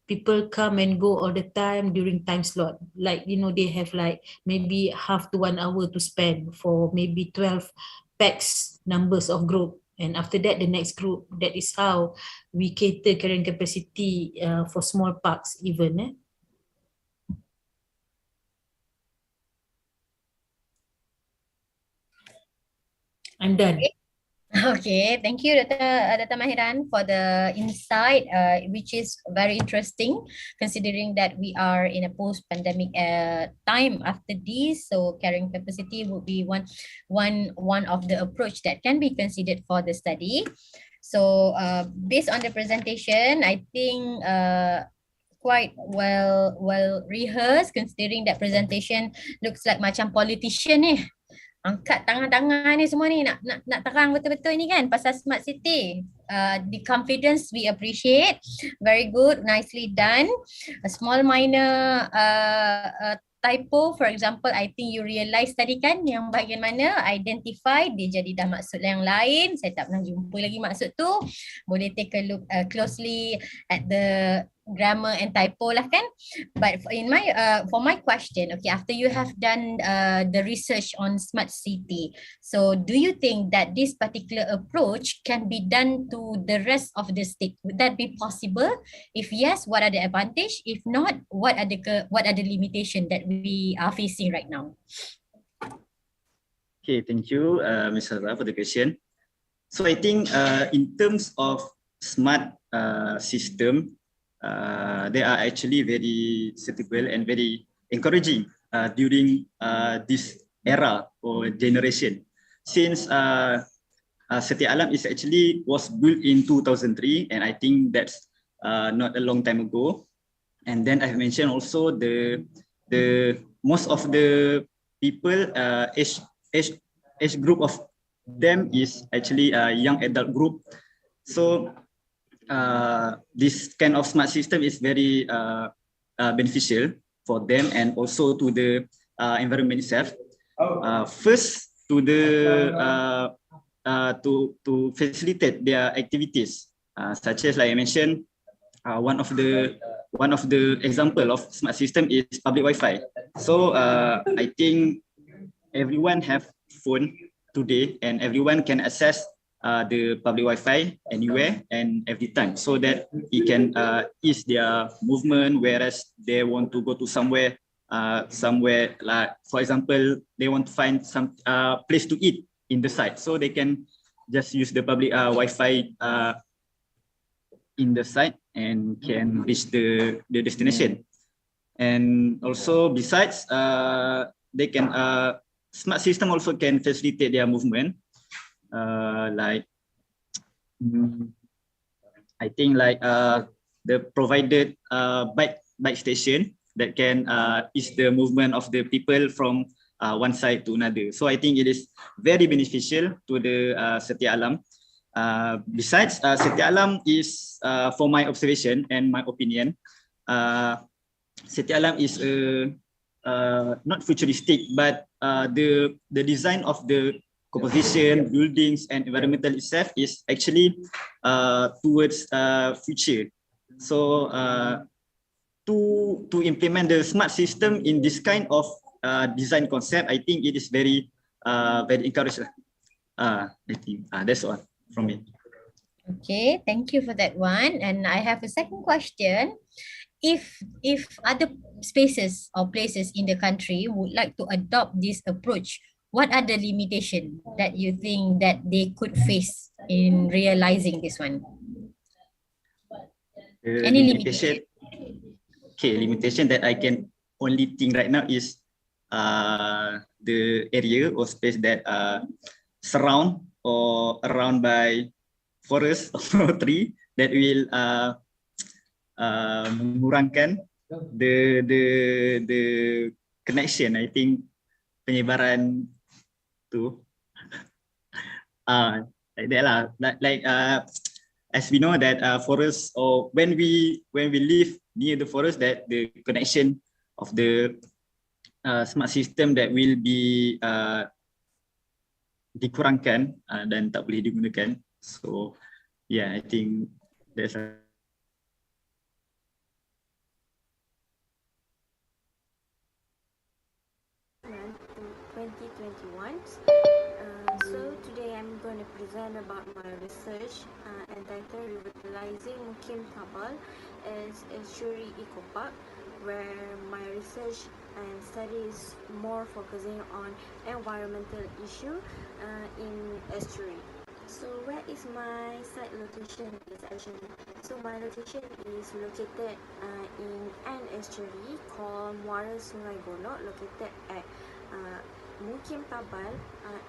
S18: people come and go all the time during time slot. Like, they have like maybe half to 1 hour to spend for maybe 12 packs numbers of group. And after that, the next group. That is how we cater carrying capacity for small parks even. I'm done.
S10: Okay, thank you, Dr. Mahiran, for the insight, which is very interesting, considering that we are in a post-pandemic time after this. So carrying capacity would be one of the approach that can be considered for the study. So based on the presentation, I think quite well rehearsed, considering that presentation looks like macam politician ni. Angkat tangan-tangan ni semua ni nak terang betul-betul ni kan pasal smart city. The confidence we appreciate. Very good, nicely done. A small minor typo, for example, I think you realize tadi kan yang bahagian mana identify, dia jadi dah maksud yang lain. Saya tak pernah jumpa lagi maksud tu. Boleh take a look closely at the grammar and typo lah kan. But for my question, okay, after you have done the research on smart city, so do you think that this particular approach can be done to the rest of the state? Would that be possible? If yes, what are the advantage? If not, what are the limitation that we are facing right now?
S3: Okay, thank you, Ms. Sarah, for the question. So I think in terms of smart system, they are actually very suitable and very encouraging during this era or generation. Since Setia Alam was built in 2003, and I think that's not a long time ago. And then I've mentioned also the most of the people age group of them is actually a young adult group. So this kind of smart system is very beneficial for them and also to the environment itself. First, to facilitate their activities, such as like I mentioned, one of the example of smart system is public Wi-Fi. So I think everyone have phone today and everyone can access the public Wi-Fi anywhere and every time, so that it can ease their movement, whereas they want to go to somewhere like, for example, they want to find some place to eat in the site, so they can just use the public Wi-Fi in the site and can reach the destination. And also besides, they can smart system also can facilitate their movement. Like I think like the provided bike station that can ease the movement of the people from one side to another. So I think it is very beneficial to the Setia Alam. Besides, Setia Alam is, for my observation and my opinion, Setia Alam is not futuristic, but the design of the composition, buildings, and environmental itself is actually towards future. So to implement the smart system in this kind of design concept, I think it is very encouraging. I think that's all from me.
S10: Okay, thank you for that one. And I have a second question. If other spaces or places in the country would like to adopt this approach, what are the limitations that you think that they could face in realizing this one? Any limitation?
S3: Okay, limitation that I can only think right now is the area or space that surround or around by forest or tree that will mengurangkan the connection. I think penyebaran tu like that lah. Like as we know that forest, or when we live near the forest, that the connection of the smart system that will be dikurangkan dan tak boleh digunakan. So yeah, I think that's a
S5: 2021. So today I'm going to present about my research entitled Revitalizing Mukim Tabal as Estuary Eco Park, where my research and study is more focusing on environmental issue in estuary. So where is my site location is actually? So my location is located in an estuary called Muara Sungai Gonok, located at Mukim Tabal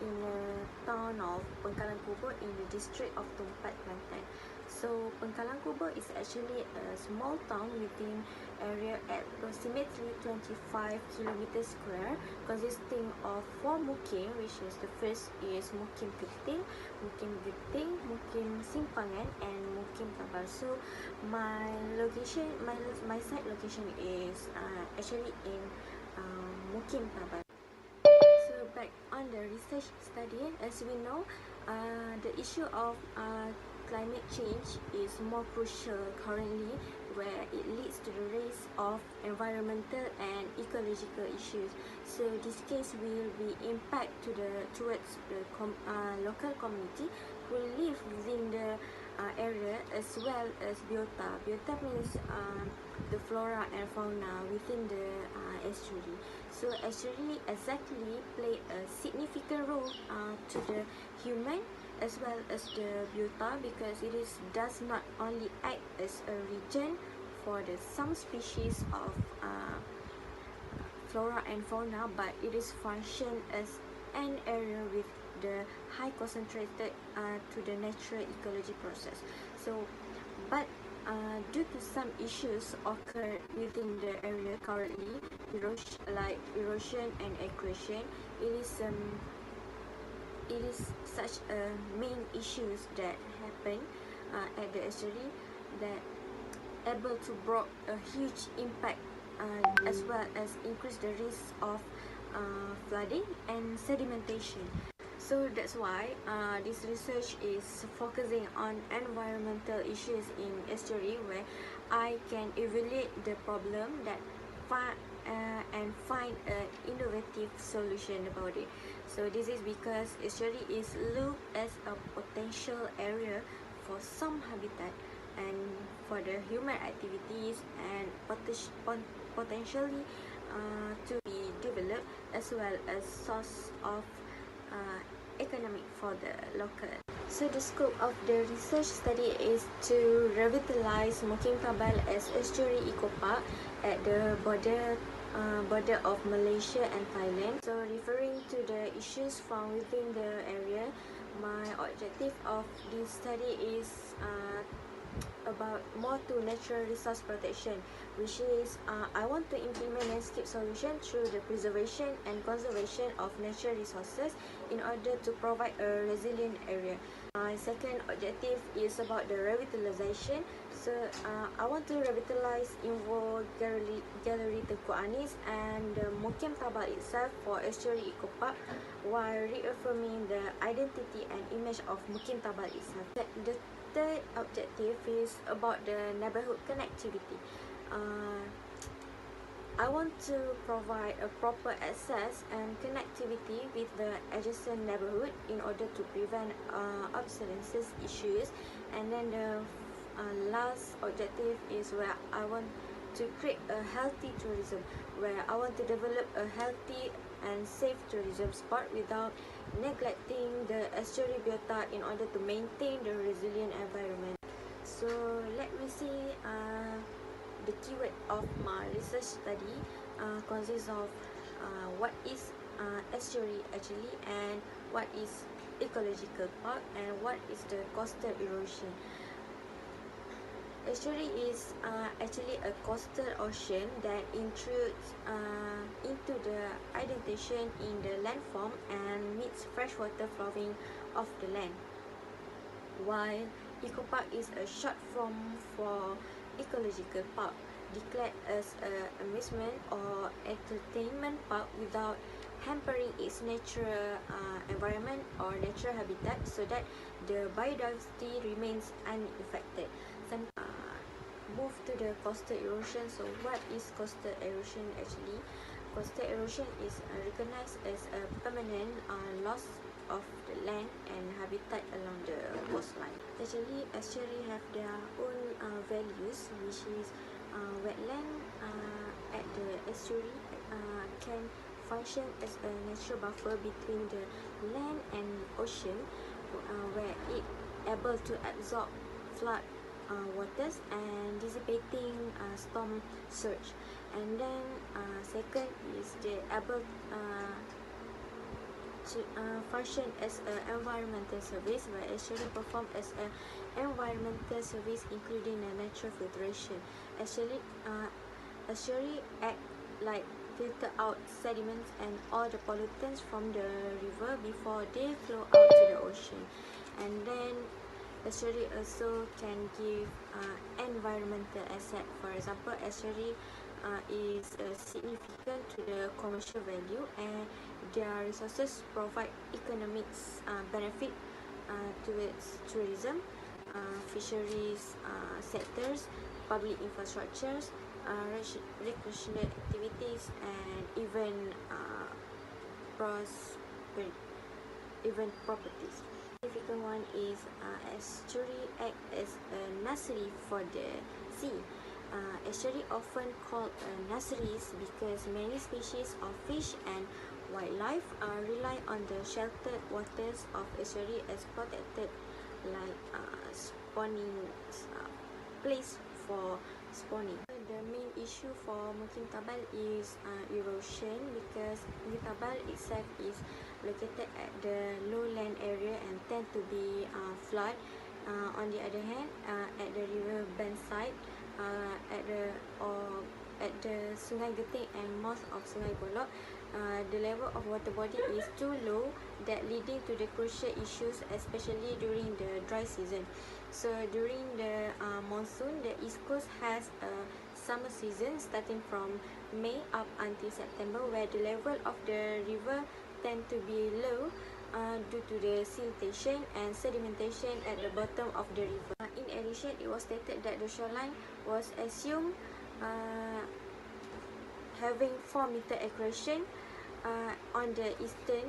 S5: in the town of Pengkalan Kubur in the district of Tumpat, Kelantan. So Pengkalan Kubur is actually a small town within area at approximately 25 kilometers square, consisting of 4 mukim, which is the first is Mukim Keting, Mukim Simpangan, and Mukim Tabal. So my location, my site location is actually in Mukim Tabal. So back on the research study, as we know, the issue of climate change is more crucial currently, where it leads to the rise of environmental and ecological issues. So this case will be impact towards the local community who live within the area, as well as biota. Biota means the flora and fauna within the estuary. So estuary exactly play a significant role to the human as well as the biota, because it does not only act as a region for some species of flora and fauna, but it is function as an area with the high concentrated to the natural ecology process. So but due to some issues occur within the area currently, erosion and accretion, it is such a main issues that happen at the estuary that able to brought a huge impact as well as increase the risk of flooding and sedimentation. So that's why this research is focusing on environmental issues in estuary, where I can evaluate the problem that and find an innovative solution about it. So this is because estuary is looked as a potential area for some habitat and for the human activities, and potentially to be developed, as well as source of economic for the local. So the scope of the research study is to revitalize Mukim Tabal as estuary eco park at the border of Malaysia and Thailand. So referring to the issues found within the area, my objective of this study is about more to natural resource protection, which is I want to implement landscape solution through the preservation and conservation of natural resources in order to provide a resilient area. My second objective is about the revitalization. So I want to revitalize Invo Gallery Tengku Anis and the Mukim Tabal itself for estuary eco park, while reaffirming the identity and image of Mukim Tabal itself. The third objective is about the neighborhood connectivity. I want to provide a proper access and connectivity with the adjacent neighborhood in order to prevent obsolescence issues. And then the last objective is where I want to create a healthy tourism, where I want to develop a healthy and safe tourism spot without neglecting the estuary biota in order to maintain the resilient environment. So let me see the keyword of my research study consists of what is estuary actually, and what is ecological park, and what is the coastal erosion. Estuary is actually a coastal ocean that intrudes into the indentation in the landform and meets freshwater flowing off the land. While ecopark is a short form for ecological park, declared as an amusement or entertainment park without hampering its natural environment or natural habitat, so that the biodiversity remains unaffected. Move to the coastal erosion. So what is coastal erosion actually? Coastal erosion is recognized as a permanent loss of the land and habitat along the coastline. Actually, estuary have their own values, which is wetland at the estuary can function as a natural buffer between the land and ocean, where it able to absorb flood waters and dissipating storm surge. And then second is they able to function as an environmental service, where estuary perform as an environmental service including a natural filtration. Estuary act like filter out sediments and all the pollutants from the river before they flow out to the ocean. And then estuary also can give environmental asset. For example, estuary is significant to the commercial value, and their resources provide economic benefit towards tourism, fisheries sectors, public infrastructures, recreational activities, and even properties. Significant one is estuary act as a nursery for the sea. Estuary often called nurseries because many species of fish and wildlife rely on the sheltered waters of estuary as protected, like spawning place for spawning. The main issue for Mukim Tabal is erosion, because Mukim Tabal itself is located at the lowland area and tend to be flood. On the other hand, at the river bank side, at the Sungai Geting and most of Sungai Golok, the level of water body is too low, that leading to the crucial issues, especially during the dry season. So during the monsoon, the East Coast has a summer season starting from May up until September, where the level of the river tend to be low due to the siltation and sedimentation at the bottom of the river. In addition, it was stated that the shoreline was assumed having 4-meter accretion on the eastern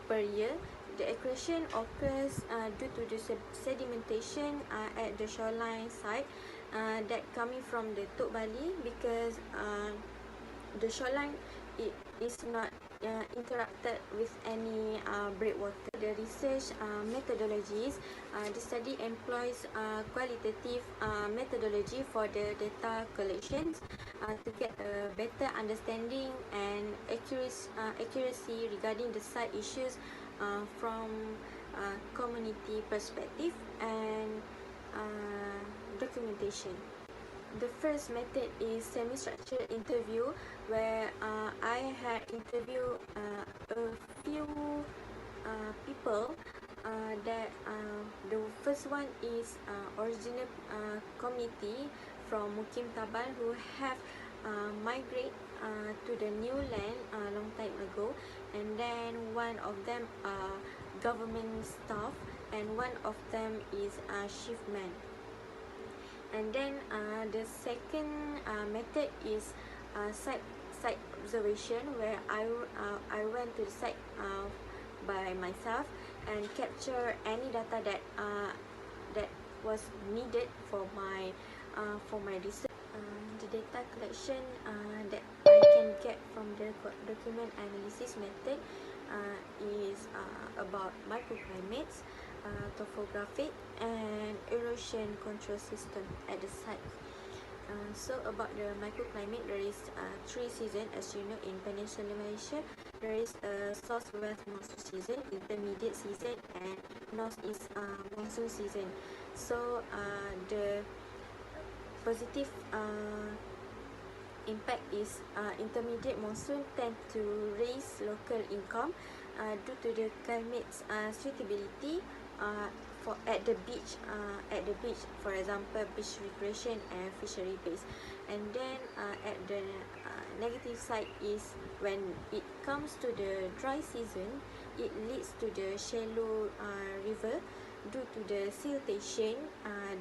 S5: per year. The accretion occurs due to the sedimentation at the shoreline side that coming from the Tok Bali, because the shoreline is not interrupted with any breakwater. The research methodologies, the study employs qualitative methodology for the data collections to get a better understanding and accuracy regarding the site issues from community perspective and documentation. The first method is semi-structured interview, where I had interviewed a few people. That the first one is original community from Mukim Tabal who have migrate to the new land long time ago, and then one of them government staff, and one of them is shiftman. And then the second method is site observation, where I went to the site by myself and capture any data that was needed for my research. The data collection that I can get from the document analysis method is about microclimates, topographic and erosion control system at the site. So about the microclimate, there is 3 seasons, as you know, in Peninsular Malaysia. There is a southwest monsoon season, intermediate season, and northeast monsoon season. So the positive impact is intermediate monsoon tend to raise local income due to the climate's suitability for at the beach, for example, beach recreation and fishery base. And then at the negative side is when it comes to the dry season, it leads to the shallow river due to the siltation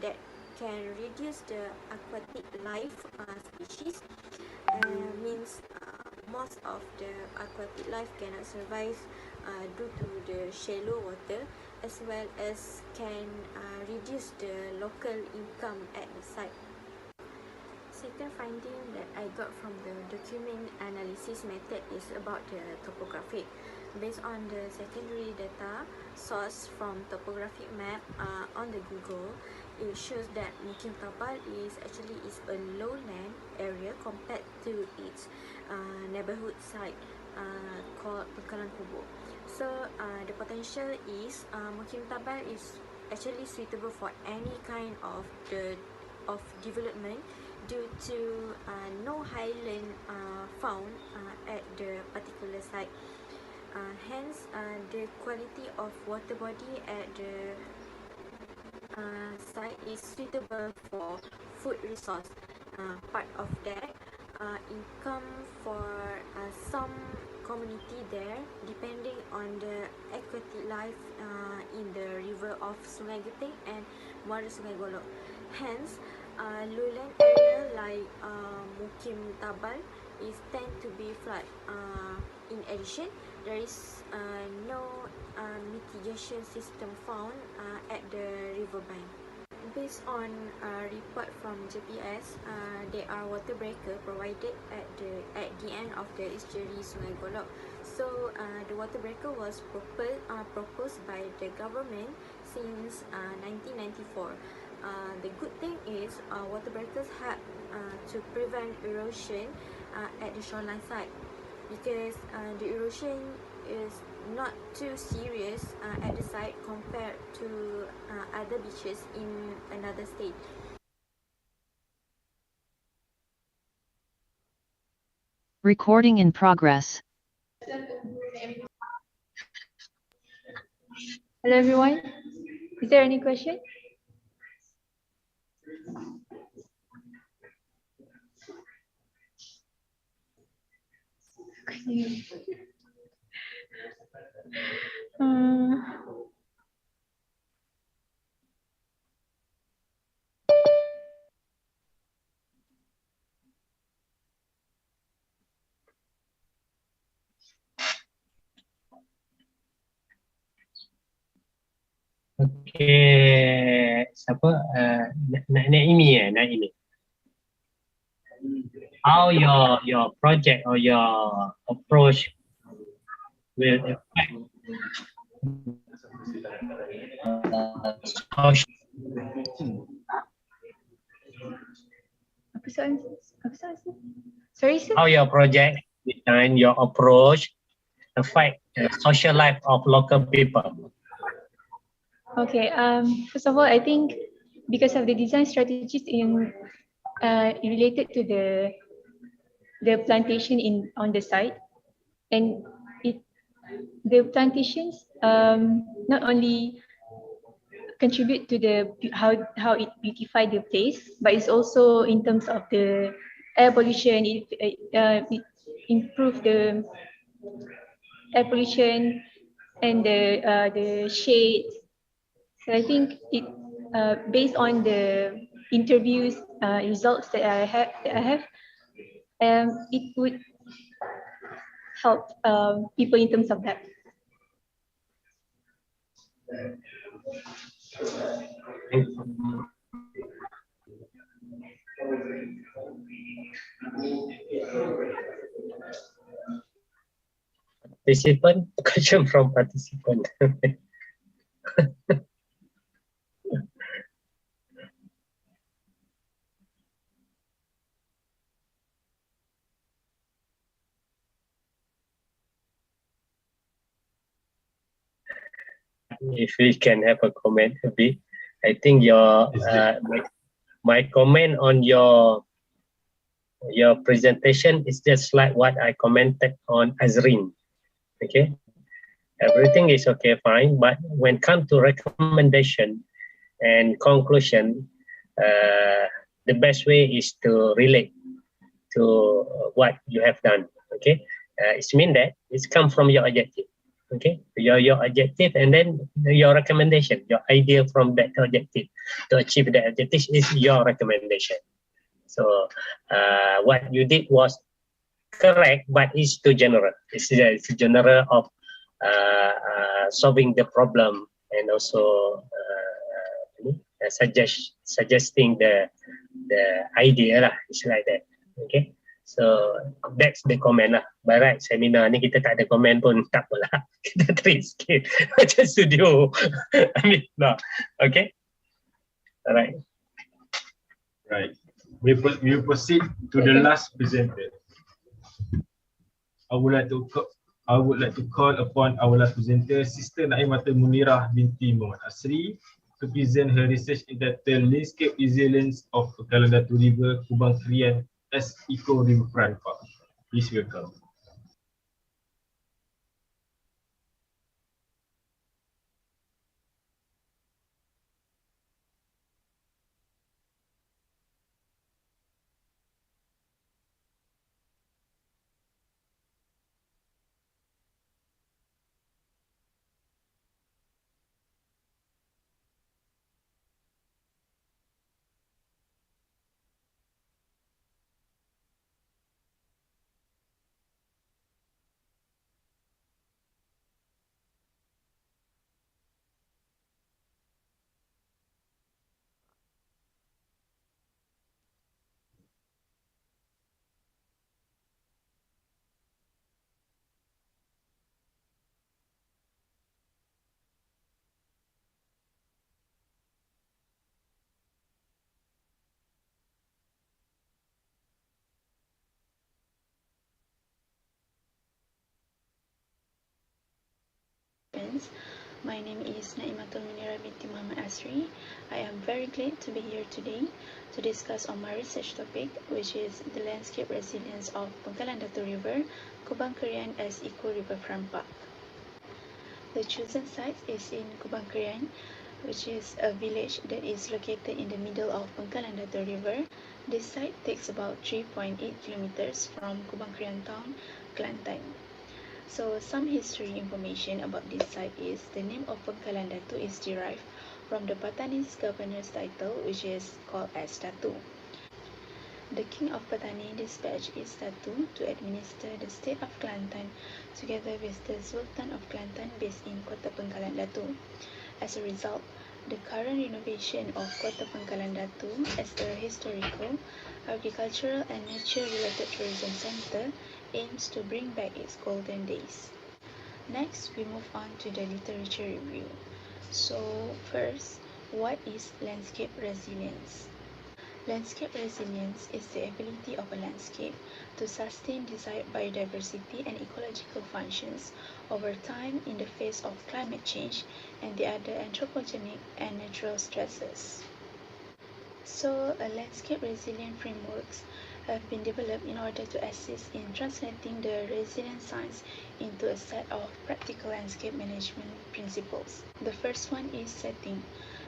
S5: that can reduce the aquatic life species. Means most of the aquatic life cannot survive due to the shallow water, as well as can reduce the local income at the site. Second finding that I got from the document analysis method is about the topographic. Based on the secondary data sourced from topographic map on the Google, it shows that Mukim Tabal is a lowland area compared to its neighborhood site called Pekalan Kubu. So the potential is Mukim Tabal is actually suitable for any kind of development due to no highland found at the particular site. Hence, the quality of water body at the site is suitable for food resource. Part of that, income for some community there, depending on the aquatic life in the river of Sungai Geteng and Muara Sungai Golok. Hence, lowland area like Mukim Tabal is tend to be flood. In addition, there is no mitigation system found at the riverbank. Based on a report from GPS, there are water breaker provided at the end of the estuary Sungai Golok. So the water breaker was proposed by the government since 1994. The good thing is water breakers help to prevent erosion at the shoreline side, because the erosion is not too serious at the site compared to other beaches in another state.
S7: Recording in progress.
S8: Hello everyone. Is there any question?
S22: Okay, siapa? Naimi. How your project or your approach will affect social.
S8: Apa soalan? Sorry sir?
S22: How your project and your approach affect the social life of local people.
S8: Okay. First of all, I think because of the design strategies related to the plantation on the site, and the plantations not only contribute to how it beautify the place, but it's also in terms of the air pollution. It improve the air pollution and the shade. So I think it based on the interviews results that I have, it would help people in terms of that.
S22: Participant, question from participant. if we can have a comment a bit. I think your my comment on your presentation is just like what I commented on Azrin. Okay, everything is okay, fine, but when come to recommendation and conclusion, the best way is to relate to what you have done. Okay, it means that it's come from your objective. Okay, your objective, and then your recommendation, your idea from that objective to achieve that objective is your recommendation. So what you did was correct, but it's too general. It's general of solving the problem, and also suggesting the idea lah. It's like that. Okay. So that's the comment lah. By right, seminar ni kita tak ada komen pun, tak apalah. Kita treat sikit macam studio. I mean, no. Okay. Alright.
S4: Right. We proceed to the last presenter. I would like to call upon our last presenter, Sister Naimatul Munirah binti Muhammad Asri, to present her research entitled Landscape Resilience of Pangkalan Datu River, Kubang Krian as Eco Riverfront Park. Please welcome.
S9: My name is Naimatul Munirah binti Muhammad Asri. I am very glad to be here today to discuss on my research topic, which is the landscape resilience of Pangkalan Datu River, Kubang Krian as Eco Riverfront Park. The chosen site is in Kubang Krian, which is a village that is located in the middle of Pangkalan Datu River. This site takes about 3.8 kilometers from Kubang Krian town, Kelantan. So some history information about this site is the name of Pangkalan Datu is derived from the Patani's governor's title, which is called as Datu. The king of Patani dispatched his Datu to administer the state of Kelantan together with the Sultan of Kelantan based in Kota Pangkalan Datu. As a result, the current renovation of Kota Pangkalan Datu as a historical, agricultural and nature-related tourism center aims to bring back its golden days. Next, we move on to the literature review. So, first, what is landscape resilience? Landscape resilience is the ability of a landscape to sustain desired biodiversity and ecological functions over time in the face of climate change and the other anthropogenic and natural stresses. So, a landscape resilient frameworks have been developed in order to assist in translating the resilience science into a set of practical landscape management principles. The first one is setting.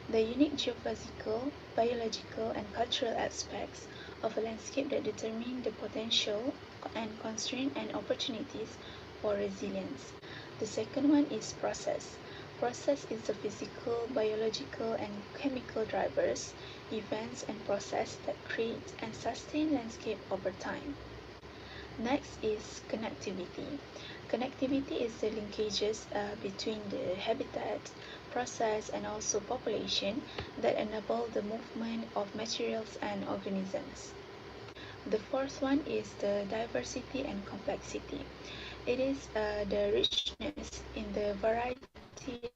S9: The unique geophysical, biological, and cultural aspects of a landscape that determine the potential and constraints and opportunities for resilience. The second one is process. Process is the physical, biological, and chemical drivers, events, and process that create and sustain landscape over time. Next is connectivity. Connectivity is the linkages between the habitat, process, and also population that enable the movement of materials and organisms. The fourth one is the diversity and complexity. It is the richness in the variety,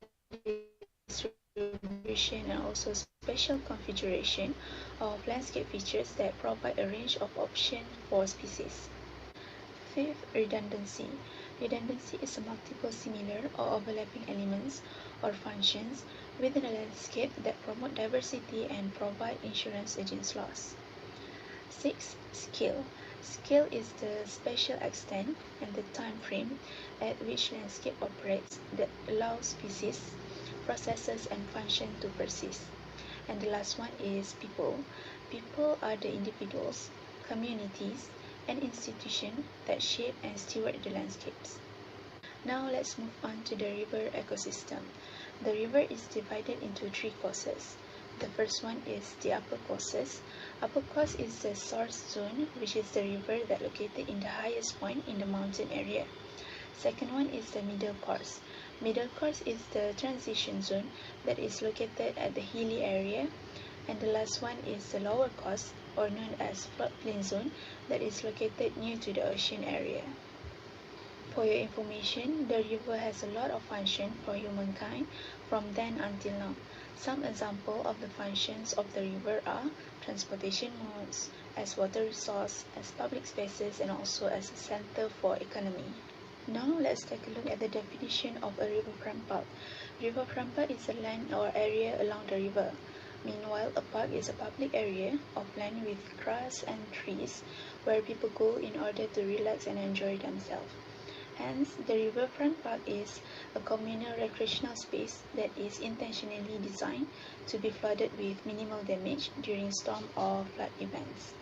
S9: distribution, and also special configuration of landscape features that provide a range of options for species. Fifth, redundancy. Redundancy is a multiple similar or overlapping elements or functions within a landscape that promote diversity and provide insurance against loss. 6. Scale. Scale is the spatial extent and the time frame at which landscape operates that allows species, processes, and function to persist. And the last one is people. People are the individuals, communities, and institutions that shape and steward the landscapes. Now let's move on to the river ecosystem. The river is divided into three courses. The first one is the upper courses. Upper course is the source zone, which is the river that located in the highest point in the mountain area. Second one is the middle course. Middle course is the transition zone that is located at the hilly area. And the last one is the lower course, or known as floodplain zone, that is located near to the ocean area. For your information, the river has a lot of function for humankind from then until now. Some example of the functions of the river are transportation modes, as water resource, as public spaces, and also as a center for economy. Now let's take a look at the definition of a riverfront park. Riverfront park is a land or area along the river. Meanwhile, a park is a public area of land with grass and trees where people go in order to relax and enjoy themselves. Hence, the riverfront park is a communal recreational space that is intentionally designed to be flooded with minimal damage during storm or flood events.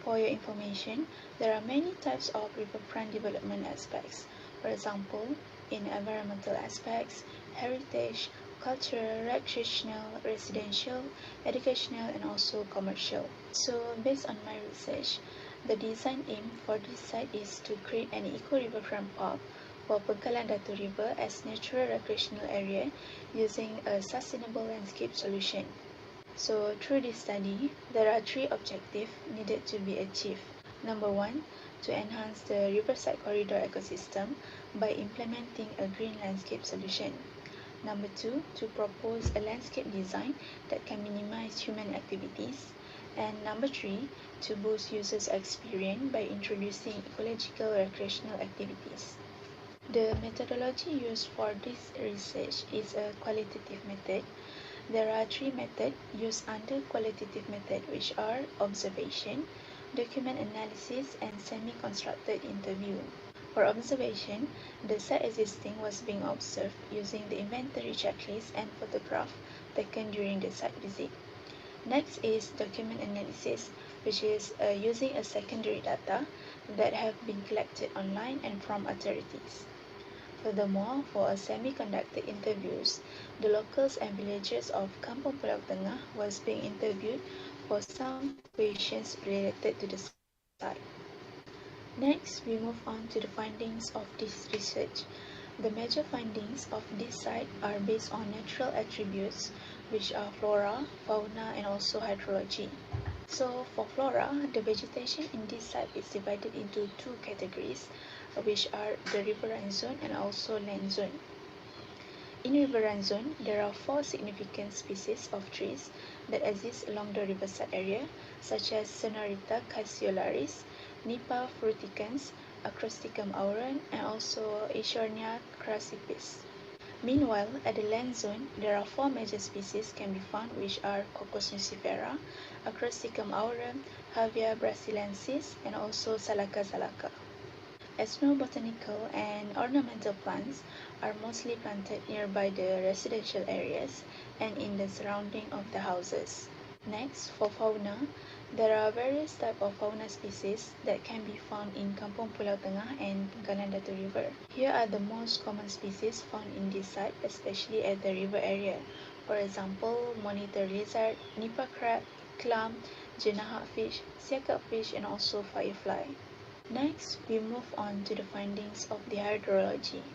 S9: For your information, there are many types of riverfront development aspects. For example, in environmental aspects, heritage, cultural, recreational, residential, educational, and also commercial. So, based on my research, the design aim for this site is to create an eco-riverfront park for Pengkalan Datu River as natural recreational area using a sustainable landscape solution. So through this study, there are three objectives needed to be achieved. Number one, to enhance the riverside corridor ecosystem by implementing a green landscape solution. Number two, to propose a landscape design that can minimize human activities. And number three, to boost users' experience by introducing ecological recreational activities. The methodology used for this research is a qualitative method. There are three methods used under qualitative method, which are observation, document analysis, and semi-constructed interview. For observation, the site existing was being observed using the inventory checklist and photograph taken during the site visit. Next is document analysis, which is using a secondary data that have been collected online and from authorities. Furthermore, for a semi-conducted interviews, the locals and villagers of Kampung Pulau Tengah was being interviewed for some questions related to the site. Next, we move on to the findings of this research. The major findings of this site are based on natural attributes, which are flora, fauna, and also hydrology. So for flora, the vegetation in this site is divided into two categories, which are the riverine zone and also land zone. In riverine zone, there are 4 significant species of trees that exist along the riverside area, such as Sonorita caesiolaris, Nipa fruticans, Acrosticum auran, and also Eschornia crassipis. Meanwhile, at the land zone, there are 4 major species can be found, which are Cocos nucifera, Acrosticum aurum, Havia brasiliensis, and also Salaka salaka. Ethnobotanical and ornamental plants are mostly planted nearby the residential areas and in the surrounding of the houses. Next, for fauna, there are various types of fauna species that can be found in Kampung Pulau Tengah and Pengkalan Datu River. Here are the most common species found in this site, especially at the river area. For example, monitor lizard, Nipa crab, clam, jenahak fish, siakap fish, and also firefly. Next, we move on to the findings of the hydrology.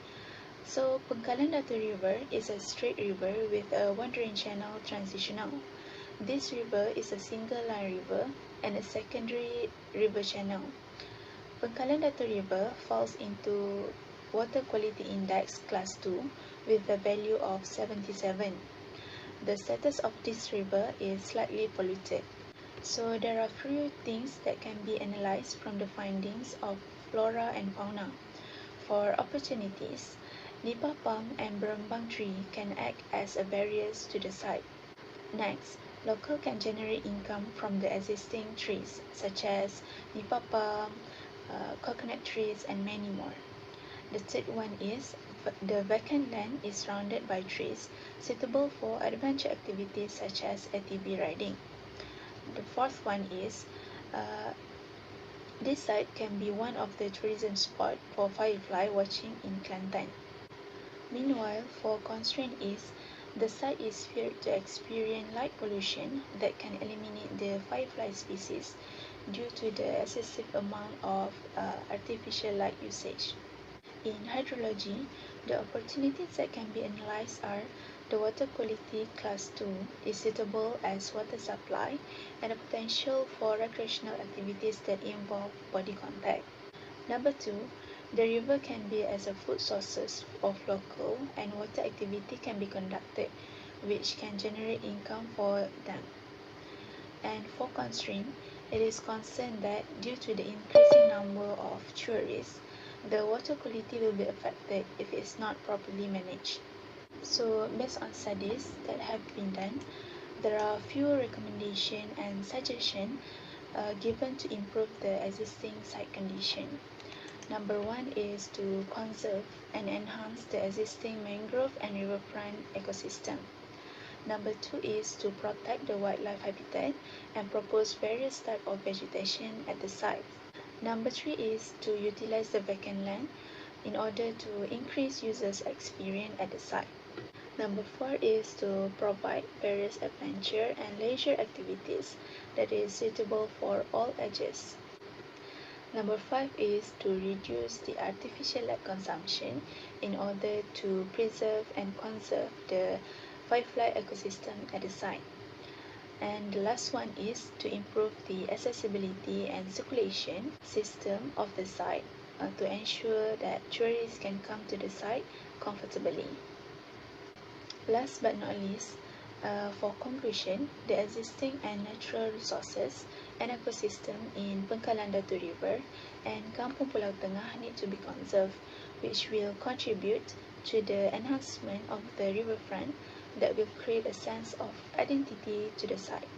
S9: So, Pengkalan Datu River is a straight river with a wandering channel transitional. This river is a single line river and a secondary river channel. Pengkalan Datu River falls into Water Quality Index Class 2 with a value of 77. The status of this river is slightly polluted. So there are few things that can be analyzed from the findings of flora and fauna. For opportunities, Nipah palm and berembang tree can act as a barriers to the site. Next, local can generate income from the existing trees such as Nipah palm, coconut trees and many more. The third one is the vacant land is surrounded by trees suitable for adventure activities such as ATV riding. The fourth one is this site can be one of the tourism spot for firefly watching in Kelantan. Meanwhile, for constraint is the site is feared to experience light pollution that can eliminate the firefly species due to the excessive amount of artificial light usage. In hydrology, the opportunities that can be analysed are the water quality class 2 is suitable as water supply and the potential for recreational activities that involve body contact. Number 2, the river can be as a food sources of local and water activity can be conducted which can generate income for them. And for constraint, it is concerned that due to the increasing number of tourists, the water quality will be affected if it is not properly managed. So based on studies that have been done, there are few recommendations and suggestions given to improve the existing site condition. Number 1 is to conserve and enhance the existing mangrove and riverfront ecosystem. Number 2 is to protect the wildlife habitat and propose various types of vegetation at the site. Number 3 is to utilize the vacant land in order to increase users' experience at the site. Number 4 is to provide various adventure and leisure activities that is suitable for all ages. Number 5 is to reduce the artificial light consumption in order to preserve and conserve the firefly ecosystem at the site. And the last one is to improve the accessibility and circulation system of the site to ensure that tourists can come to the site comfortably. Last but not least, for conclusion, the existing and natural resources and ecosystem in Pangkalan Datu River and Kampung Pulau Tengah need to be conserved, which will contribute to the enhancement of the riverfront that will create a sense of identity to the site.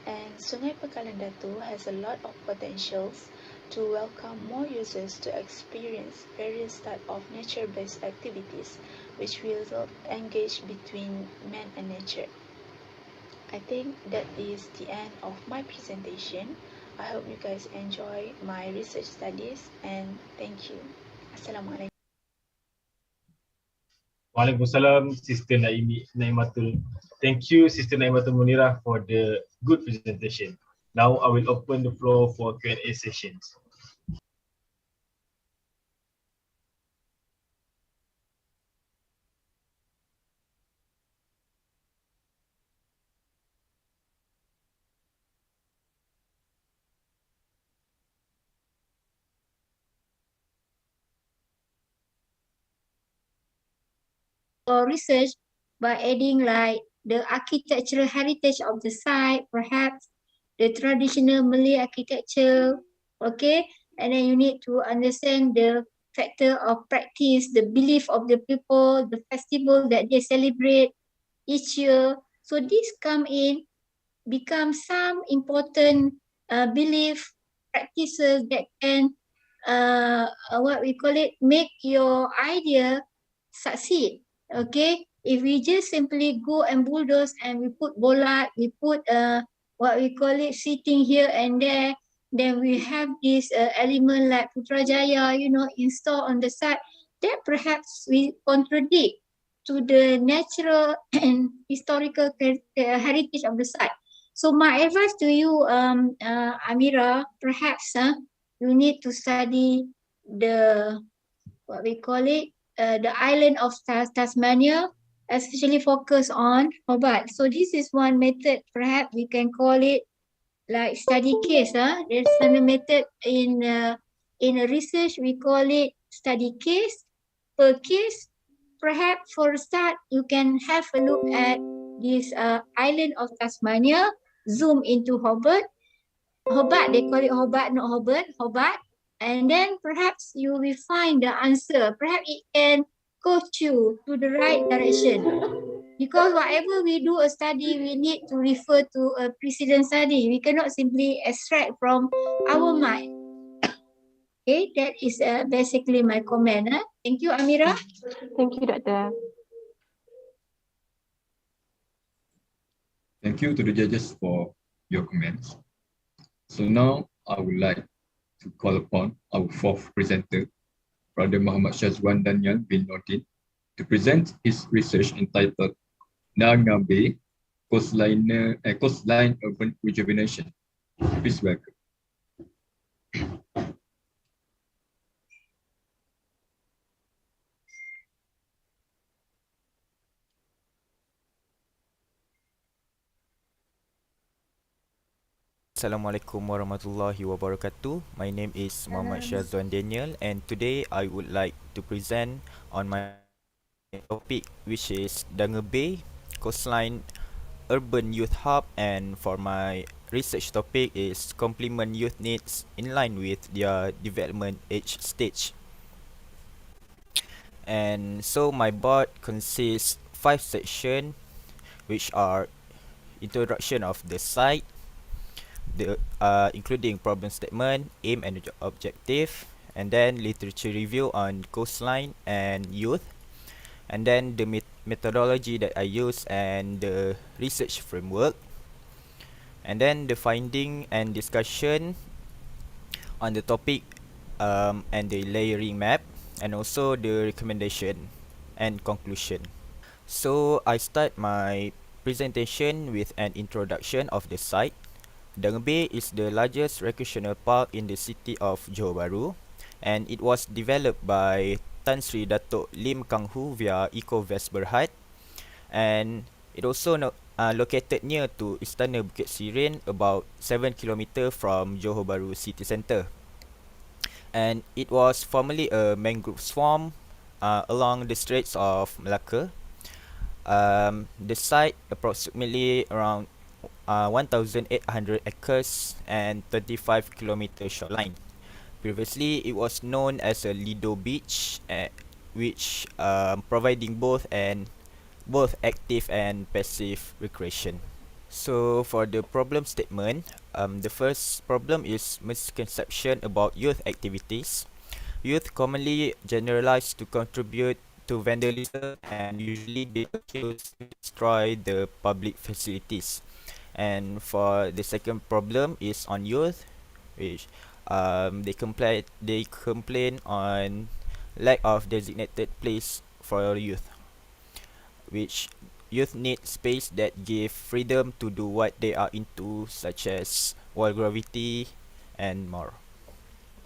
S9: And Sungai Pangkalan Datu has a lot of potentials to welcome more users to experience various types of nature-based activities which will engage between man and nature. I think that is the end of my presentation. I hope you guys enjoy my research studies and thank you. Assalamualaikum.
S4: Waalaikumsalam, Sister Naimatul. Thank you, Sister Naimatul Munirah, for the good presentation. Now I will open the floor for Q&A sessions.
S1: Or research by adding like the architectural heritage of the site, perhaps the traditional Malay architecture, okay? And then you need to understand the factor of practice, the belief of the people, the festival that they celebrate each year. So this become some important belief practices that can what we call it, make your idea succeed. Okay, if we just simply go and bulldoze and we put bolat, we put what we call it, sitting here and there, then we have this element like Putrajaya, installed on the site, that perhaps we contradict to the natural and historical heritage of the site. So my advice to you, Amira, perhaps you need to study the, what we call it, the island of Tasmania, especially focus on Hobart. So this is one method, perhaps we can call it like study case. There's a method in a research, we call it study case. Per case, perhaps for a start, you can have a look at this island of Tasmania, zoom into Hobart. Hobart, they call it Hobart, not Hobart, Hobart. And then perhaps you will find the answer. Perhaps it can coach you to the right direction. Because whatever we do a study, we need to refer to a precedent study. We cannot simply extract from our mind. Okay, that is basically my comment. Thank you, Amira.
S8: Thank you, Doctor.
S11: Thank you to the judges for your comments. So now I would like to call upon our fourth presenter, Brother Muhammad Shazwan Daniel bin Nordin, to present his research entitled Nangabe Coastline Urban Rejuvenation. Please welcome.
S13: Assalamualaikum warahmatullahi wabarakatuh. My name is Muhammad Shazwan Daniel, and today I would like to present on my topic, which is Danga Bay Coastline Urban Youth Hub, and for my research topic is complement youth needs in line with their development age stage. And so my board consists 5 sections, which are introduction of the site, including problem statement, aim and objective, and then literature review on coastline and youth, and then the methodology that I use and the research framework, and then the finding and discussion on the topic, and the layering map, and also the recommendation and conclusion. So I start my presentation with an introduction of the site. Danga Bay is the largest recreational park in the city of Johor Bahru, and it was developed by Tan Sri Datuk Lim Kang Hu via Eco-Vest Berhad, and it also located near to Istana Bukit Sirin, about 7 km from Johor Bahru city centre. And it was formerly a mangrove swamp along the Straits of Malacca. The site approximately around 1,800 acres and 35 kilometer shoreline. Previously, it was known as a Lido Beach, which providing both active and passive recreation. So for the problem statement, the first problem is misconception about youth activities. Youth commonly generalized to contribute to vandalism, and usually they accuse to destroy the public facilities. And for the second problem is on youth, which they complain on lack of designated place for youth, which youth need space that give freedom to do what they are into, such as wall gravity and more.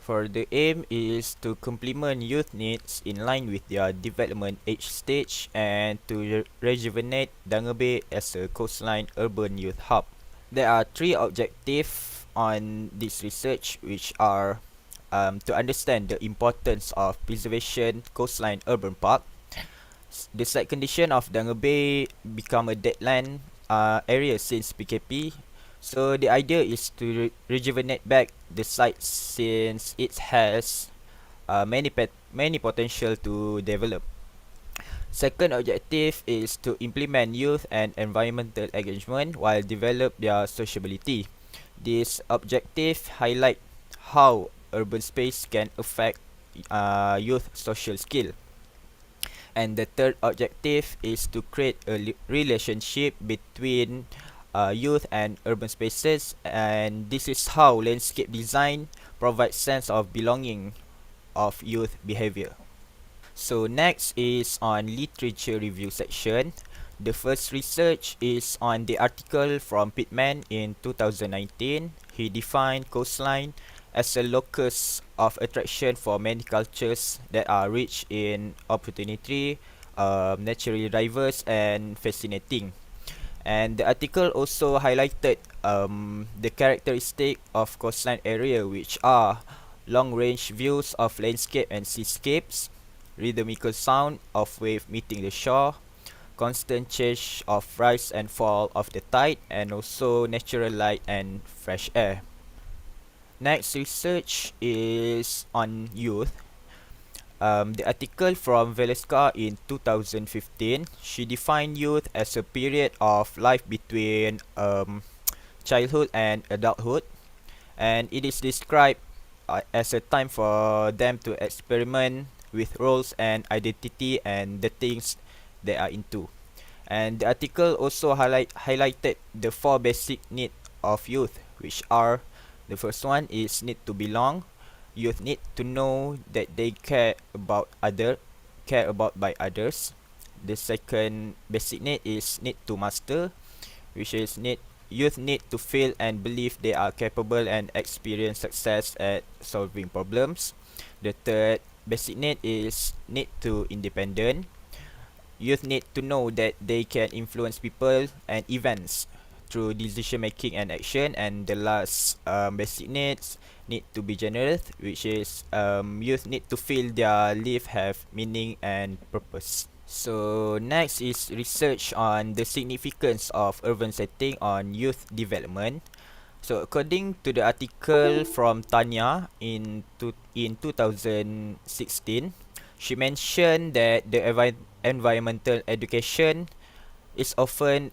S13: For the aim is to complement youth needs in line with their development age stage and to rejuvenate Danga Bay as a coastline urban youth hub. There are 3 objectives on this research, which are to understand the importance of preservation coastline urban park. The site condition of Danga Bay become a deadline area since PKP. So the idea is to rejuvenate back the site since it has many potential to develop. Second objective is to implement youth and environmental engagement while develop their sociability. This objective highlight how urban space can affect youth social skill. And the third objective is to create a relationship between youth and urban spaces, and this is how landscape design provides sense of belonging of youth behavior. So next is on literature review section. The first research is on the article from Pittman in 2019. He defined coastline as a locus of attraction for many cultures that are rich in opportunity, naturally diverse and fascinating. And the article also highlighted the characteristic of coastline area, which are long range views of landscape and seascapes, rhythmical sound of wave meeting the shore, constant change of rise and fall of the tide, and also natural light and fresh air. next research is on youth. The article from Valeska in 2015, she defined youth as a period of life between childhood and adulthood, and it is described as a time for them to experiment with roles and identity and the things they are into. And the article also highlighted the four basic needs of youth, which are: the first one is need to belong. Youth need to know that they care about by others. The second basic need is need to master, which is youth need to feel and believe they are capable and experience success at solving problems. The third basic need is need to independent. Youth need to know that they can influence people and events through decision making and action. And the last basic needs need to be generous, which is youth need to feel their life have meaning and purpose. So next is research on the significance of urban setting on youth development. So according to the article from Tanya in 2016, she mentioned that the environmental education is often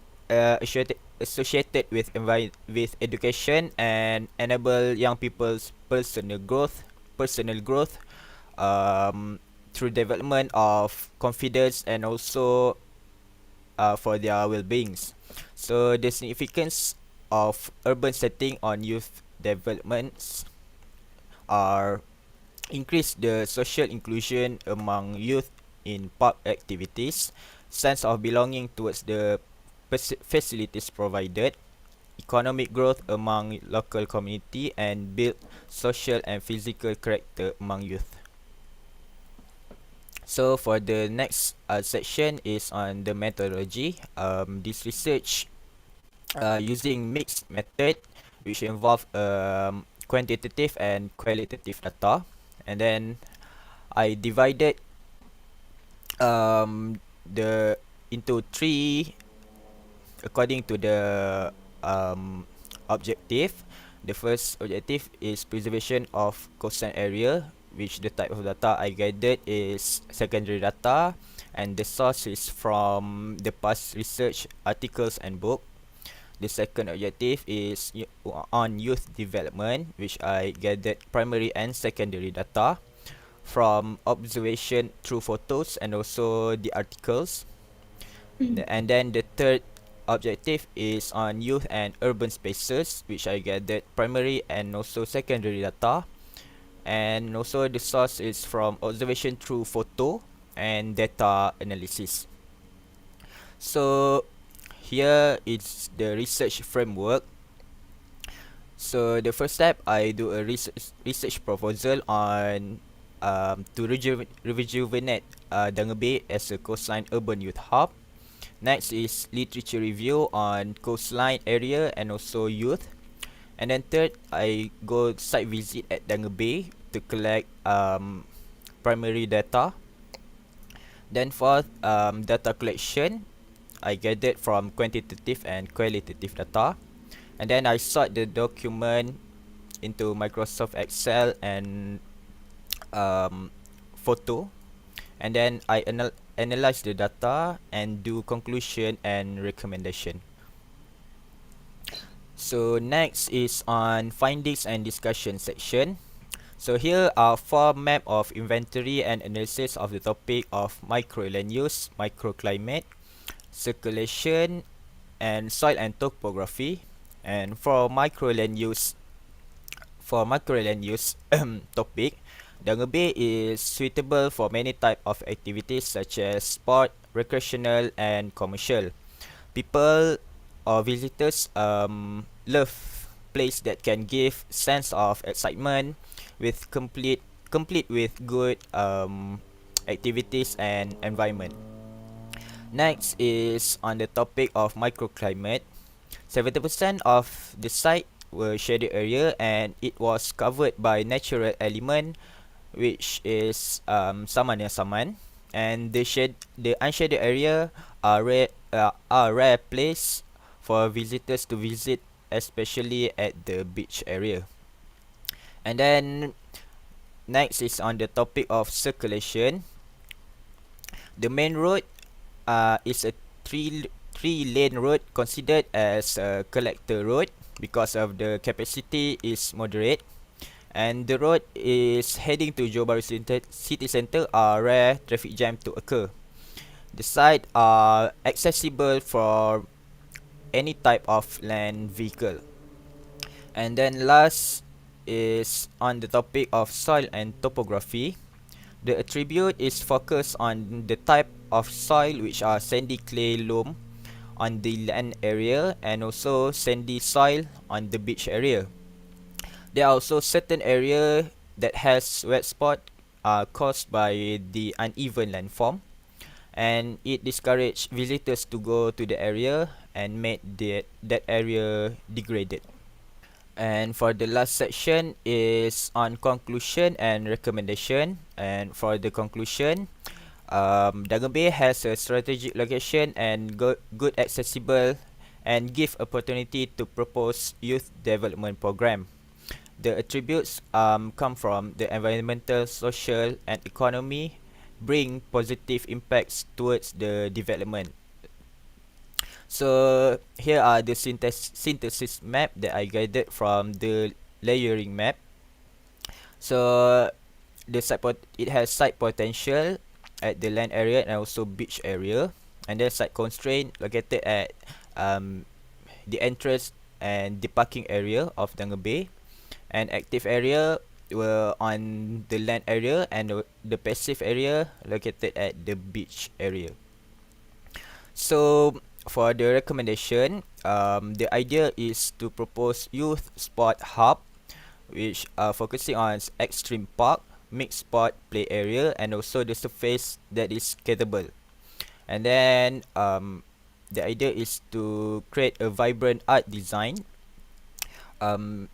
S13: associated with with education and enable young people's personal growth through development of confidence and also for their well-beings. So the significance of urban setting on youth developments are increase the social inclusion among youth in park activities, sense of belonging towards the facilities provided, economic growth among local community, and build social and physical character among youth. So for the next section is on the methodology. This research using mixed method, which involve quantitative and qualitative data, and then I divided the into three according to the objective. The first objective is preservation of coastline area, which the type of data I gathered is secondary data, and the source is from the past research articles and book. The second objective is on youth development, which I gathered primary and secondary data from observation through photos and also the articles. And then the third objective is on youth and urban spaces, which I gathered primary and also secondary data. And also the source is from observation through photo and data analysis. So here is the research framework. So the first step, I do a research proposal on to rejuvenate Danga Bay as a coastline urban youth hub. Next is literature review on coastline area and also youth. And then third, I go site visit at Danga Bay to collect primary data. Then fourth, data collection. I gathered from quantitative and qualitative data. And then I sort the document into Microsoft Excel and photo. And then I analyze the data and do conclusion and recommendation. So next is on findings and discussion section. So here are 4 map of inventory and analysis of the topic of microland use, microclimate, circulation, and soil and topography. And for microland use topic, Danga Bay is suitable for many type of activities such as sport, recreational, and commercial. People or visitors love place that can give sense of excitement with complete with good activities and environment. Next is on the topic of microclimate. 70% of the site were shaded area and it was covered by natural element, which is saman yang saman, and the unshaded area are rare place for visitors to visit, especially at the beach area. And then next is on the topic of circulation. The main road is a three lane road considered as a collector road because of the capacity is moderate, and the road is heading to Johor Bahru city centre are rare traffic jam to occur. The site are accessible for any type of land vehicle. And then last is on the topic of soil and topography. The attribute is focused on the type of soil, which are sandy clay loam on the land area and also sandy soil on the beach area. There are also certain area that has wet spot caused by the uneven landform, and it discourage visitors to go to the area and made that area degraded. And for the last section is on conclusion and recommendation. And for the conclusion, Dangan Bay has a strategic location and good accessible and give opportunity to propose youth development program. The attributes come from the environmental, social and economy bring positive impacts towards the development. So here are the synthesis map that I guided from the layering map. So it has site potential at the land area and also beach area, and then site constraint located at the entrance and the parking area of Dangan Bay, and active area were on the land area, and the passive area located at the beach area. So for the recommendation, the idea is to propose youth sport hub, which are focusing on extreme park, mixed sport play area, and also the surface that is skatable. And then the idea is to create a vibrant art design, to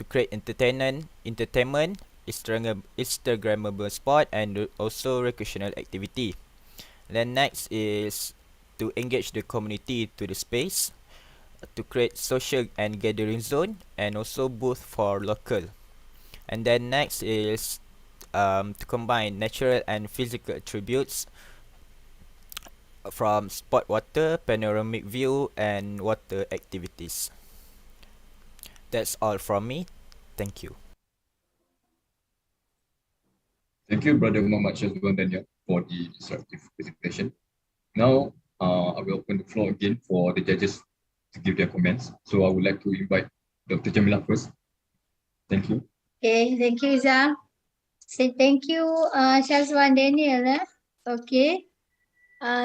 S13: create entertainment, Instagrammable sport, and also recreational activity. Then next is to engage the community to the space, to create social and gathering zone, and also booth for local. And then next is to combine natural and physical attributes from sport water, panoramic view, and water activities. That's all from me. Thank you.
S11: Thank you, Brother Muhammad Shazwan Daniel, for the instructive presentation. Now, I will open the floor again for the judges to give their comments. So I would like to invite Dr. Jamila first. Thank you.
S1: Okay, thank you, Iza. Say thank you, Shazwan Daniel. Okay.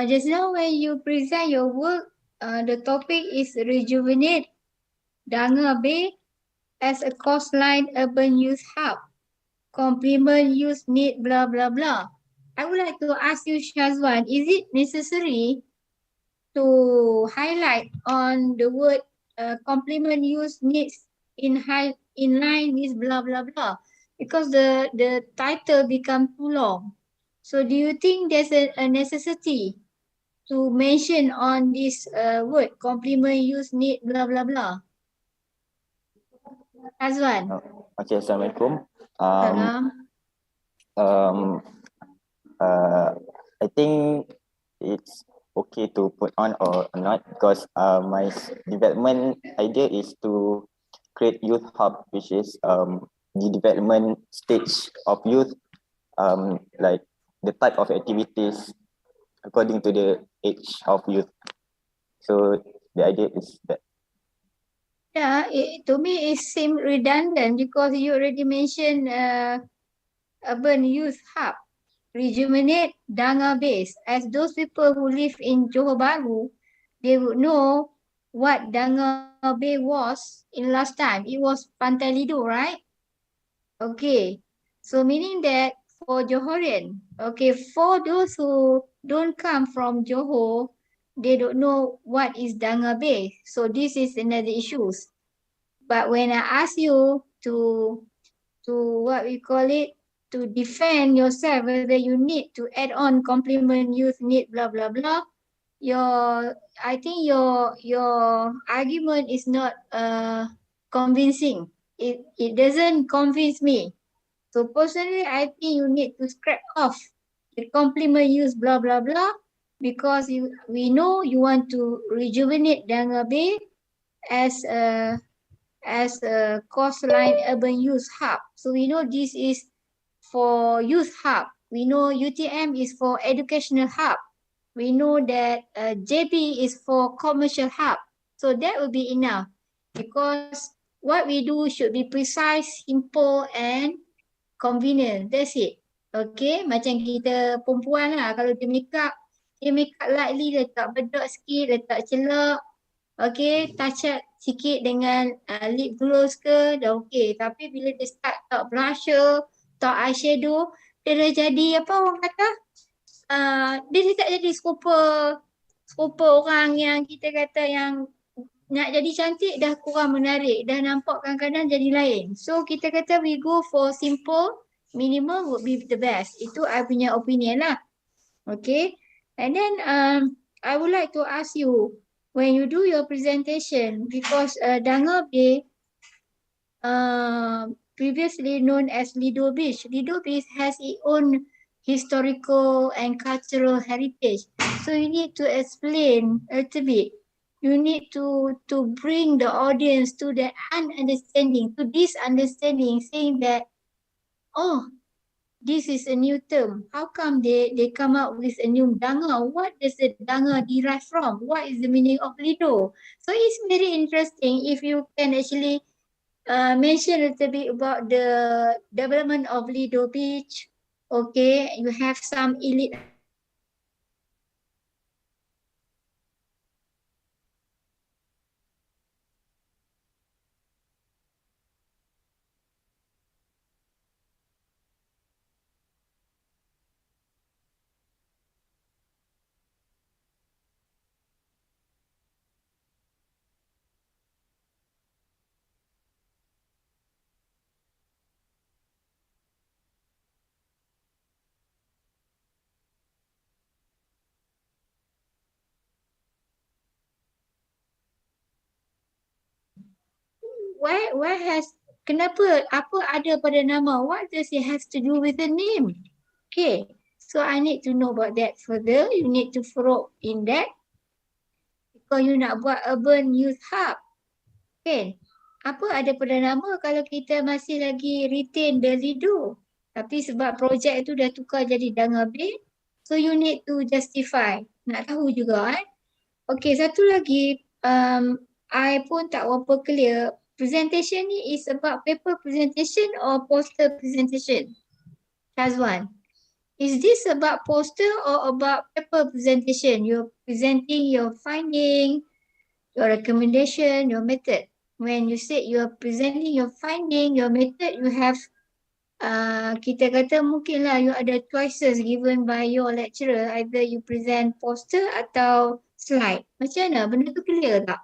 S1: Just now when you present your work, the topic is rejuvenate Dangan Bay as a coastline urban youth hub. Complement youth need blah blah blah. I would like to ask you, Shazwan, is it necessary to highlight on the word complement youth needs in line with blah blah blah? Because the title become too long. So do you think there's a necessity to mention on this word complement youth need blah blah blah? Azwan.
S12: Okay, Assalamualaikum.
S1: Salam.
S12: Um, I think it's okay to put on or not because my development idea is to create youth hub, which is the development stage of youth, like the type of activities according to the age of youth. So the idea is that.
S1: Yeah, to me it seems redundant because you already mentioned urban youth hub, rejuvenate Dangan base. As those people who live in Johor Bahru, they would know what Dangan Bay was in last time. It was Pantai Lido, right? Okay, so meaning that for Johorian, okay, for those who don't come from Johor, they don't know what is Dangan Bay. So this is another issue. But when I ask you to what we call it, to defend yourself, whether you need to add on complement youth need blah blah blah, I think your argument is not convincing. it doesn't convince me. So personally, I think you need to scrap off the complement use blah blah blah, because we know you want to rejuvenate Danga Bay as a coastline urban youth hub. So we know this is for youth hub. We know UTM is for educational hub. We know that JB is for commercial hub. So that will be enough, because what we do should be precise, simple and convenient. That's it. Okay, macam kita perempuan lah, kalau dia make up lightly, letak bedok sikit, letak celak, okay, touch up sikit dengan lip gloss ke, dah okay. Tapi bila dia start tak blusher, tak eyeshadow, dia dah jadi apa orang kata, dia tak jadi skoper orang yang kita kata yang nak jadi cantik dah kurang menarik, dah nampak kadang-kadang jadi lain. So kita kata we go for simple, minimal would be the best. Itu I punya opinion lah. Okay. And then I would like to ask you, when you do your presentation, because Danga Bay, previously known as Lido Beach, Lido Beach has its own historical and cultural heritage. So you need to explain a little bit. You need to bring the audience to that understanding, to this understanding, saying that, oh, this is a new term. How come they come up with a new Danga? What does the Danga derive from? What is the meaning of Lido? So it's very interesting if you can actually mention a little bit about the development of Lido Beach. Okay, you have some elite why has, kenapa, apa ada pada nama, what does it have to do with the name? Okay, so I need to know about that further. You need to follow in that, because you nak buat urban youth hub, okay, apa ada pada nama kalau kita masih lagi retain the Lido, tapi sebab projek itu dah tukar jadi Danga Bay, so you need to justify, nak tahu juga Okay, satu lagi, I pun tak berapa clear, presentation ni is about paper presentation or poster presentation? Shazwan, is this about poster or about paper presentation? You're presenting your finding, your recommendation, your method. When you say you're presenting your finding, your method, you have, kita kata mungkinlah you ada choices given by your lecturer, either you present poster atau slide. Macam mana? Benda tu clear tak?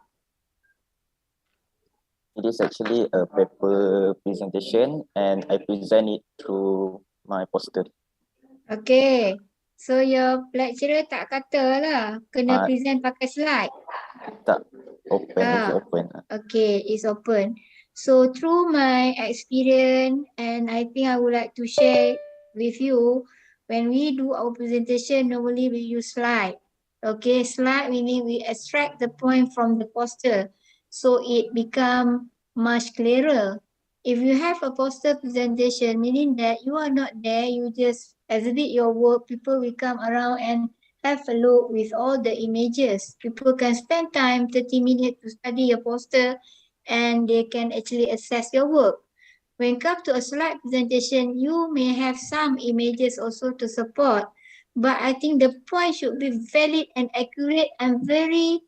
S12: It is actually a paper presentation and I present it through my poster.
S1: Okay. So your lecturer tak kata lah kena present pakai slide?
S12: Tak, open, it's open.
S1: Okay, it's open. So through my experience, and I think I would like to share with you, when we do our presentation, normally we use slide. Okay, slide meaning we extract the point from the poster, so it become much clearer. If you have a poster presentation, meaning that you are not there, you just exhibit your work, people will come around and have a look with all the images. People can spend time, 30 minutes to study your poster, and they can actually assess your work. When it comes to a slide presentation, you may have some images also to support, but I think the point should be valid and accurate and very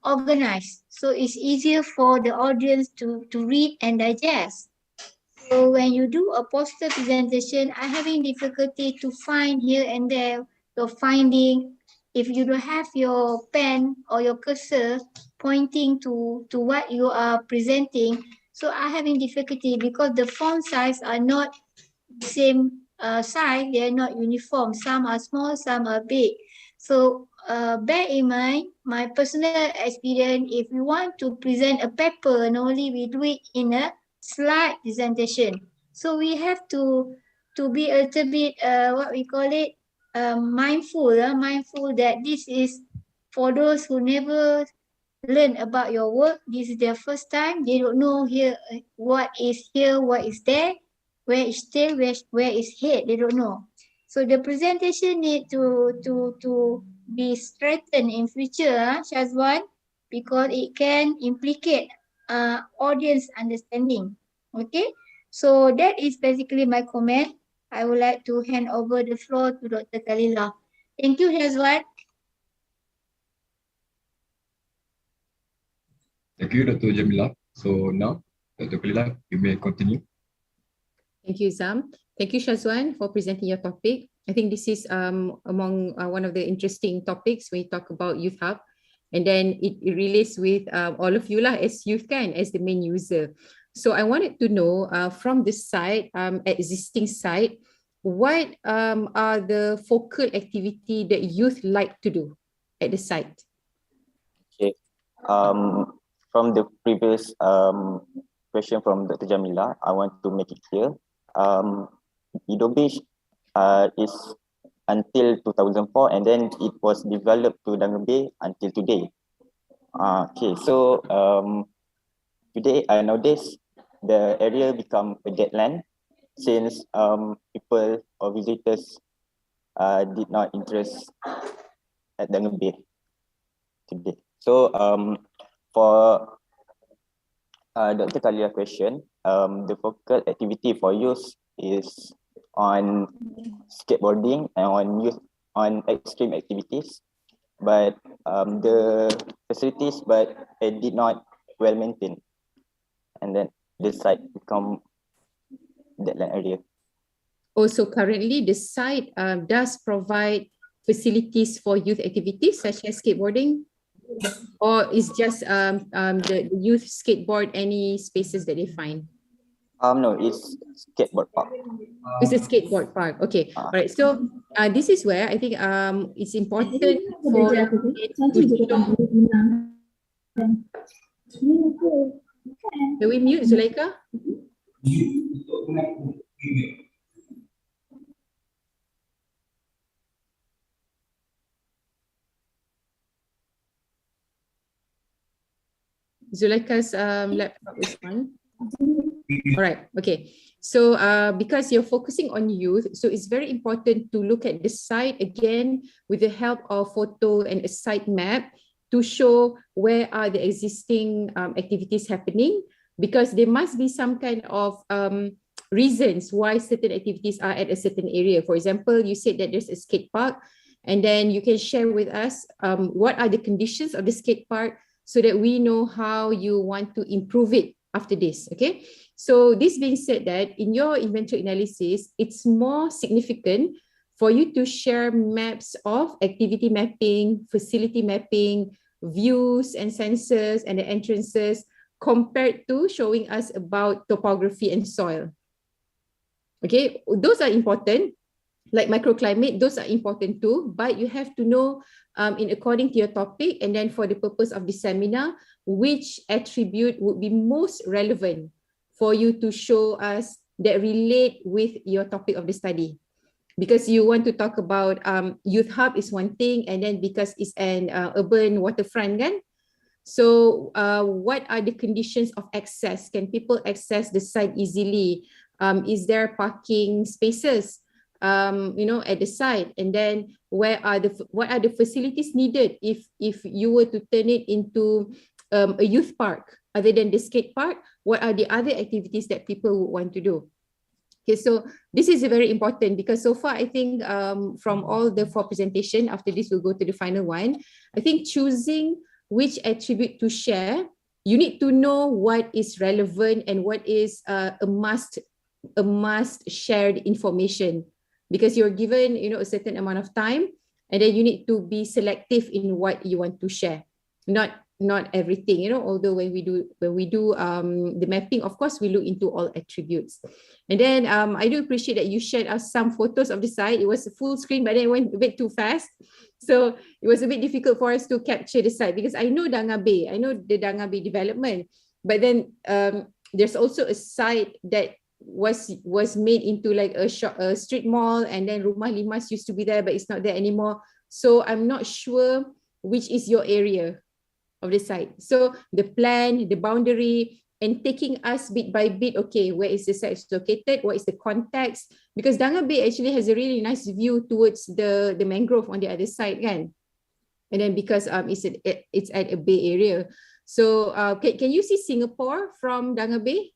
S1: organized. So it's easier for the audience to read and digest. So when you do a poster presentation, I'm having difficulty to find here and there your finding. If you don't have your pen or your cursor pointing to what you are presenting, so I'm having difficulty because the font size are not the same size, they are not uniform. Some are small, some are big. So bear in mind my personal experience. If we want to present a paper, normally we do it in a slide presentation. So we have to be a little bit what we call it mindful that this is for those who never learn about your work. This is their first time. They don't know what is here, what is there, where is tail, where is head. They don't know. So the presentation need to be strengthened in future, Shazwan, because it can implicate audience understanding. Okay, so that is basically my comment. I would like to hand over the floor to Dr. Kalila. Thank you, Shazwan.
S11: Thank you, Dr. Jamila. So now, Dr. Kalila, you may continue.
S14: Thank you, Zam. Thank you, Shazwan, for presenting your topic. I think this is among one of the interesting topics when you talk about Youth Hub. And then it relates with all of you lah, as youth kan, as the main user. So I wanted to know from the site, existing site, what are the focal activity that youth like to do at the site?
S12: Okay. From the previous question from Dr. Jamila, I want to make it clear. Idobis is until 2004, and then it was developed to Dangan Bay until today. Okay, so today nowadays the area become a dead land since people or visitors did not interest at Dangan Bay today. So for Dr. Kalia's question, the focal activity for youth is on skateboarding and on extreme activities, but the facilities did not well maintained, and then the site become deadland area.
S14: Also, currently the site does provide facilities for youth activities such as skateboarding, or is just the youth skateboard any spaces that they find?
S12: No, it's skateboard park.
S14: It's a skateboard park. Okay. All right. So this is where I think it's important for Can we mute Zulaika? Zulaika's laptop is on. All right, okay. So because you're focusing on youth, so it's very important to look at the site again with the help of photo and a site map to show where are the existing activities happening, because there must be some kind of reasons why certain activities are at a certain area. For example, you said that there's a skate park, and then you can share with us what are the conditions of the skate park so that we know how you want to improve it after this, okay? So this being said, that in your inventory analysis, it's more significant for you to share maps of activity mapping, facility mapping, views and sensors and the entrances compared to showing us about topography and soil. Okay, those are important. Like microclimate, those are important too, but you have to know in according to your topic, and then for the purpose of the seminar, which attribute would be most relevant for you to show us that relate with your topic of the study. Because you want to talk about youth hub is one thing, and then because it's an urban waterfront, kan? So what are the conditions of access? Can people access the site easily? Is there parking spaces? At the site, and then what are the facilities needed if you were to turn it into a youth park other than the skate park? What are the other activities that people would want to do? Okay, so this is very important because so far I think from all the 4 presentation, after this we'll go to the final one. I think choosing which attribute to share, you need to know what is relevant and what is a must shared information. Because you're given, a certain amount of time, and then you need to be selective in what you want to share. Not not everything, you know, although when we do the mapping, of course we look into all attributes. And then I do appreciate that you shared us some photos of the site. It was a full screen, but then it went a bit too fast, so it was a bit difficult for us to capture the site, because I know Danga Bay, I know the Danga Bay development, but then there's also a site that was made into like a street mall, and then Rumah Limas used to be there, but it's not there anymore. So I'm not sure which is your area of the site. So the plan, the boundary, and taking us bit by bit, okay, where is the site located? What is the context? Because Danga Bay actually has a really nice view towards the mangrove on the other side, kan? And then because it's at a bay area. So can you see Singapore from Danga Bay?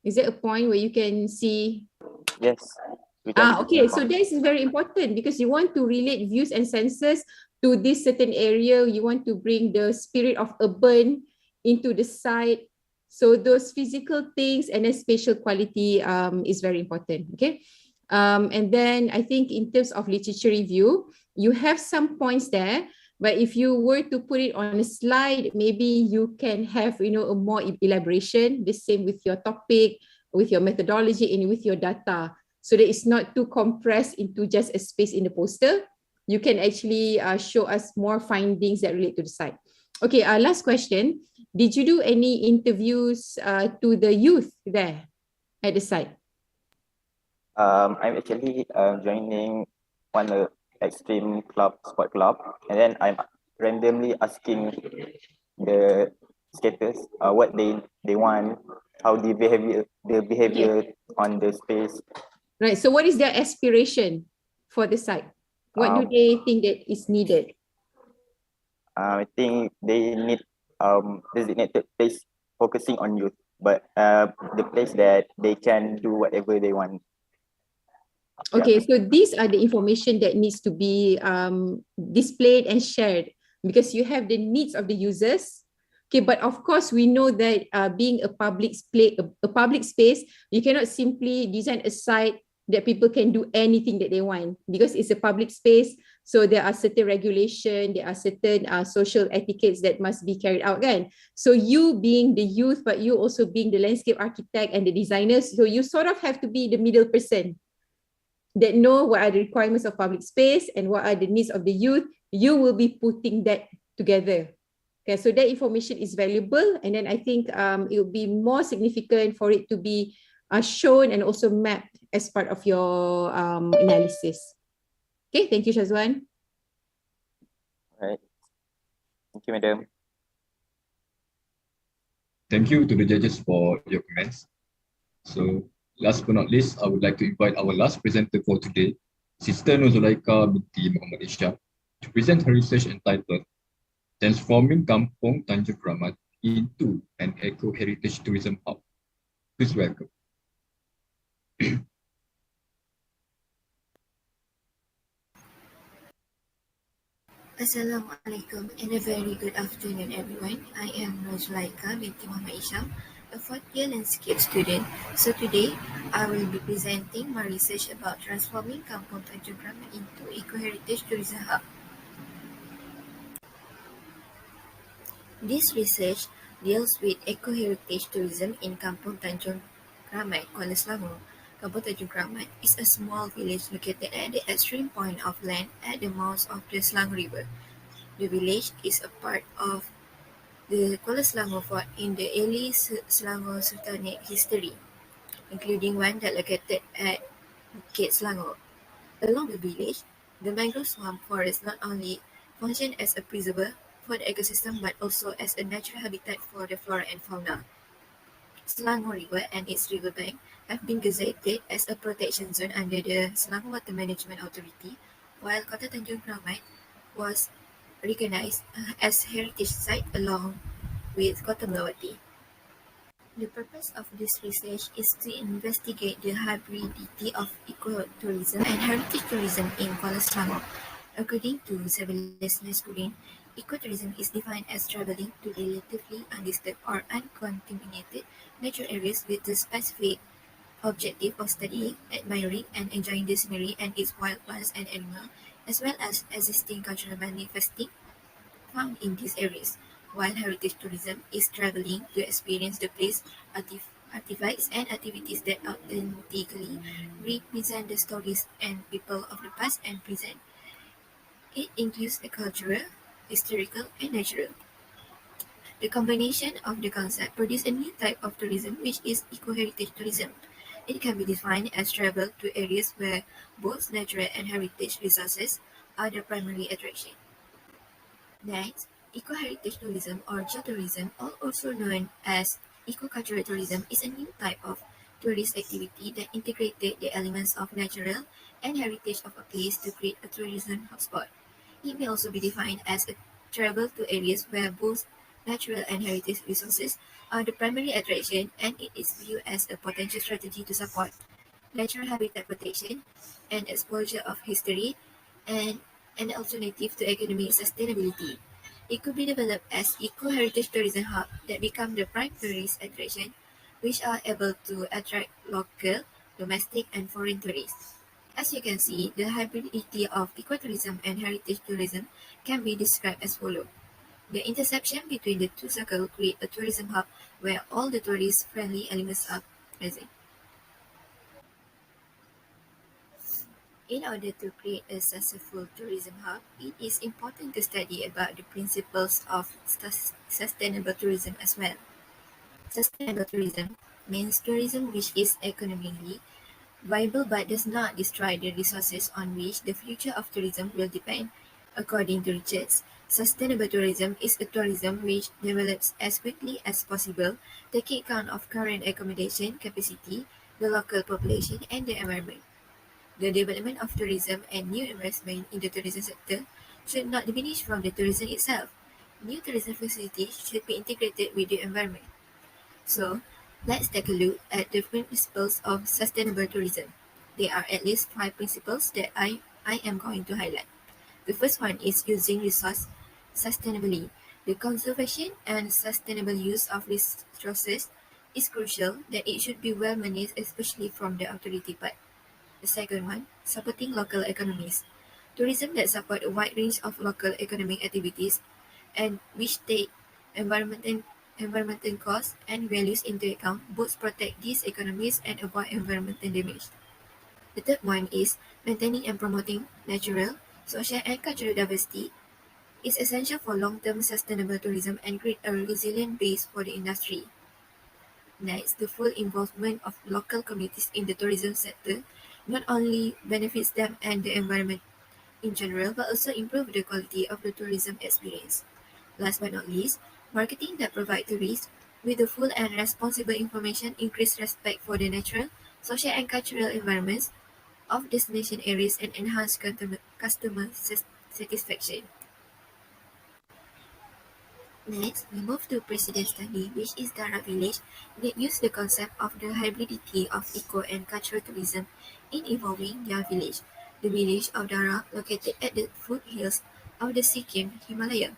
S14: Is there a point where you can see?
S12: Yes.
S14: Okay, so this is very important, because you want to relate views and senses to this certain area. You want to bring the spirit of urban into the site. So those physical things and then spatial quality is very important. Okay. And then I think in terms of literature review, you have some points there, but if you were to put it on a slide, maybe you can have, you know, a more elaboration, the same with your topic, with your methodology, and with your data, so that it's not too compressed into just a space in the poster. You can actually show us more findings that relate to the site. Okay, last question. Did you do any interviews to the youth there at the site?
S12: I'm actually joining one extreme sport club, and then I'm randomly asking the skaters what they want, how the behavior on the space.
S14: Right. So what is their aspiration for the site? What do they think that is needed?
S12: I think they need designated place focusing on youth, but the place that they can do whatever they want.
S14: Okay, so these are the information that needs to be displayed and shared, because you have the needs of the users. Okay, but of course we know that being a public space, you cannot simply design a site that people can do anything that they want, because it's a public space. So there are certain regulation, there are certain social etiquettes that must be carried out, kan? So you being the youth, but you also being the landscape architect and the designers, so you sort of have to be the middle person that know what are the requirements of public space and what are the needs of the youth. You will be putting that together. Okay, so that information is valuable, and then I think it will be more significant for it to be shown and also mapped as part of your analysis. Okay, thank you, Shazwan.
S12: Right. Thank you, madam.
S11: Thank you to the judges for your comments. So last but not least, I would like to invite our last presenter for today, Sister Nuzulaika binti Muhammad Isha, to present her research entitled Transforming Kampung Tanjung Kramat into an Eco-Heritage Tourism Hub. Please welcome.
S15: Assalamualaikum and a very good afternoon, everyone. I am Nuzulaika binti Muhammad Isha, a fourth-year landscape student. So today, I will be presenting my research about transforming Kampung Tanjung Kramat into eco-heritage tourism hub. This research deals with eco-heritage tourism in Kampung Tanjung Kramat, Kuala Selangor. Kampung Tanjung Kramat is a small village located at the extreme point of land at the mouth of the Selangor River. The village is a part of the Kuala Selangor Fort in the early Selangor Sultanate history, including one that located at Bukit Selangor. Along the village, the mangrove swamp forest not only function as a preserver for the ecosystem but also as a natural habitat for the flora and fauna. Selangor River and its riverbank have been gazetted as a protection zone under the Selangor Water Management Authority, while Kota Tanjung Kramat was recognized as heritage site along with Kota Melawati. The purpose of this research is to investigate the hybridity of ecotourism and heritage tourism in Kuala Selangor. According to Sevelis Neskuddin, ecotourism is defined as travelling to relatively undisturbed or uncontaminated natural areas with the specific objective of studying, admiring, and enjoying the scenery and its wild plants and animals, as well as existing cultural manifesting found in these areas. while heritage tourism is traveling to experience the place, artifacts, and activities that authentically represent the stories and people of the past and present. It includes the cultural, historical, and natural. The combination of the concept produces a new type of tourism, which is eco-heritage tourism. It can be defined as travel to areas where both natural and heritage resources are the primary attraction. Next, eco-heritage tourism or geotourism, also known as eco-cultural tourism, is a new type of tourist activity that integrated the elements of natural and heritage of a place to create a tourism hotspot. It may also be defined as a travel to areas where both natural and heritage resources are the primary attraction, and it is viewed as a potential strategy to support natural habitat protection and exposure of history, and an alternative to economic sustainability. It could be developed as eco-heritage tourism hub that become the prime tourist attraction, which are able to attract local, domestic, and foreign tourists. As you can see, the hybridity of ecotourism and heritage tourism can be described as follows. The intersection between the two circles create a tourism hub where all the tourist-friendly elements are present. In order to create a successful tourism hub, it is important to study about the principles of sustainable tourism as well. Sustainable tourism means tourism which is economically viable but does not destroy the resources on which the future of tourism will depend. According to Richards, sustainable tourism is a tourism which develops as quickly as possible, taking account of current accommodation capacity, the local population, and the environment. The development of tourism and new investment in the tourism sector should not diminish from the tourism itself. New tourism facilities should be integrated with the environment. So, let's take a look at the principles of sustainable tourism. There are at least 5 principles that I am going to highlight. The first one is using resource sustainably. The conservation and sustainable use of resources is crucial that it should be well managed, especially from the authority part. The second one, supporting local economies. Tourism that support a wide range of local economic activities and which take environmental costs and values into account, both protect these economies and avoid environmental damage. The third one is maintaining and promoting natural, social, and cultural diversity is essential for long-term sustainable tourism and create a resilient base for the industry. Next, the full involvement of local communities in the tourism sector not only benefits them and the environment in general, but also improve the quality of the tourism experience. Last but not least, marketing that provide tourists with the full and responsible information increase respect for the natural, social, and cultural environments of destination areas and enhance customer satisfaction. Next, we move to precedent study, which is Darat Village, that use the concept of the hybridity of eco and cultural tourism in evolving their village. The village of Dara, located at the foothills of the Sikkim Himalaya.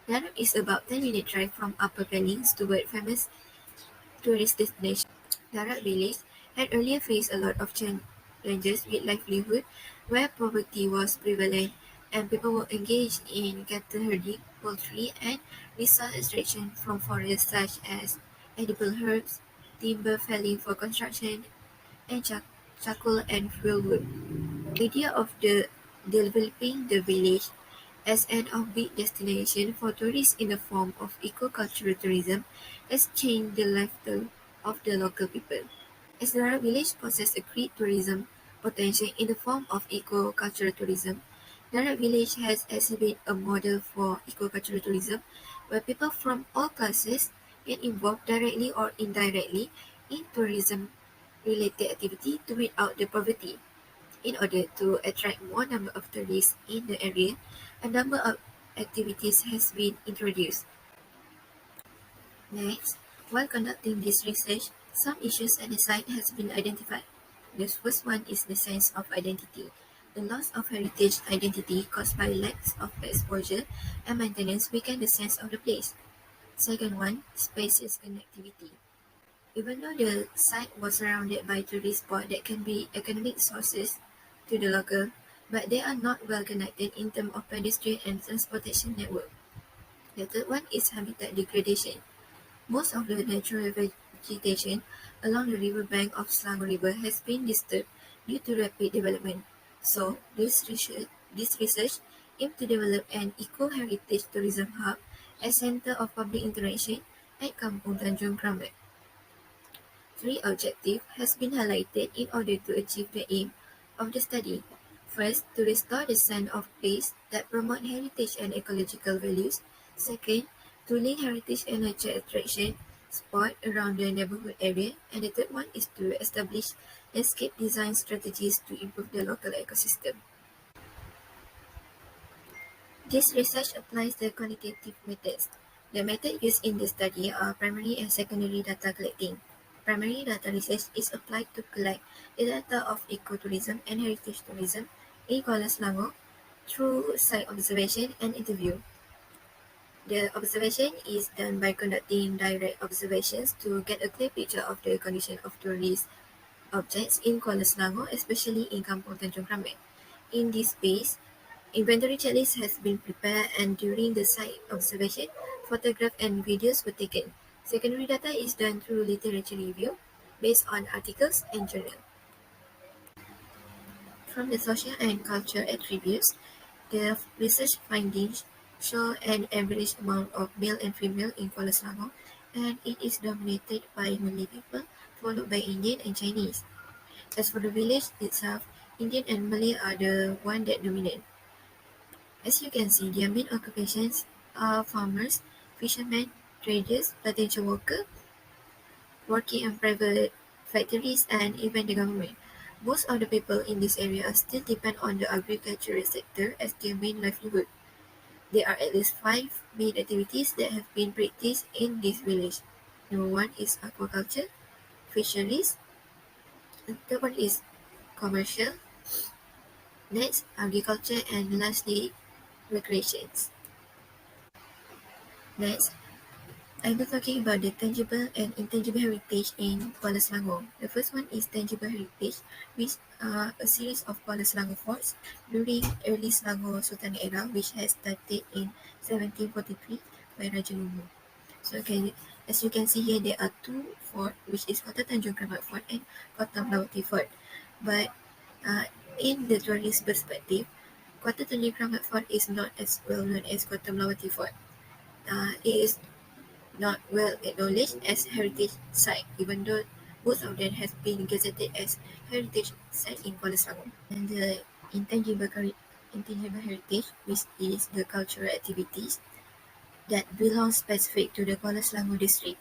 S15: Darat is about 10-minute drive from Upper Pelings toward famous tourist destination. Darat Village had earlier faced a lot of challenges with livelihood, where poverty was prevalent and people were engaged in cattle herding, poultry, and resource extraction from forests such as edible herbs, timber felling for construction, and charcoal and fuel wood. The idea of developing the village as an offbeat destination for tourists in the form of eco-cultural tourism has changed the lifestyle of the local people. As the village possesses a great tourism potential in the form of eco-cultural tourism, Darat Village has exhibited a model for eco-cultural tourism where people from all classes get involved directly or indirectly in tourism-related activity to weed out the poverty. In order to attract more number of tourists in the area, a number of activities has been introduced. Next, while conducting this research, some issues at the site has been identified. The first one is the sense of identity. The loss of heritage identity caused by lacks of exposure and maintenance weaken the sense of the place. Second one, spaces connectivity. Even though the site was surrounded by tourist spots that can be economic sources to the local, but they are not well connected in terms of pedestrian and transportation network. The third one is habitat degradation. Most of the natural vegetation along the riverbank of Selangor River has been disturbed due to rapid development. So, this research aims to develop an eco-heritage tourism hub as center of public interaction at Kampung Tanjung Kramat. Three objectives has been highlighted in order to achieve the aim of the study. First, to restore the sense of place that promote heritage and ecological values. Second, to link heritage and nature attraction spot around the neighborhood area. And the third one is to establish landscape design strategies to improve the local ecosystem. This research applies the quantitative methods. The methods used in the study are primary and secondary data collecting. Primary data research is applied to collect the data of ecotourism and heritage tourism in Kuala Selangor through site observation and interview. The observation is done by conducting direct observations to get a clear picture of the condition of tourist objects in Kuala Selangor, especially in Kampung Tanjung Kramat. In this phase, inventory checklist has been prepared, and during the site observation, photographs and videos were taken. Secondary data is done through literature review based on articles and journals. From the social and cultural attributes, the research findings show an average amount of male and female in Kuala Selangor, and it is dominated by Malay people, followed by Indian and Chinese. As for the village itself, Indian and Malay are the one that dominate. As you can see, their main occupations are farmers, fishermen, traders, plantation workers, working in private factories, and even the government. Most of the people in this area still depend on the agricultural sector as their main livelihood. There are at least 5 main activities that have been practiced in this village. Number 1 is aquaculture, fisheries. The third one is commercial. Next, agriculture, and lastly, recreations. Next, I will talking about the tangible and intangible heritage in Kuala Selangor. The first one is tangible heritage, which are a series of Kuala Selangor forts during early Selangor Sultanate era, which has started in 1743 by Raja Lumu. So as you can see here, there are two forts, which is Kota Tanjung Kramat Fort and Kota Melawati Fort. But in the tourist perspective, Kota Tanjung Kramat Fort is not as well known as Kota Melawati Fort. It is not well acknowledged as heritage site, even though both of them have been gazetted as heritage site in Kuala Selangor. And the intangible heritage, which is the cultural activities that belong specific to the Kuala Selangor district,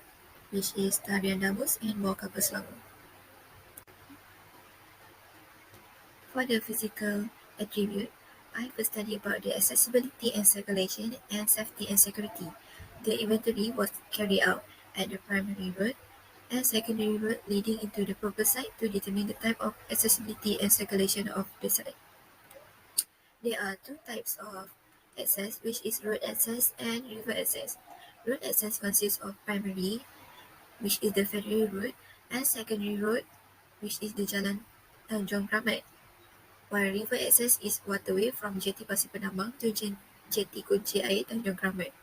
S15: which is Tarian Dabus and Bawa Kapal Selangor. For the physical attribute, I will study about the accessibility and circulation and safety and security. The inventory was carried out at the primary road and secondary road leading into the proper site to determine the type of accessibility and circulation of the site. There are two types of access, which is road access and river access. Road access consists of primary, which is the Federal Road, and secondary road, which is the Jalan Tanjung Kramat, while river access is waterway from Jetty Pasir Penambang to Jetty Kunci Air Tanjung Kramat.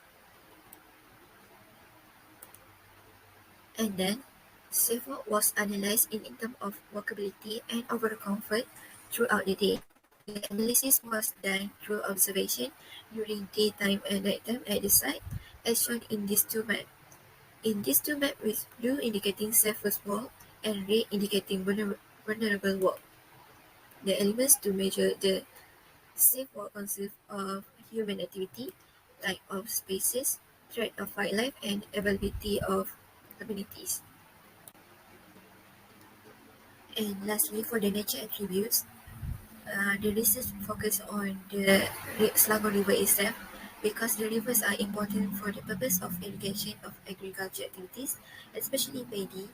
S15: And then, safe walk was analysed in terms of walkability and overall comfort throughout the day. The analysis was done through observation during daytime and nighttime at the site, as shown in these two maps. In these two maps, with blue indicating safest walk and red indicating vulnerable walk. The elements to measure the safe walk consist of human activity, type of spaces, threat of wildlife, and availability of amenities. And lastly, for the nature attributes, the research focus on the Selangor River itself because the rivers are important for the purpose of irrigation of agriculture activities, especially paddy,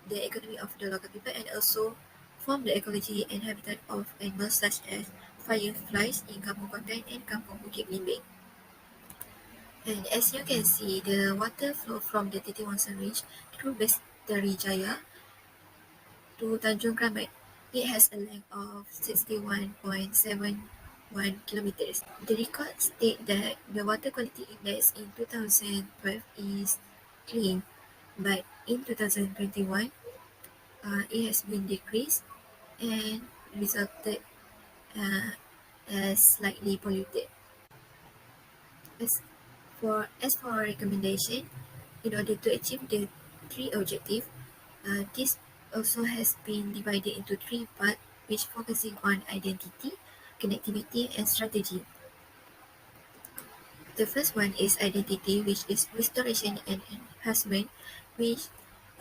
S15: the economy of the local people, and also form the ecology and habitat of animals such as fireflies in Kampung Kontan and Kampung Bukit Belimbing. And as you can see, the water flow from the Titiwangsa Range through Bestari Jaya to Tanjung Kramat. It has a length of 61.7 kilometers. The records state that the water quality index in 2012 is clean, but in 2021, it has been decreased and resulted as slightly polluted. As for recommendation, in order to achieve the three objectives, this also has been divided into three parts, which focusing on identity, connectivity, and strategy. The first one is identity, which is restoration and enhancement, which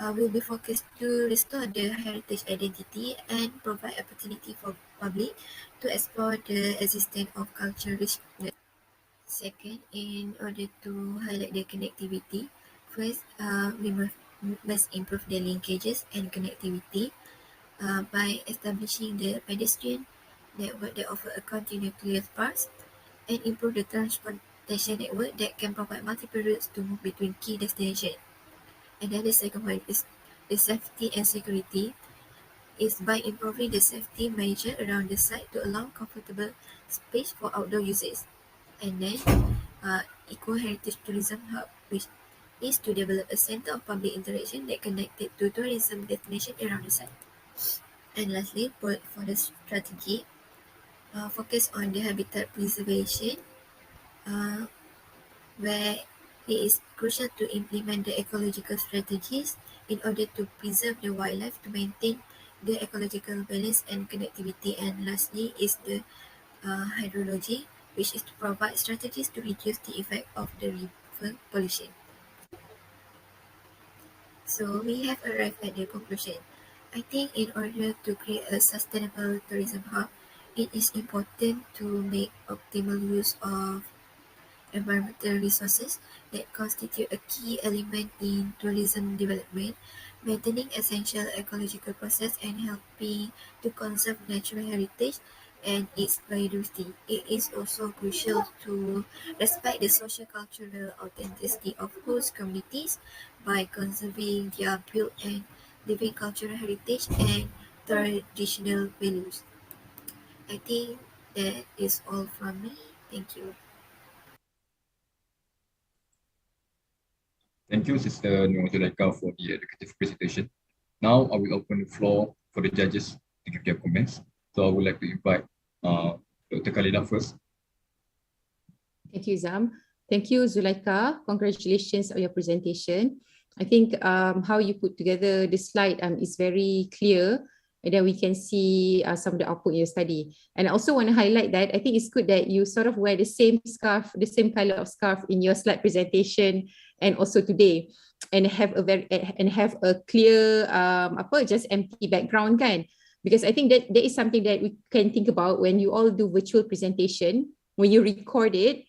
S15: will be focused to restore the heritage identity and provide opportunity for public to explore the existence of cultural richness. Second, in order to highlight the connectivity, first we must improve the linkages and connectivity by establishing the pedestrian network that offer a continuous paths and improve the transportation network that can provide multiple routes to move between key destinations. And then the second one is the safety and security is by improving the safety measure around the site to allow comfortable space for outdoor users. And then eco-heritage tourism hub, which is to develop a center of public interaction that connected to tourism destination around the site. And lastly, for the strategy, focus on the habitat preservation, where it is crucial to implement the ecological strategies in order to preserve the wildlife to maintain the ecological balance and connectivity. And lastly is the hydrology, which is to provide strategies to reduce the effect of the river pollution. So we have arrived at the conclusion. I think in order to create a sustainable tourism hub, it is important to make optimal use of environmental resources that constitute a key element in tourism development, maintaining essential ecological process and helping to conserve natural heritage and its biodiversity. It is also crucial to respect the socio-cultural authenticity of host communities by conserving their built and living cultural heritage and traditional values. I think that is all from me. Thank you.
S11: Thank you, Sister Nurulaika, for the educative presentation. Now I will open the floor for the judges to give their comments. So I would like to invite Dr. Khalida first.
S14: Thank you, Zam. Thank you, Zulaika. Congratulations on your presentation. I think how you put together the slide is very clear, and then we can see some of the output in your study. And I also want to highlight that I think it's good that you sort of wear the same scarf, the same color of scarf in your slide presentation and also today, and have a clear just empty background kan. Because I think that there is something that we can think about when you all do virtual presentation. When you record it,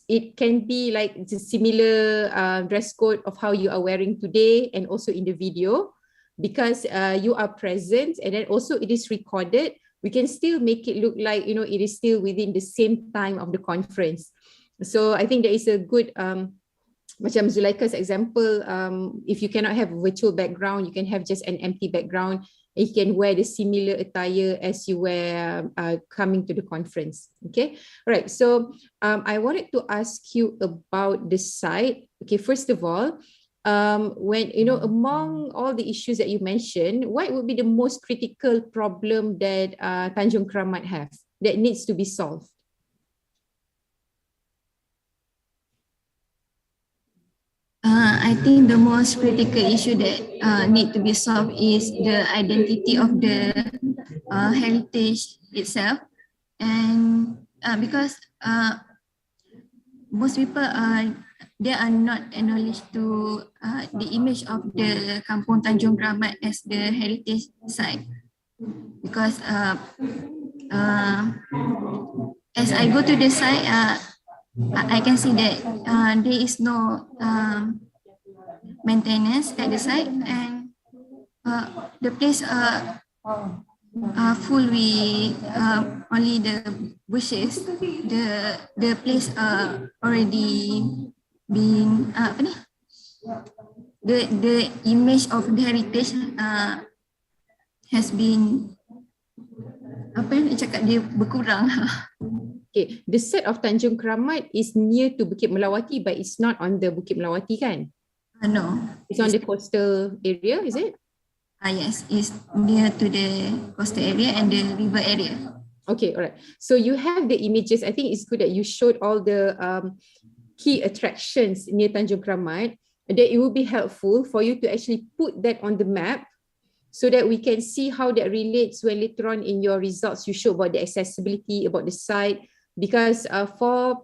S14: it can be like the similar dress code of how you are wearing today and also in the video, because you are present and then also it is recorded. We can still make it look like, you know, it is still within the same time of the conference. So I think there is a good macam Zulaika's example, if you cannot have a virtual background, you can have just an empty background. You can wear the similar attire as you wear coming to the conference. Okay, all right. So I wanted to ask you about the site. Okay, first of all, when among all the issues that you mentioned, what would be the most critical problem that Tanjung Keramat have that needs to be solved?
S15: I think the most critical issue that need to be solved is the identity of the heritage itself, and because most people they are not acknowledged to the image of the Kampung Tanjung Keramat as the heritage site, because as I go to the site, I can see that there is no maintenance at the site, and the place full with only the bushes. The place already been the image of the heritage has been apa yang cakap dia berkurang.
S14: Okay, the site of Tanjung Keramat is near to Bukit Melawati, but it's not on the Bukit Melawati, kan?
S15: No.
S14: It's on the coastal area, is it?
S15: Yes, it's near to the coastal area and the river area.
S14: Okay, all right. So you have the images. I think it's good that you showed all the key attractions near Tanjung Keramat. That it will be helpful for you to actually put that on the map so that we can see how that relates when later on in your results you show about the accessibility, about the site. Because for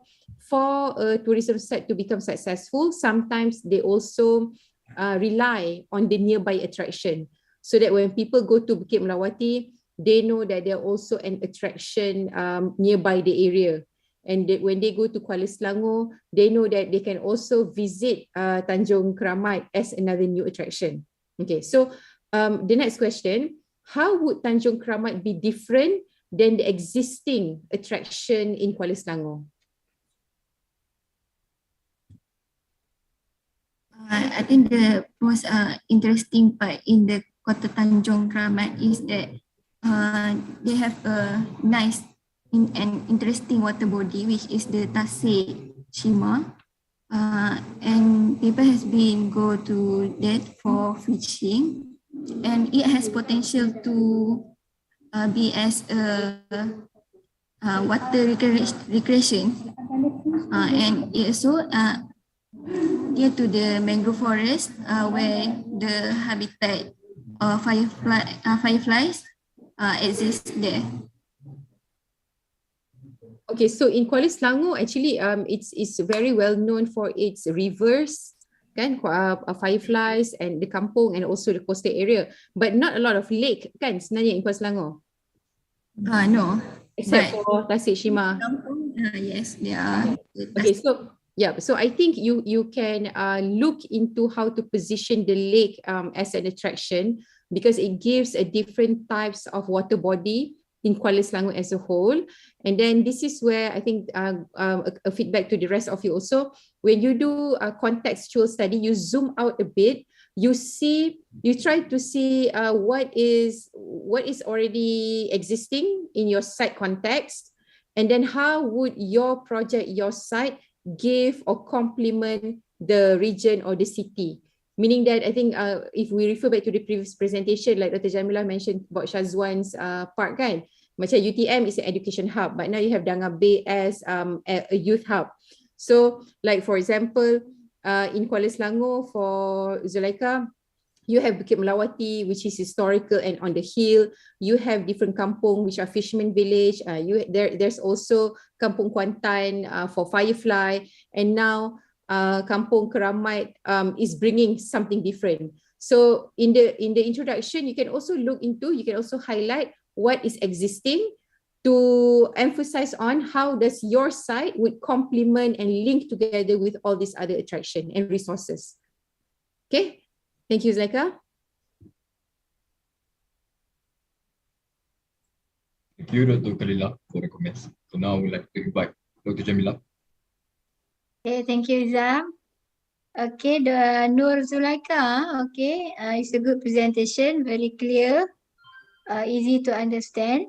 S14: a tourism site to become successful, sometimes they also rely on the nearby attraction, so that when people go to Bukit Melawati, they know that there also an attraction nearby the area. And when they go to Kuala Selangor, they know that they can also visit Tanjung Keramat as another new attraction. Okay, so the next question, how would Tanjung Keramat be different than the existing attraction in Kuala Selangor?
S15: I think the most interesting part in the Kota Tanjung Keramat is that they have a nice and interesting water body, which is the Tasik Shima. And people has been go to that for fishing, and it has potential to be as a water recreation, and it also near to the mangrove forest where the habitat of fireflies exist there.
S14: Okay, so in Kuala Selangor, actually, it's very well known for its rivers, kan, fireflies and the kampung and also the coastal area, but not a lot of lake, kan, sebenarnya in Kuala Selangor.
S15: No,
S14: except for Tasik Shima.
S15: Yes, they are.
S14: Okay, so yeah, so I think you can look into how to position the lake as an attraction, because it gives a different types of water body in Kuala Selangor as a whole. And then this is where I think a feedback to the rest of you also, when you do a contextual study, you zoom out a bit, you try to see what is already existing in your site context, and then how would your project, your site give or complement the region or the city. Meaning that I think if we refer back to the previous presentation, like Dr. Jamila mentioned about Shazwan's part, kan, macam UTM is an education hub, but now you have Danga Bay as a youth hub. So like for example, in Kuala Selangor for Zulaika, you have Bukit Melawati, which is historical and on the hill. You have different kampung, which are fishermen village. There's also Kampung Kuantan for firefly. And now Kampung Keramat is bringing something different. So in the introduction, you can also highlight what is existing to emphasize on how does your site would complement and link together with all these other attraction and resources. Okay. Thank you, Zulaika.
S11: Thank you, Dr. Khalila, for the comments. So now I would like to invite Dr. Jamila.
S1: Okay, thank you, Izam. Okay, the Nur Zulaika. Okay, it's a good presentation, very clear, easy to understand.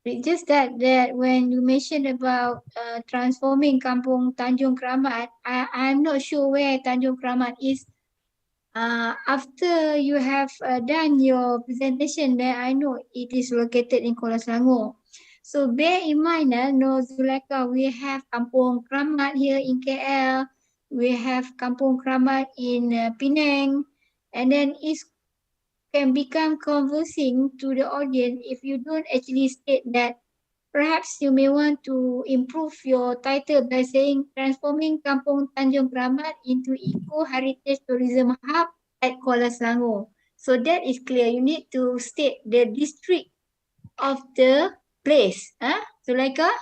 S1: It's just that when you mentioned about transforming Kampung Tanjung Keramat, I'm not sure where Tanjung Keramat is. After you have done your presentation, then I know it is located in Kuala Selangor. So bear in mind, no Zulaika, we have Kampung Keramat here in KL, we have Kampung Keramat in Penang, and then it can become confusing to the audience if you don't actually state that. Perhaps you may want to improve your title by saying transforming Kampung Tanjung Keramat into eco-heritage tourism hub at Kuala Selangor. So that is clear. You need to state the district of the place. Zulaika?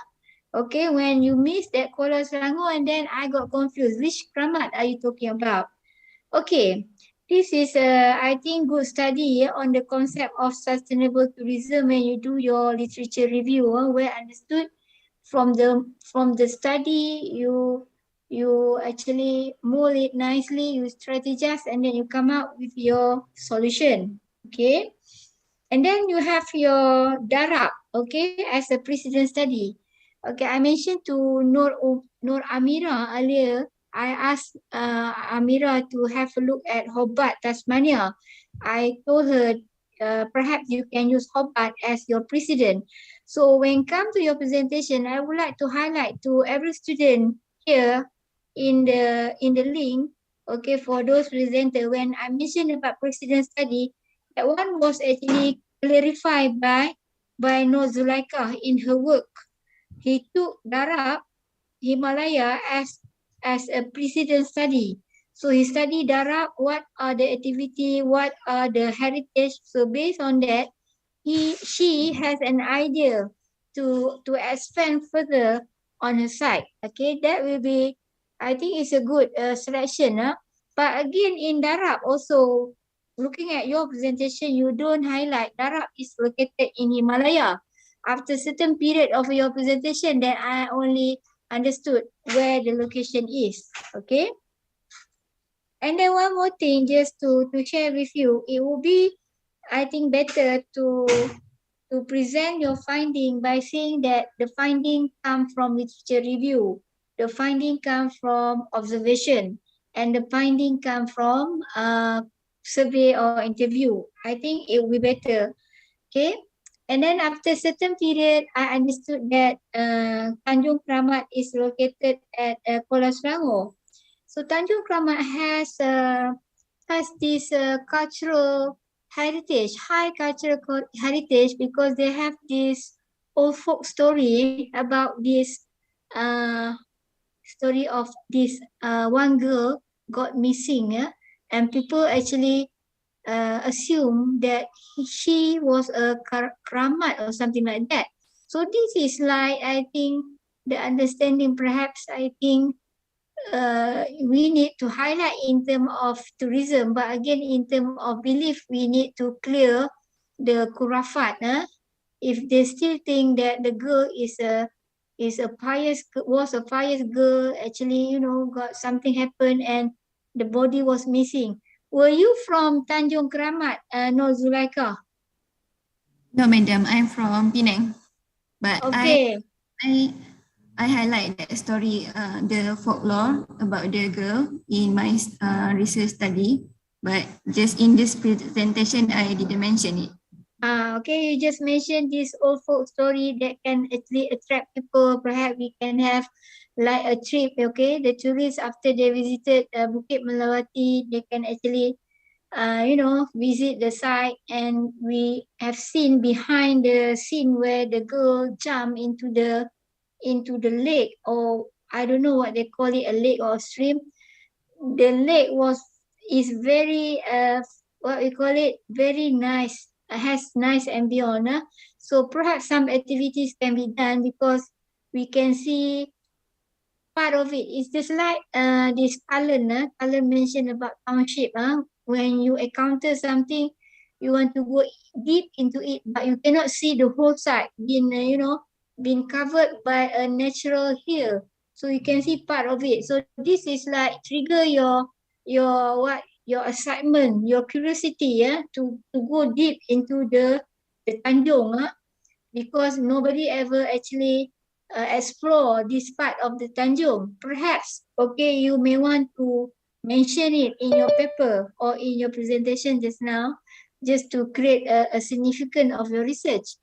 S1: Okay, when you miss that Kuala Selangor and then I got confused. Which Keramat are you talking about? Okay, this is I think good study on the concept of sustainable tourism when you do your literature review. Well understood. From the study, you actually mold it nicely, you strategize, and then you come out with your solution. Okay, and then you have your darab, okay, as a precedent study. Okay, I mentioned to Nur Amira earlier. I asked Amira to have a look at Hobart, Tasmania. I told her perhaps you can use Hobart as your president. So when come to your presentation, I would like to highlight to every student here in the link. Okay, for those presenter, when I mentioned about president study, that one was actually clarified by Nur Zulaika in her work. He took Darab, Himalaya as a precedent study. So he studied Darab, what are the activity, what are the heritage. So based on that, she has an idea to expand further on her side. Okay, that will be, I think it's a good selection. But again, in Darab also, looking at your presentation, you don't highlight Darab is located in Himalaya. After certain period of your presentation, then I only understood where the location is. Okay. And then one more thing, just to share with you, it will be, I think, better to present your finding by saying that the finding come from literature review, the finding come from observation, and the finding come from survey or interview. I think it will be better. Okay. And then after certain period, I understood that Tanjung Kramat is located at Kuala Selangor. So Tanjung Kramat has this cultural heritage, high cultural heritage, because they have this old folk story about this story of this one girl got missing, and people actually assume that she was a kramat or something like that. So this is like, I think, the understanding, perhaps, I think, we need to highlight in terms of tourism, but again, in terms of belief, we need to clear the kurafat. If they still think that the girl was a pious girl, actually, got something happened and the body was missing. Were you from Tanjung Kramat, Nur Zulaika?
S15: No, madam, I'm from Penang. But
S1: okay.
S15: I highlight that story, the folklore about the girl in my research study, but just in this presentation, I didn't mention it.
S1: Okay, you just mentioned this old folk story that can actually attract people. Perhaps we can have like a trip, okay? The tourists, after they visited Bukit Melawati, they can actually, visit the site, and we have seen behind the scene where the girl jumped into the lake, or I don't know what they call it, a lake or a stream. The lake is very what we call it, very nice, has nice ambience. So perhaps some activities can be done, because we can see part of it. It's just like this Cullen mentioned about township. When you encounter something, you want to go deep into it, but you cannot see the whole side been covered by a natural hill. So you can see part of it. So this is like trigger your excitement, your curiosity, to go deep into the Tanjung, because nobody ever actually explore this part of the Tanjung. Perhaps, okay, you may want to mention it in your paper or in your presentation just now, just to create a significance of your research.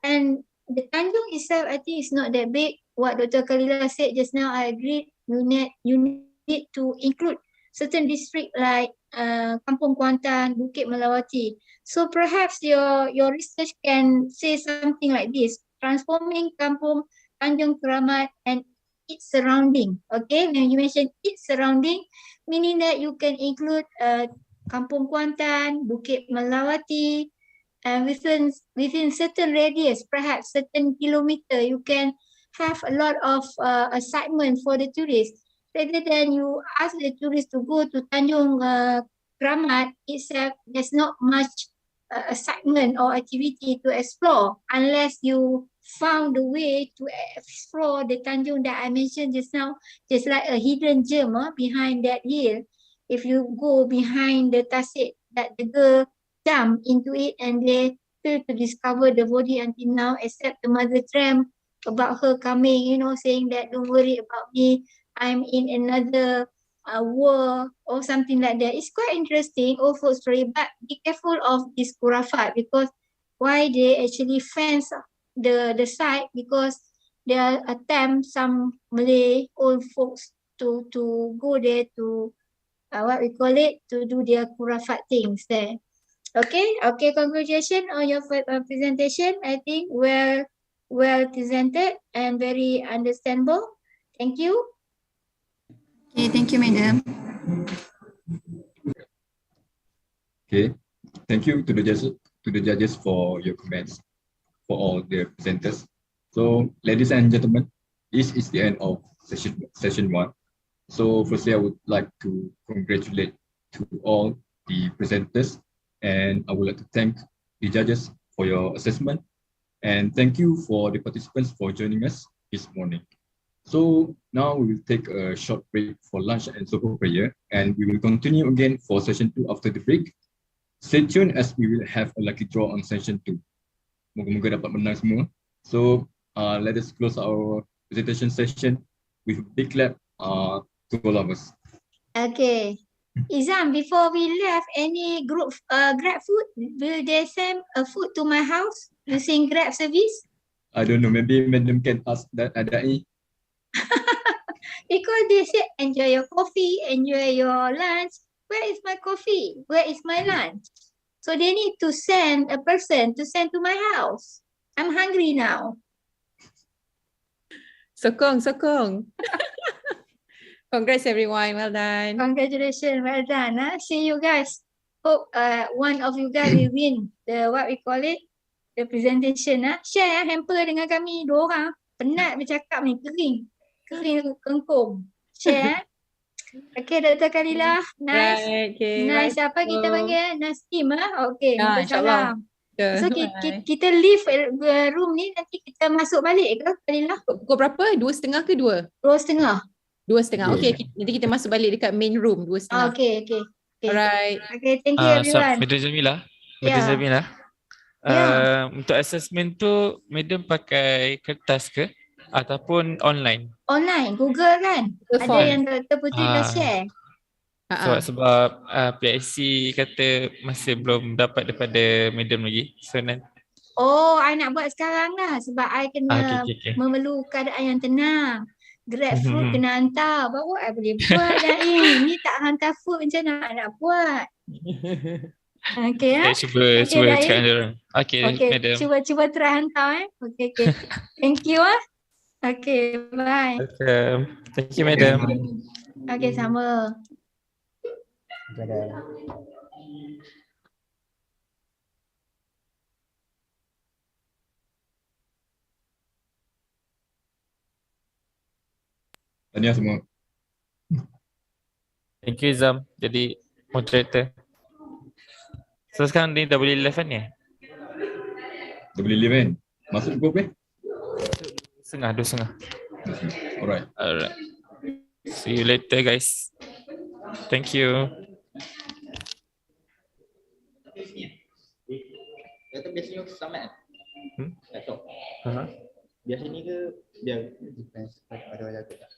S1: And the Tanjung itself, I think, is not that big. What Dr. Khalila said just now, I agree. You need to include certain district like Kampung Kuantan, Bukit Melawati. So perhaps your research can say something like this: transforming Kampung Tanjung Keramat and its surrounding. Okay, when you mention its surrounding, meaning that you can include Kampung Kuantan, Bukit Melawati, and within certain radius, perhaps certain kilometer, you can have a lot of excitement for the tourists, rather than you ask the tourists to go to Tanjung Kramat itself. There's not much excitement or activity to explore unless you found a way to explore the Tanjung that I mentioned just now, just like a hidden gem behind that hill. If you go behind the tasik that the girl jump into it, and they fail to discover the body until now, except the mother tramp about her coming, you know, saying that don't worry about me, I'm in another war or something like that. It's quite interesting, old folk story, but be careful of this kurafat because why they actually fence the site because they attempt some Malay old folks to go there to what we call it, to do their kurafat things there. Okay, congratulations on your presentation. I think well presented and very understandable. Thank you.
S19: Okay, thank you, madam.
S11: Okay, thank you to the judges for your comments, for all the presenters. So, ladies and gentlemen, this is the end of session one. So, firstly, I would like to congratulate to all the presenters, and I would like to thank the judges for your assessment, and thank you for the participants for joining us this morning. So now we will take a short break for lunch and Zohor prayer, and we will continue again for session 2 after the break. Stay tuned as we will have a lucky draw on session 2. Moga-moga dapat menang semua. So let us close our presentation session with a big clap to all of us.
S1: Okay. Izam, before we left, any group Grab food, will they send a food to my house using Grab service?
S11: I don't know, maybe Madam can ask that Adai.
S1: Because they said enjoy your coffee, enjoy your lunch. Where is my coffee? Where is my lunch? So they need to send a person to send to my house. I'm hungry now.
S14: Sokong. Congrats everyone, well done.
S1: Congratulations, well done. See you guys. Hope one of you guys will win the what we call it, the presentation. Share hamper dengan kami dua orang. Penat bercakap ni, kering kengkung. Share. Okay, Dr. Khalila. Nice.
S14: Right, okay.
S1: Nice. Apa kita panggil? Nastim. Okay, minta
S14: InsyaAllah.
S1: salam. So kita leave room ni, nanti kita masuk balik ke Khalila?
S14: Pukul berapa? 2:30 ke 2?
S1: 2:30.
S14: 2:30. Okay, nanti kita masuk balik dekat main room 2:30.
S1: Okay.
S14: Alright.
S1: Okay, thank you everyone.
S2: Madam Jamila. Untuk assessment tu, Madam pakai kertas ke? Ataupun online?
S1: Online, Google kan? Ada yang Dr. Putri dah share.
S2: Sebab PIC kata masih belum dapat daripada Madam lagi. So nanti.
S1: Oh, I nak buat sekarang lah sebab I kena
S2: okay.
S1: memerlukan keadaan yang tenang. Grab food kena hantar. Baru I boleh buat dah ni tak hantar food macam mana I nak buat. Okay
S2: cuba cakap dengan orang. Okay, Madam.
S1: Cuba try hantar Okay. Thank you Okay, bye.
S2: Thank you, Madam.
S1: Okay, sama.
S11: Tahniah semua.
S2: Thank you, Izam. Jadi moderator. So sekarang ni dah boleh live kan ni?
S11: Dah boleh live kan? Masuk pukul berapa?
S2: 2:30.
S11: Alright.
S2: See you later, guys. Thank you.
S3: Kata biasanya selamat laptop. Biasanya ke dia depends pada wajah aku tak.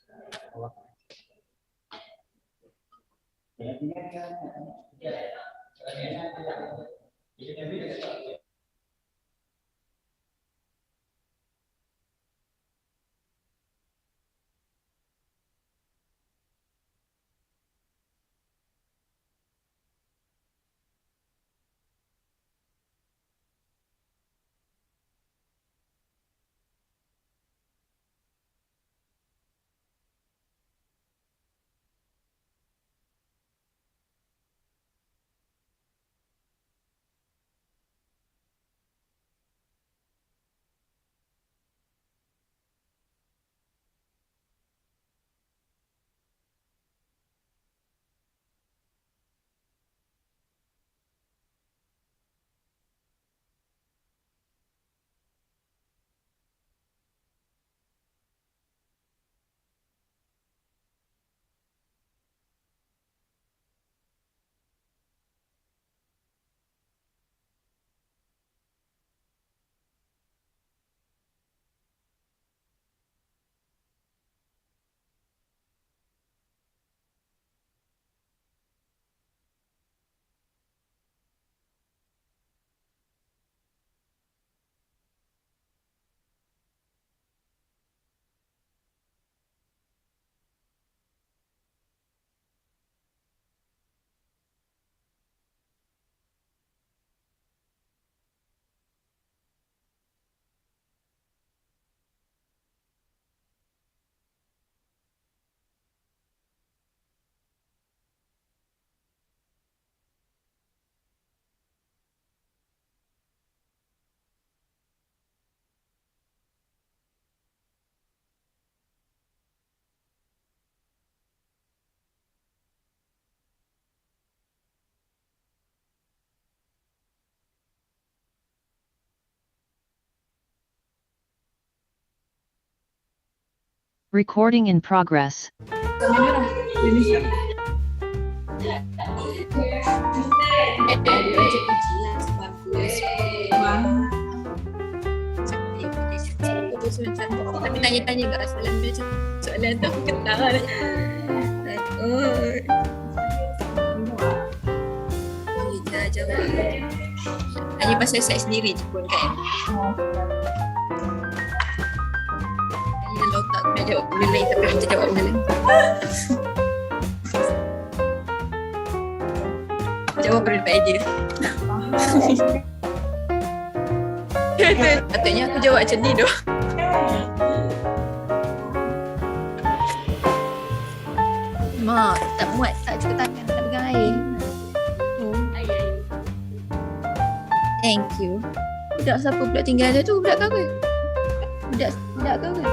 S7: Recording in progress.
S15: Tapi tanya-tanya kat soalan dia macam soalan tak kenal lah. Takut. Kita jawab. Hanya pasal saya sendiri je pun kan. Kalau tak nak jawab benda lain tapi kita jawab benda lain. Jawab benda baik je. Patutnya aku jawab macam ni tu. Mak, tak muat, tak cukup tangan, tak pegang air. Thank you. Budak siapa pula tinggal dia tu? Budak kau ke? Budak kau ke?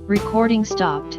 S7: Recording stopped.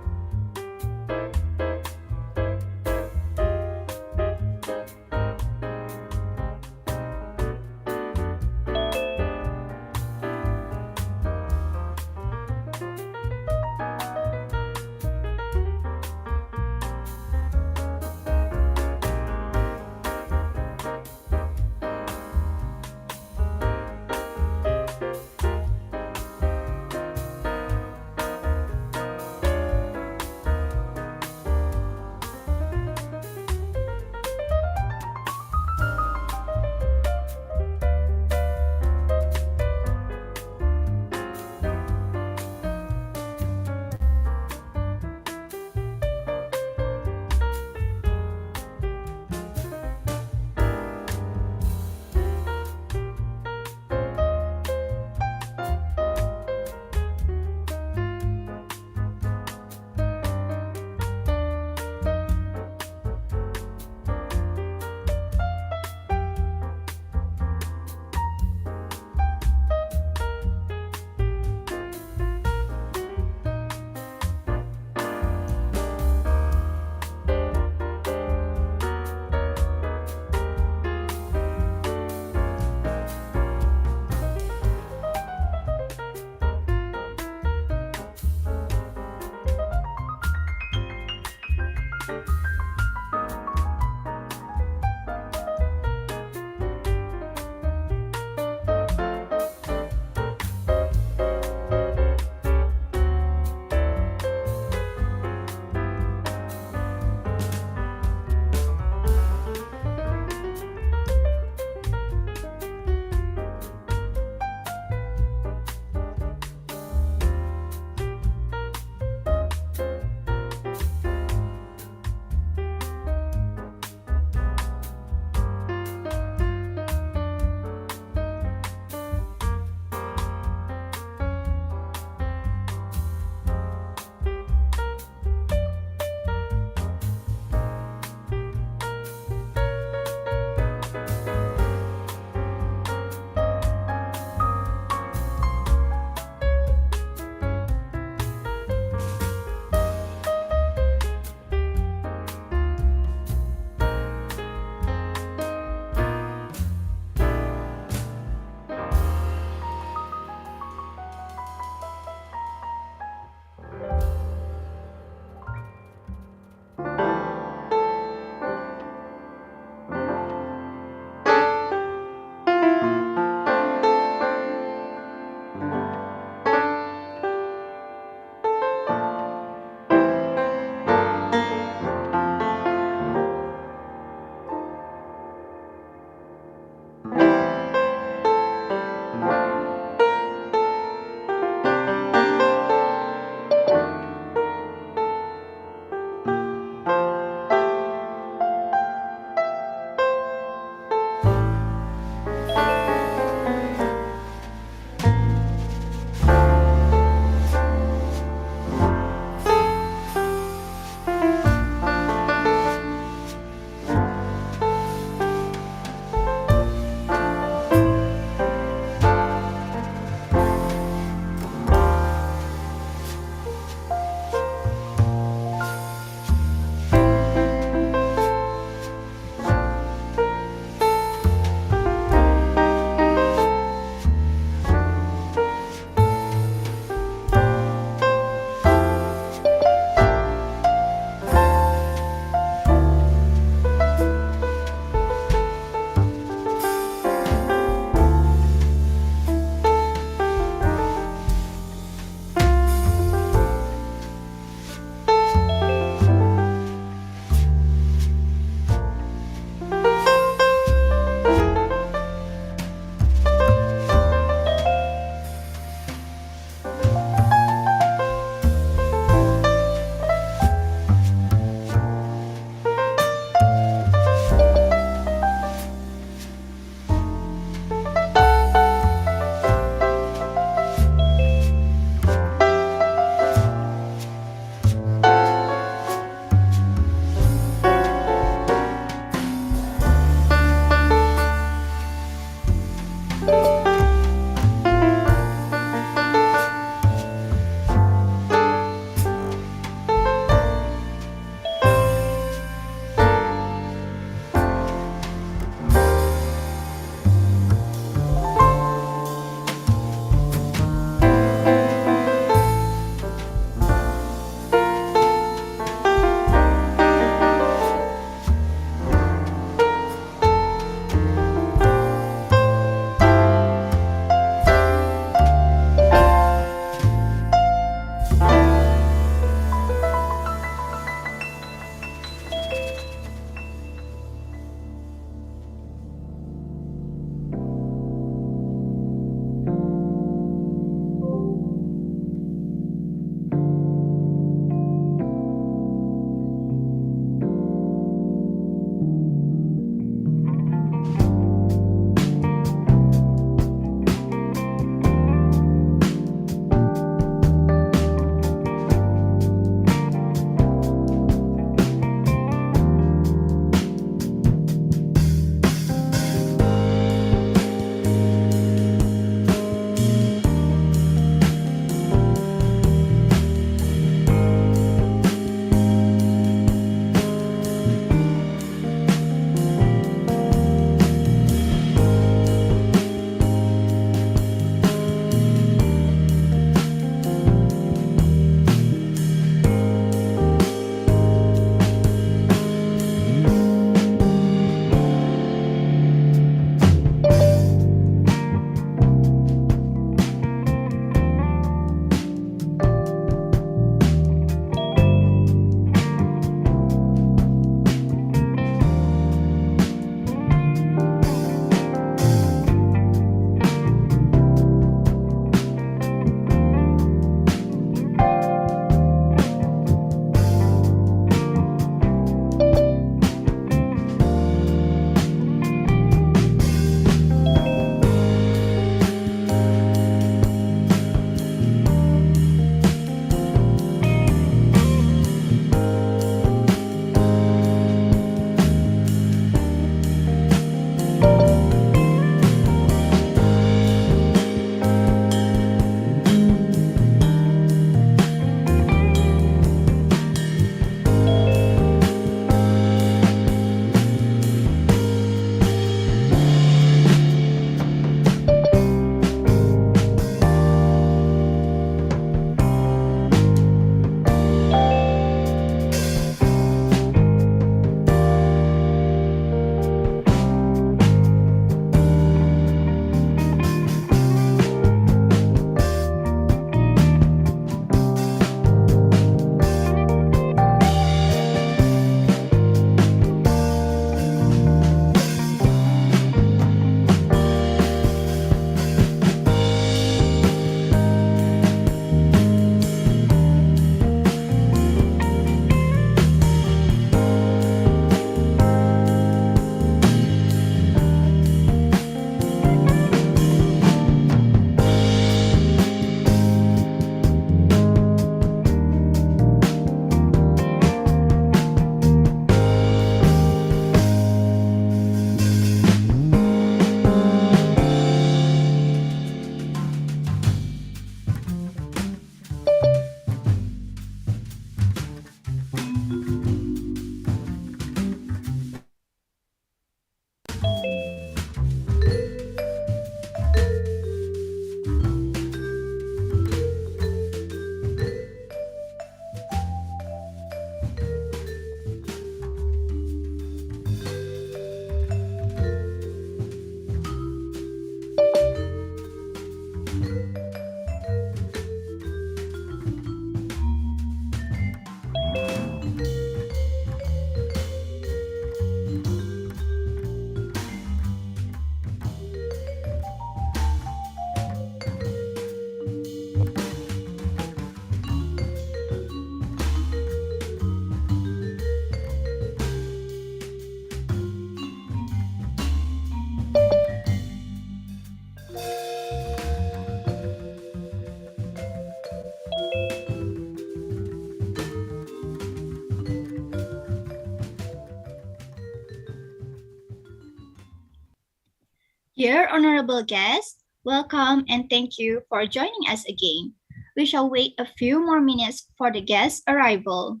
S6: Dear honorable guests, welcome and thank you for joining us again. We shall wait a few more minutes for the guest arrival.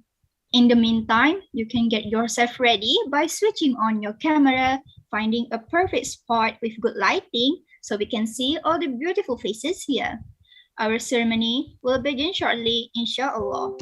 S6: In the meantime, you can get yourself ready by switching on your camera, finding a perfect spot with good lighting so we can see all the beautiful faces here. Our ceremony will begin shortly, inshallah.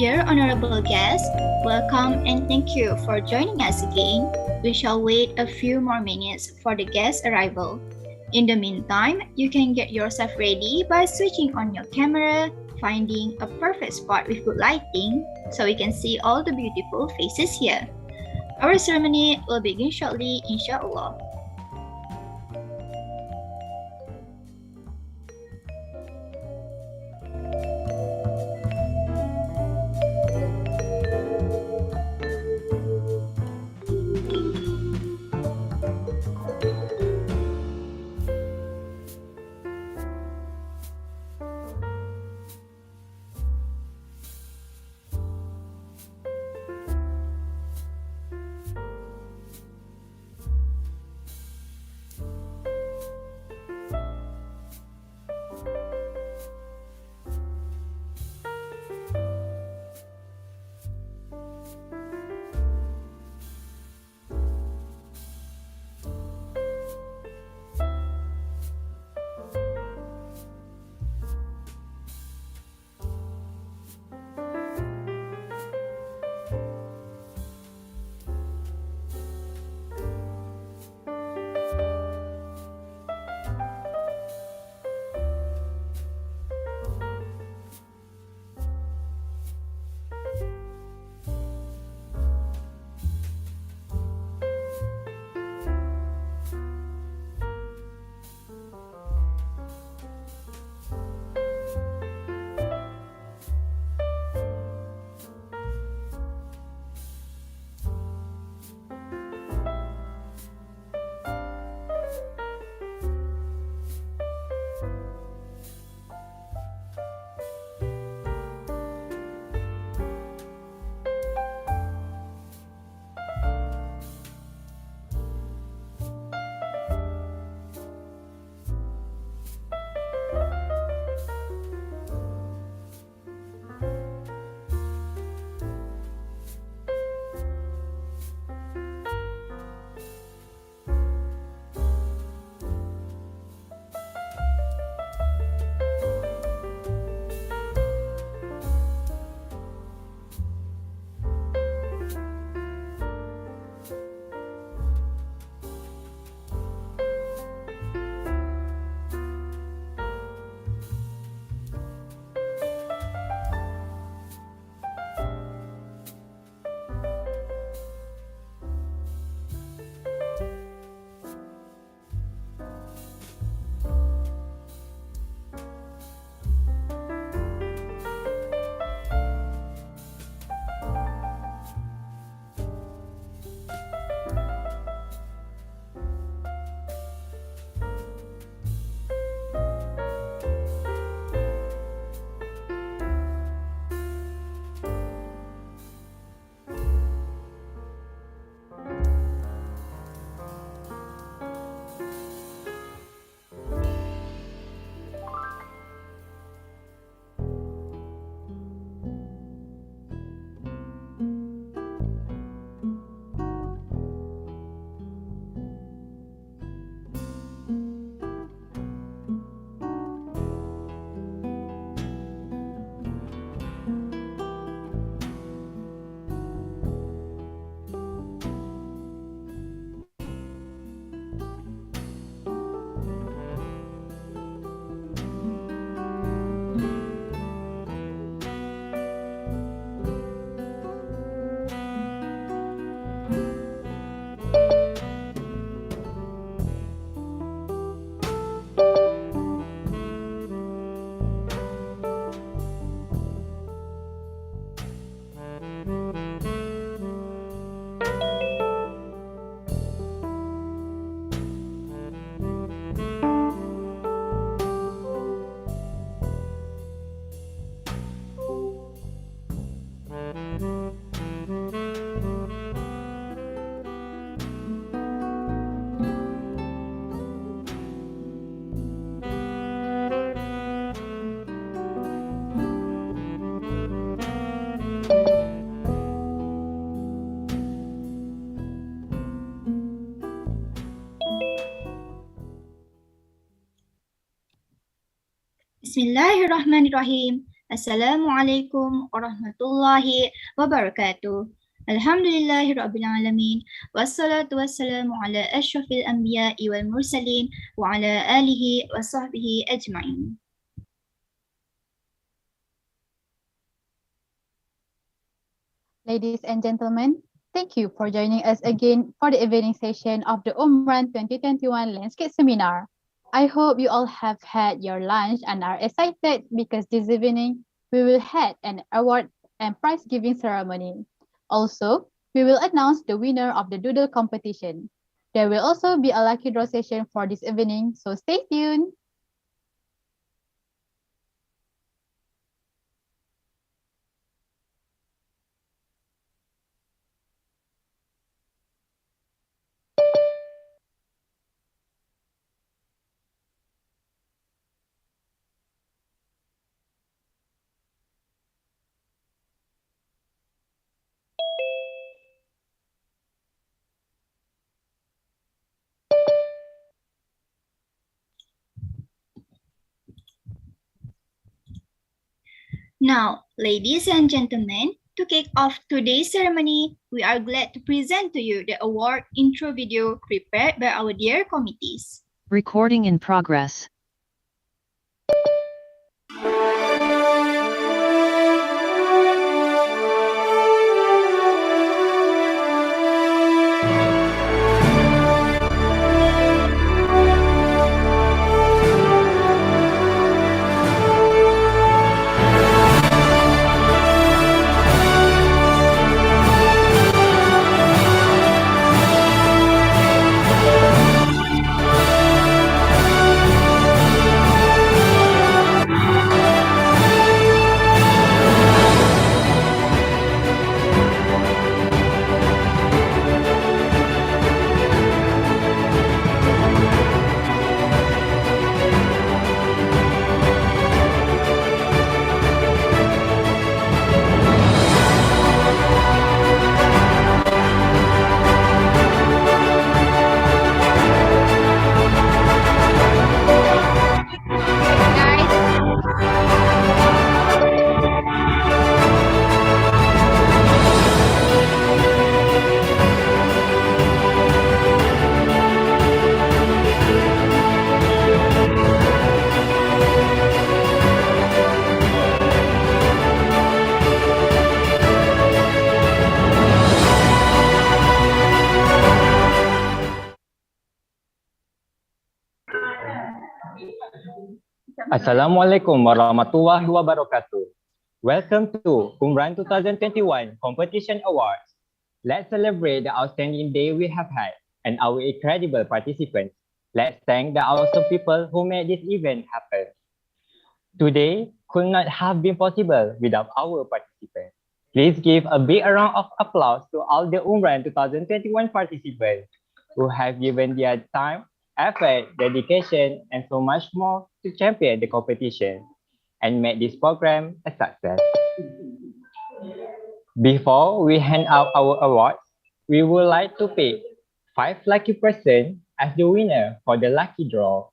S6: Dear honorable guests, welcome and thank you for joining us again. We shall wait a few more minutes for the guest arrival. In the meantime, you can get yourself ready by switching on your camera, finding a perfect spot with good lighting so we can see all the beautiful faces here. Our ceremony will begin shortly, inshallah. Bismillahirrahmanirrahim. Assalamualaikum warahmatullahi wabarakatuh. Alhamdulillahirabbil alamin. Wassalatu wassalamu ala asyrafil anbiya'i wal mursalin wa ala alihi wa sahbihi ajma'in.
S16: Ladies and gentlemen, thank you for joining us again for the evening session of the UMRAN 2021 Landscape Seminar. I hope you all have had your lunch and are excited because this evening we will have an award and prize giving ceremony. Also, we will announce the winner of the doodle competition. There will also be a lucky draw session for this evening, so stay tuned.
S6: Now, ladies and gentlemen, to kick off today's ceremony, we are glad to present to you the award intro video prepared by our dear committees.
S7: Recording in progress.
S17: Assalamualaikum warahmatullahi wabarakatuh. Welcome to UMRAN 2021 Competition Awards. Let's celebrate the outstanding day we have had and our incredible participants. Let's thank the awesome people who made this event happen. Today could not have been possible without our participants. Please give a big round of applause to all the UMRAN 2021 participants who have given their time, effort, dedication, and so much more to champion the competition and make this program a success. Before we hand out our awards, we would like to pick 5 lucky persons as the winner for the lucky draw.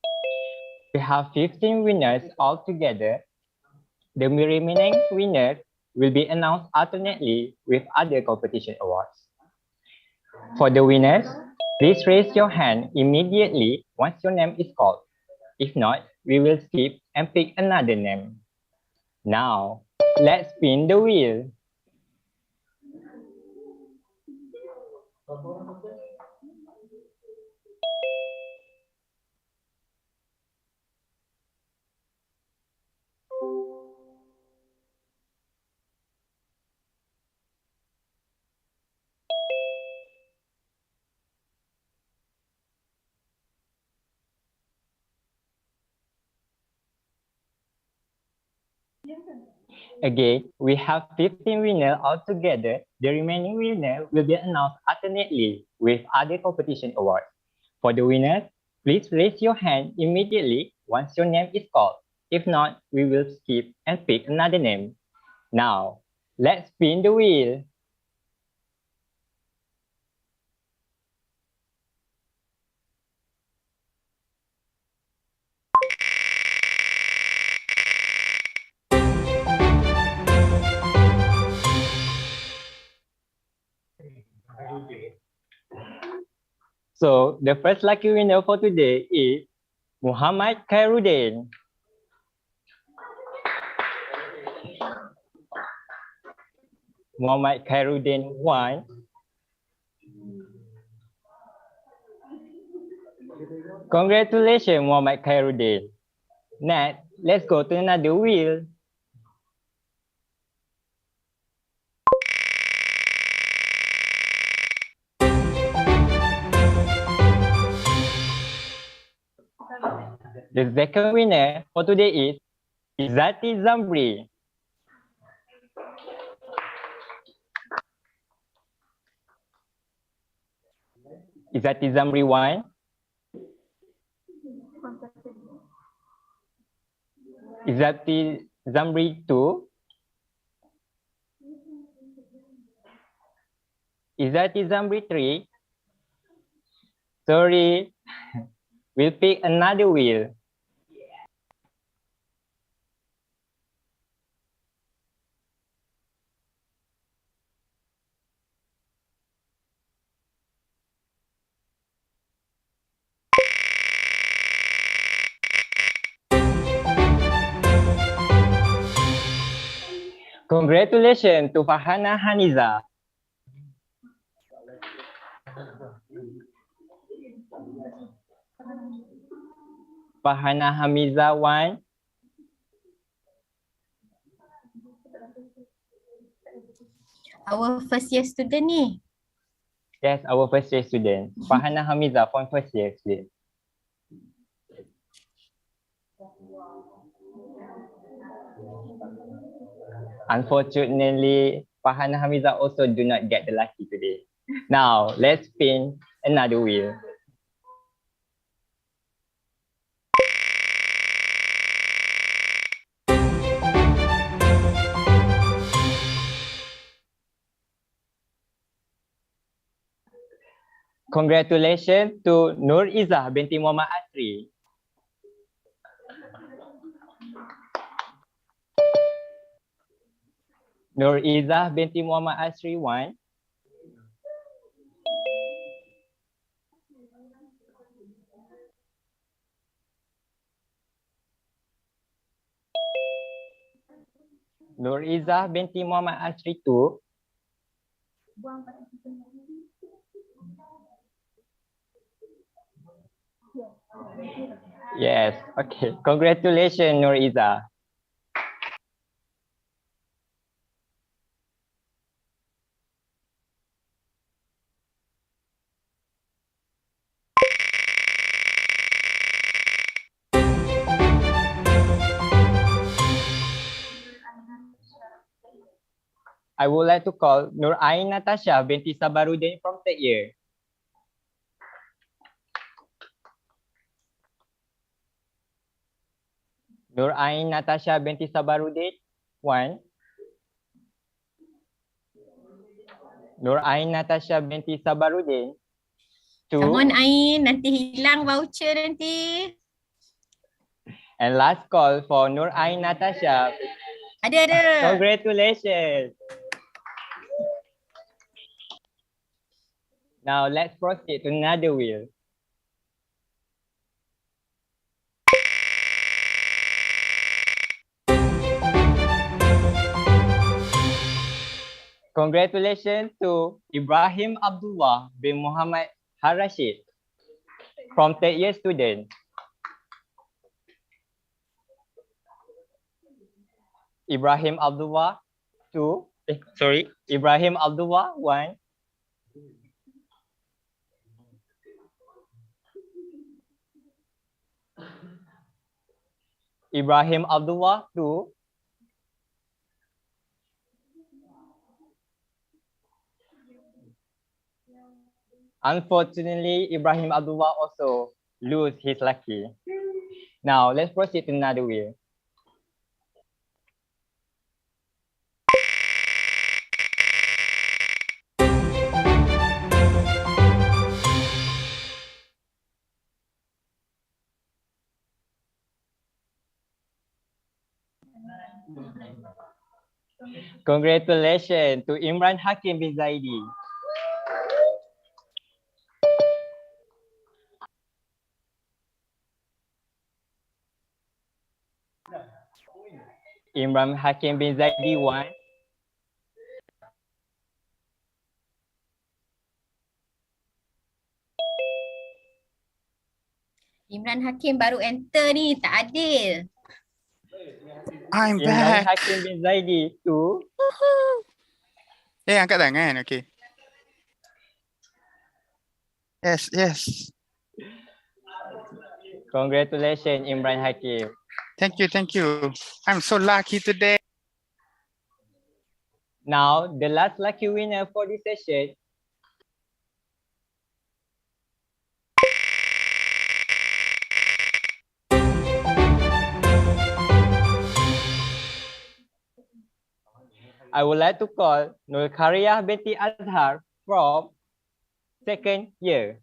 S17: We have 15 winners altogether. The remaining winners will be announced alternately with other competition awards. For the winners, please raise your hand immediately once your name is called. If not, we will skip and pick another name. Now, let's spin the wheel. Again, we have 15 winners altogether. The remaining winner will be announced alternately with other competition awards. For the winners, please raise your hand immediately once your name is called. If not, we will skip and pick another name. Now, let's spin the wheel. So the first lucky winner for today is Muhammad Khairuddin. Muhammad Khairuddin won. Congratulations, Muhammad Khairuddin. Next, let's go to another wheel. The second winner for today is Izzati Zamri. Izzati Zamri 1. Izzati Zamri 2. Izzati Zamri 3. Sorry, we'll pick another wheel. Congratulations to Fahana Haniza. Fahana Hamiza 1.
S10: Our first year student ni.
S17: Yes, our first year student. Fahana Hamiza from first year student. Unfortunately, Fahana Hamiza also do not get the lucky today. Now, let's spin another wheel. Congratulations to Nur Izzah binti Muhammad Asri. Nur Izzah binti Muhammad Asri 1. Nur Izzah binti Muhammad Asri 2. Yes, okay. Congratulations, Nur Izzah. I would like to call Nur Ain Natasha binti Sabarudin from third year. Nur Ain Natasha binti Sabarudin 1. Nur Ain Natasha binti Sabarudin 2.
S10: Come on Ain, nanti hilang voucher nanti.
S17: And last call for Nur Ain Natasha.
S10: Ada.
S17: Congratulations. Now let's proceed to another wheel. Congratulations to Ibrahim Abdullah bin Muhammad Harashid from third year student. Ibrahim Abdullah 2. Ibrahim Abdullah 1. Ibrahim Abdullah 2. Unfortunately, Ibrahim Abdullah also lose his lucky. Now let's proceed to another wheel. Congratulations to Imran Hakim bin Zaidi. Imran Hakim bin Zaidi 1.
S10: Imran Hakim baru enter ni, tak adil.
S20: I'm
S17: Imran
S20: back.
S17: Hakim bin Zaidi 2.
S20: Angkat tangan. Okay. Yes.
S17: Congratulations, Imran Hakim.
S20: Thank you. I'm so lucky today.
S17: Now, the last lucky winner for this session. I would like to call Nur Kariyah binti Azhar from second year.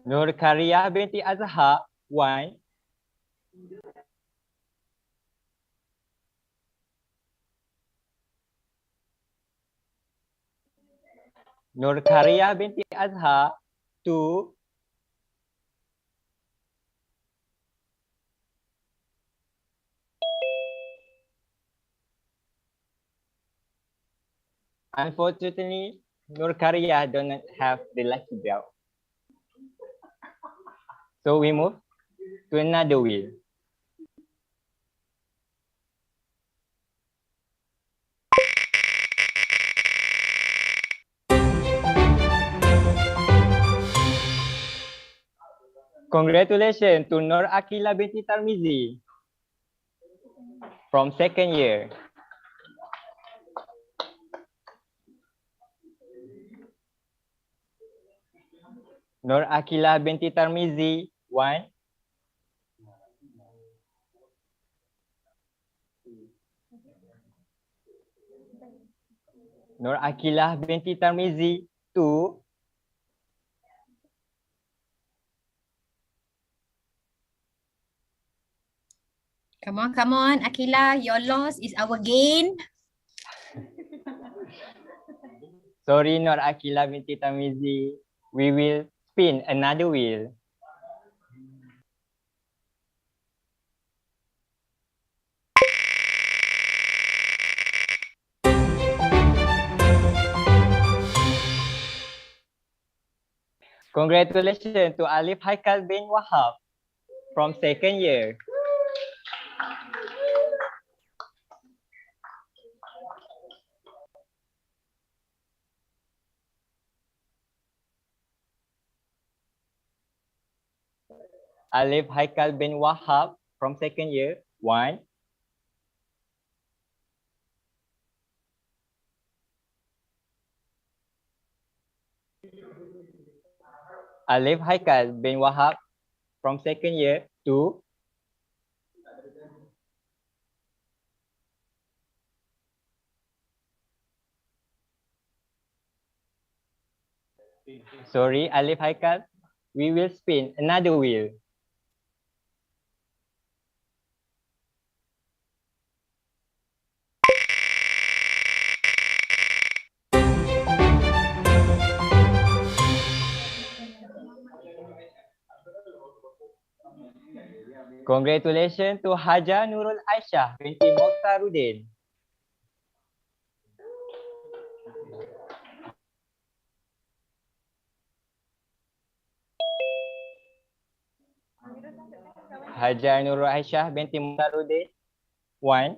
S17: Nur Kariyah binti Azhar 1. Nur Kariyah binti Azhar 2. Unfortunately, Nur Kariyah do not have the lucky belt. So we move to another wheel. Congratulations to Nur Akila binti Tarmizi from second year. Nur Akila binti Tarmizi 1. Nur Akilah binti Tarmizi 2.
S10: Come on, Akila, your loss is our gain.
S17: Sorry, Nur Akila binti Tarmizi. We will spin another wheel. Congratulations to Alif Haikal bin Wahab from second year. Alif Haikal bin Wahab from second year 1. Alif Haikal bin Wahab from second year 2. Sorry, Alif Haikal. We will spin another wheel. Congratulations to Haja Nurul Aisyah binti Mokhtaruddin. Haja Nurul Aisyah binti Mokhtaruddin 1.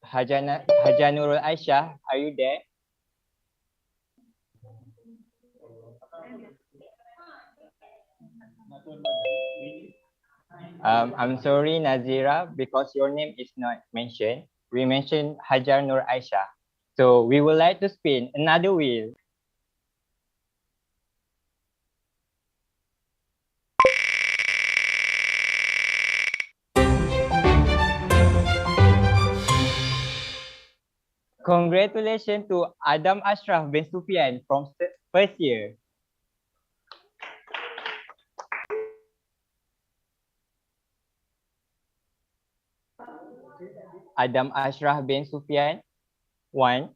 S17: Haja Nurul Aisyah, are you there? I'm sorry, Nazira, because your name is not mentioned. We mentioned Hajar Nur Aisyah. So we would like to spin another wheel. Congratulations to Adam Ashraf bin Sufyan from first year. Adam Ashraf bin Sufyan, 1.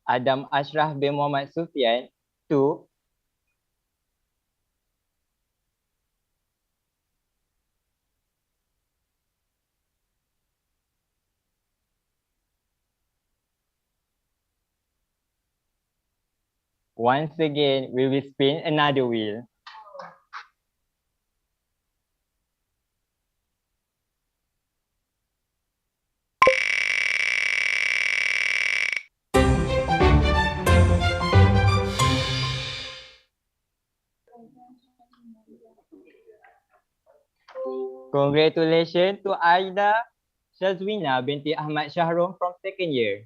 S17: Adam Ashraf bin Muhammad Sufyan, 2. Once again, we will spin another wheel. Congratulations to Aida Shazwina binti Ahmad Shahrom from second year.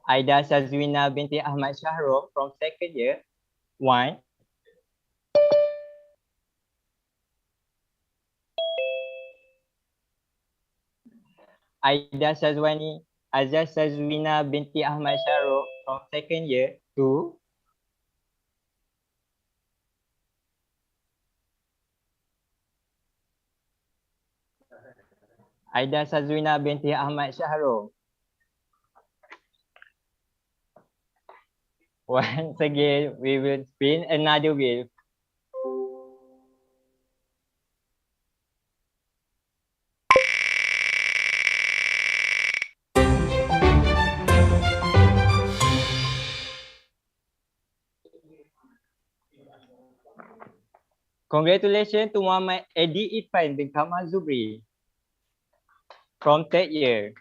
S17: Aida Shazwina binti Ahmad Shahrom from second year, 1. Aida Shazwina binti Ahmad Shahrom from second year, 2. Aida Shazwina binti Ahmad Shahrom. Once again, we will spin another wheel. Congratulations to Muhammad Edi Irfan bin Kamal Zubri from third year.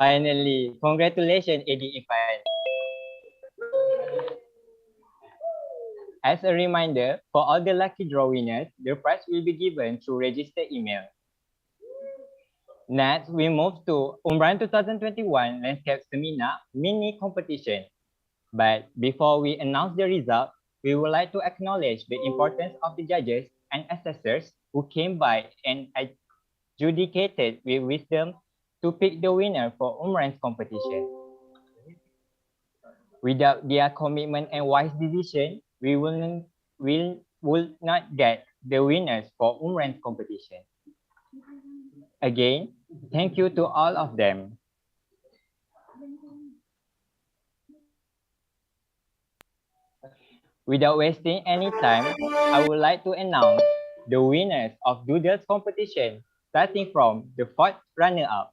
S17: Finally, congratulations Edi Irfan. As a reminder, for all the lucky draw winners, the prize will be given through registered email. Next, we move to UMRAN 2021 Landscape Seminar Mini Competition. But before we announce the result, we would like to acknowledge the importance of the judges and assessors who came by and adjudicated with wisdom to pick the winner for UMRAN's competition. Without their commitment and wise decision, we will not get the winners for UMRAN's competition. Again, thank you to all of them. Without wasting any time, I would like to announce the winners of Doodles competition, starting from the fourth runner-up.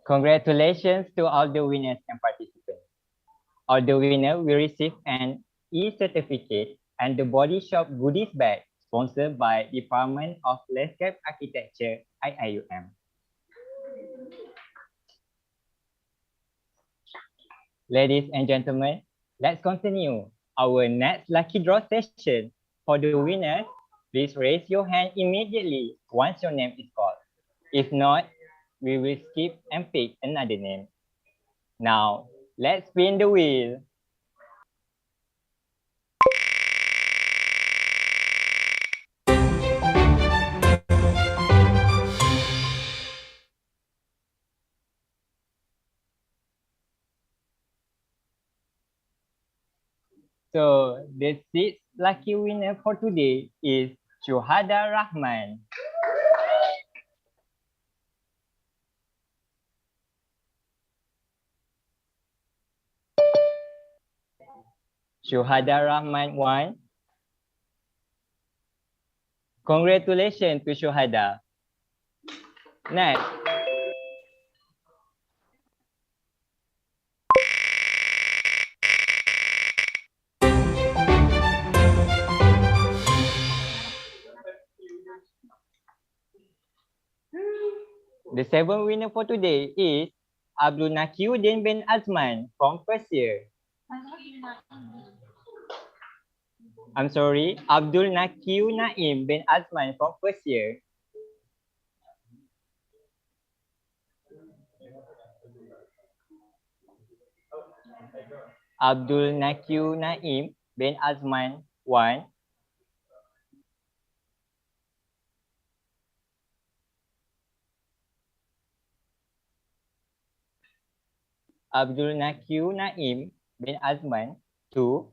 S17: Congratulations to all the winners and participants. All the winners will receive an e-certificate, and the Body Shop goodies bag sponsored by Department of Landscape Architecture, IIUM. Ladies and gentlemen, let's continue our next lucky draw session. For the winners, please raise your hand immediately once your name is called. If not, we will skip and pick another name. Now, let's spin the wheel. So the sixth lucky winner for today is Syuhada Rahman. Syuhada Rahman won. Congratulations to Syuhada. Next. The seventh winner for today is Abdul Nakiuddin bin Azman from first year. I'm sorry, Abdul Nakiu Naim bin Azman from first year. Abdul Nakiu Naim bin Azman 1. Abdul Nakiu Naim bin Azman 2.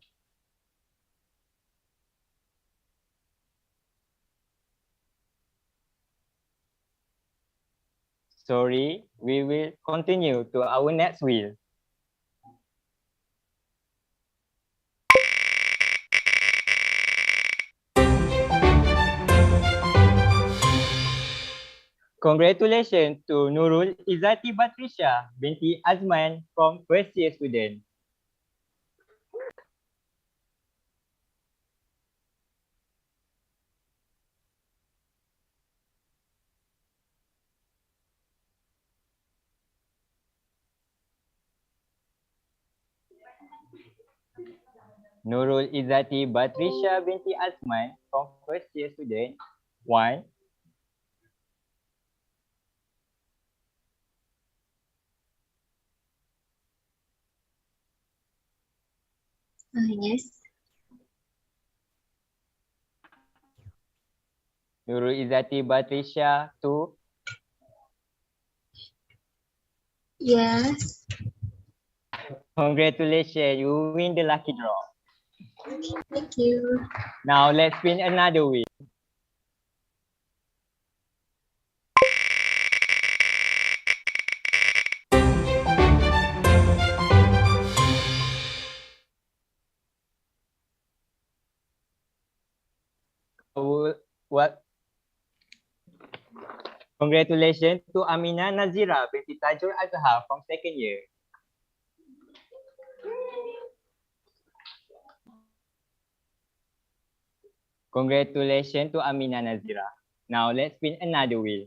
S17: Sorry, we will continue to our next wheel. Congratulations to Nurul Izzati Batrisha binti Azman from first year student. Nurul Izzati Batrisha binti Azman from first year student 1.
S1: Yes.
S17: Nurul Izzati Batrisha 2.
S1: Yes.
S17: Congratulations, you win the lucky draw.
S1: Thank you.
S17: Now let's spin another wheel. What? Congratulations to Amina Nazira binti Tajul Azhar from second year. Congratulations to Amina Nazira. Now let's spin another wheel.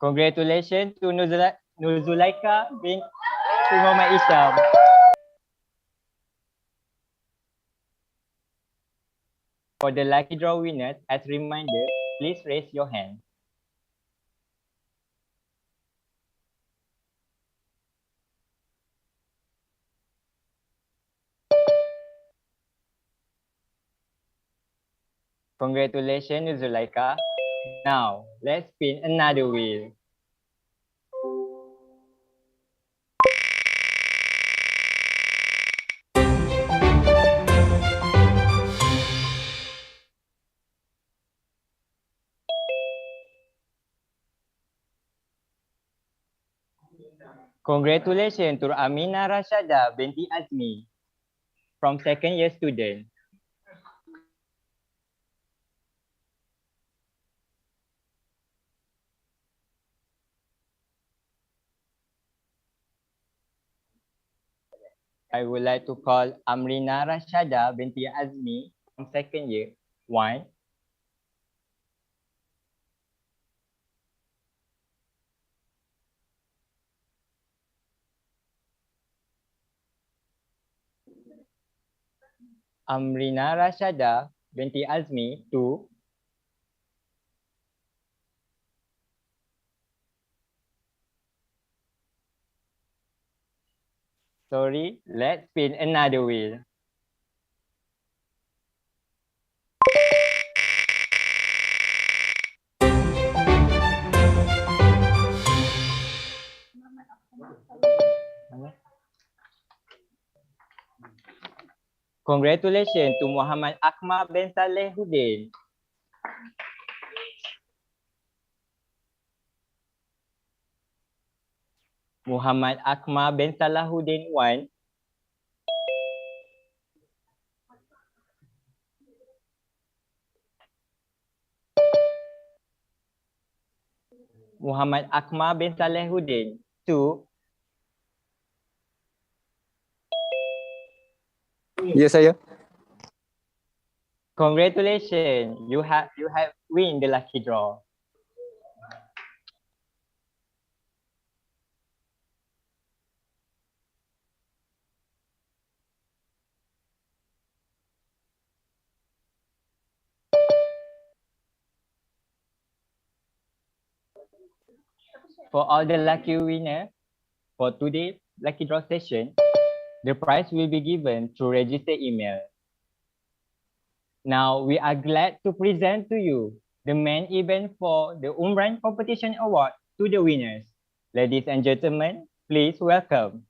S17: Congratulations to Nuzulaika binti Muhammad Isham. For the lucky draw winners, as a reminder, please raise your hand. Congratulations, Nuzulaika. Now, let's spin another wheel. Congratulations to Amina Rashada binti Azmi from second year student. I would like to call Amrina Rashada binti Azmi from second year. 1. Amrina Rashada binti Azmi. 2. Sorry, let's spin another wheel. Congratulations to Muhammad Akmal bin Salehuddin. Muhammad Akmal bin Salahuddin 1. Muhammad Akmal bin Salehuddin 2.
S12: Ya, saya.
S17: Congratulations, you have win the lucky draw. For all the lucky winner for today's lucky draw session, the prize will be given through registered email. Now we are glad to present to you the main event for the UMRAN Competition Award to the winners. Ladies and gentlemen, please welcome.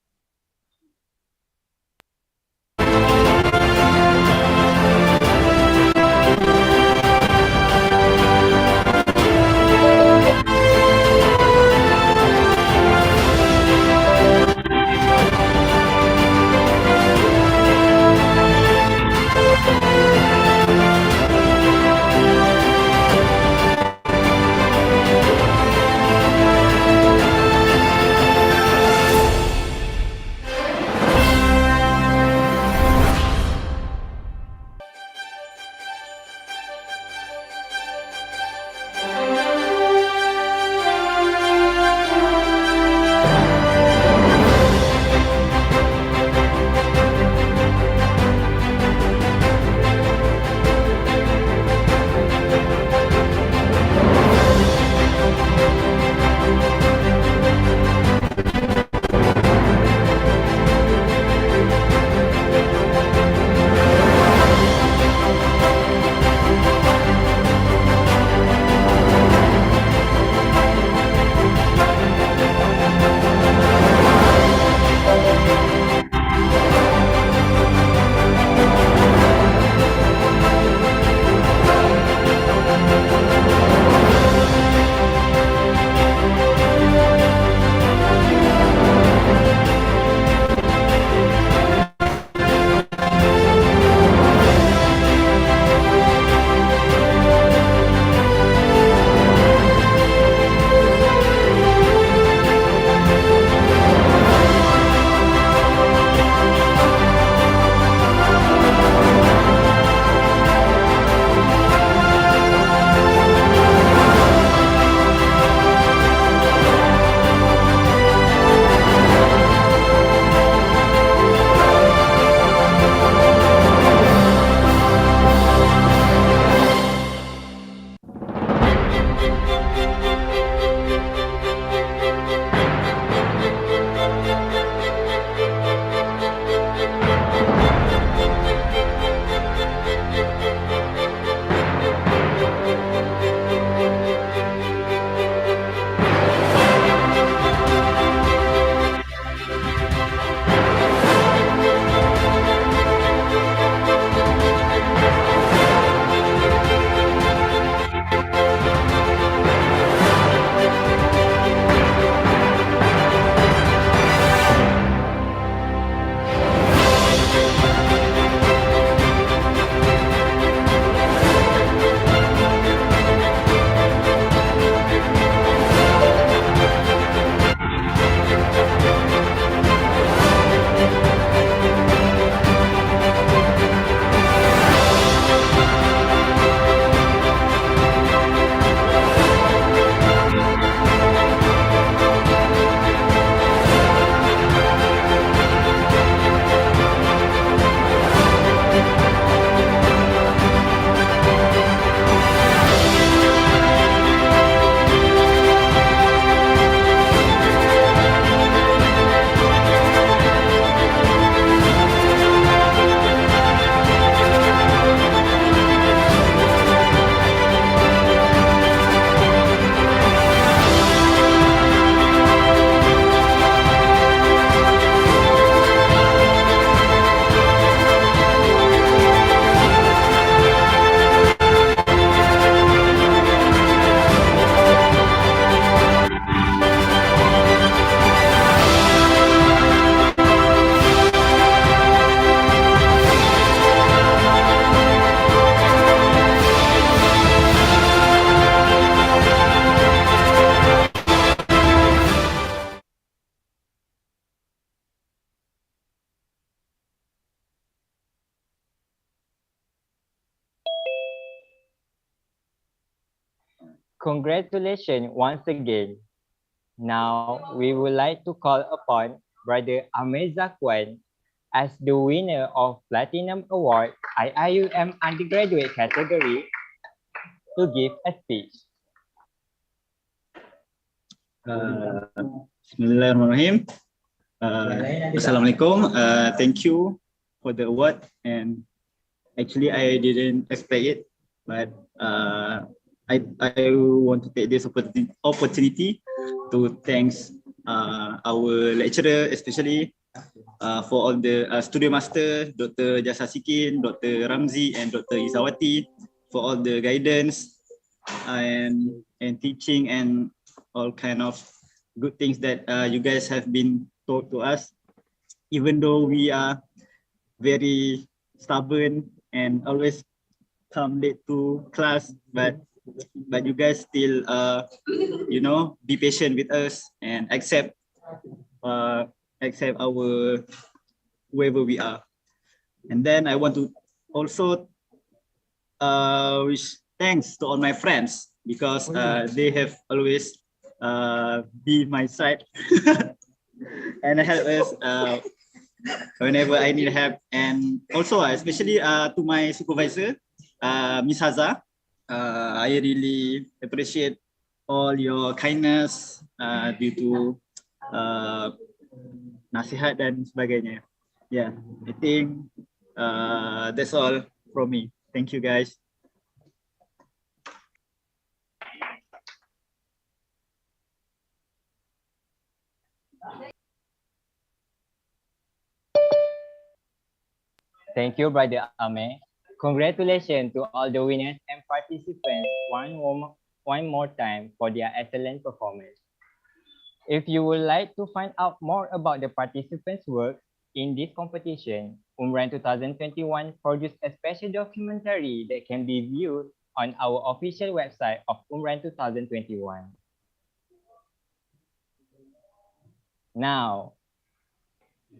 S17: Congratulations once again. Now, we would like to call upon Brother Amir Zakwan as the winner of Platinum Award IIUM undergraduate category to give a speech.
S3: Bismillahirrahmanirrahim. Assalamualaikum. Thank you for the award, and actually I didn't expect it, but I want to take this opportunity to thanks our lecturer, especially for all the studio master, Dr. Jasa Sikin, Dr. Ramzi, and Dr. Izawati, for all the guidance and teaching and all kind of good things that you guys have been taught to us. Even though we are very stubborn and always come late to class, but you guys still be patient with us and accept our whoever we are. And then I want to also wish thanks to all my friends, because they have always be my side and help us whenever I need help. And also especially to my supervisor, Miss Haza. I really appreciate all your kindness due to nasihat dan sebagainya. Yeah, I think that's all from me. Thank you guys.
S17: Thank you, Brother Ame. Congratulations to all the winners and participants one more time for their excellent performance. If you would like to find out more about the participants' work in this competition, UMRAN 2021 produced a special documentary that can be viewed on our official website of UMRAN 2021. Now,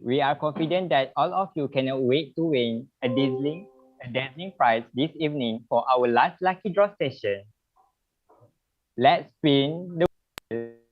S17: we are confident that all of you cannot wait to win a dazzling prize this evening for our last lucky draw session. Let's spin the wheel.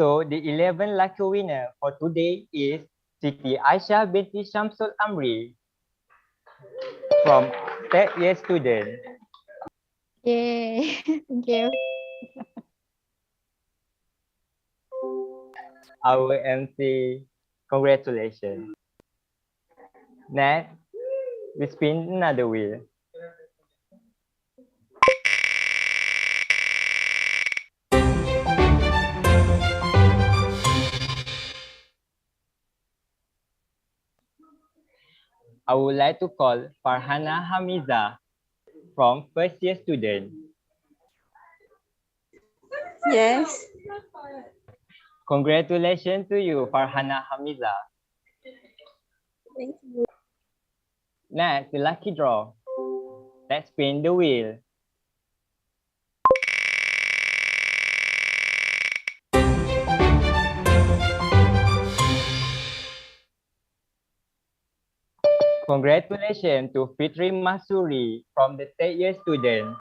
S17: So the 11th lucky winner for today is Siti Aisyah binti Syamsul Amri from third year student.
S16: Yay. Thank you.
S17: Our MC, congratulations. Next, we spin another wheel. I would like to call Farhana Hamiza from first year student.
S18: Yes.
S17: Congratulations to you, Farhana Hamiza.
S18: Thank you.
S17: Next, the lucky draw. Let's spin the wheel. Congratulations to Fitri Masuri from the third year student.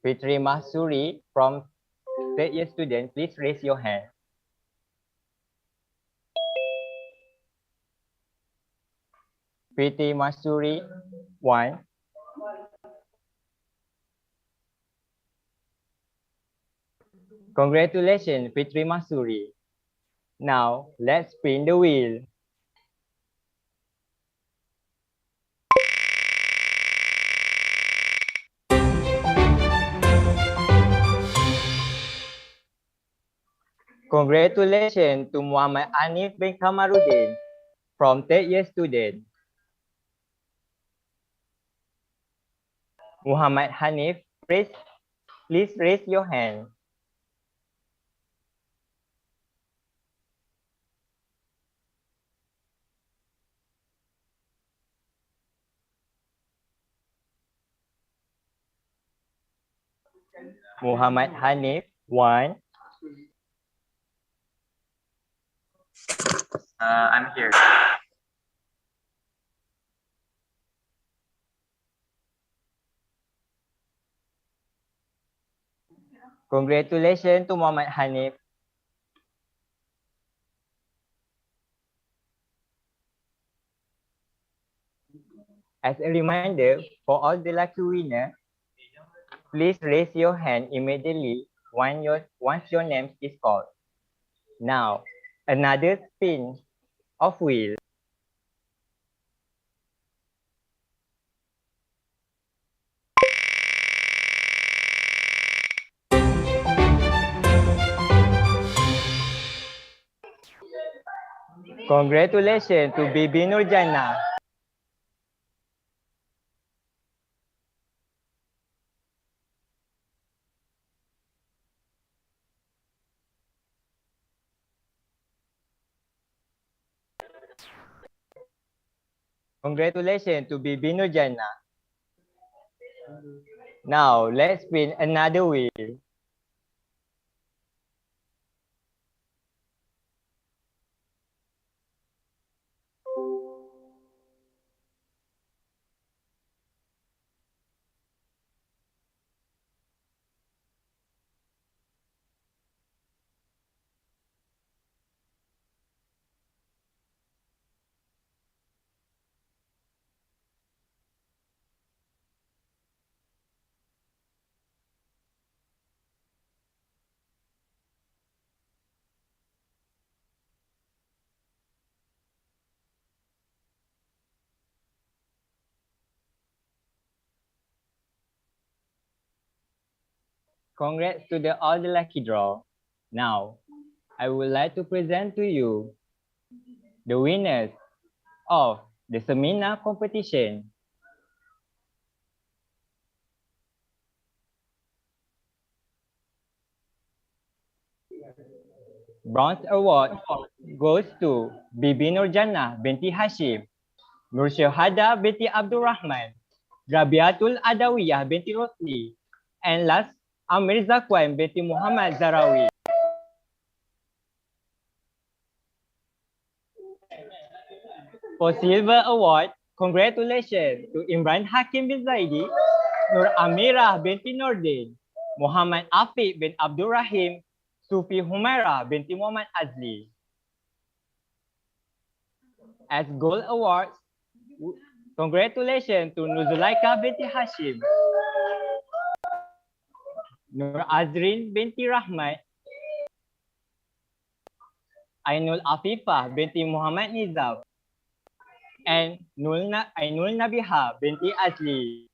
S17: Fitri Masuri from third year student, please raise your hand. Fitri Masuri, 1. Congratulations, Fitri Masuri. Now, let's spin the wheel. Congratulations to Muhammad Anif bin Kamaruddin from third year student. Muhammad Hanif, please raise your hand. Muhammad Hanif, one.
S5: I'm here.
S17: Congratulations to Muhammad Hanif. As a reminder, for all the lucky winners, please raise your hand immediately once your name is called. Now, another spin of wheel. Congratulations to Bibi Nurjana. Congratulations to Bibi Nurjana. Now, let's spin another wheel. Congrats to all the lucky draw. Now, I would like to present to you the winners of the seminar competition. Bronze award goes to Bibi Nurjana binti Hashim, Nur Syahada binti Abdul Rahman, Rabiatul Adawiyah binti Rosli, and last Amir Zakwan binti Muhammad Zarawi. For silver award, congratulations to Imran Hakim bin Zaidi, Nur Amirah binti Nordin, Muhammad Afiq bin Abdul Rahim, Sufi Humaira binti Muhammad Azli. As gold awards, congratulations to Nuzulaika binti Hashim, Nur Azrin binti Rahmat, Ainul Afifah binti Muhammad Nizam, and Ainul Nabiha binti Azli.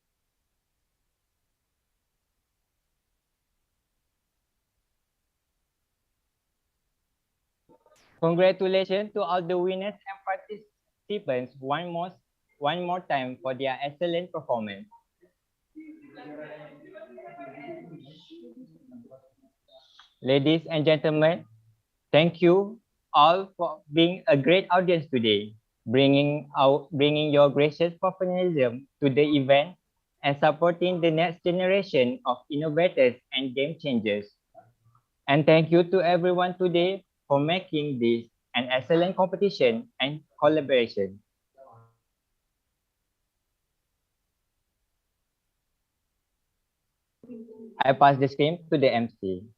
S17: Congratulations to all the winners and participants one more time for their excellent performance. Ladies and gentlemen, thank you all for being a great audience today, bringing your gracious professionalism to the event and supporting the next generation of innovators and game changers. And thank you to everyone today for making this an excellent competition and collaboration. I pass the screen to the MC.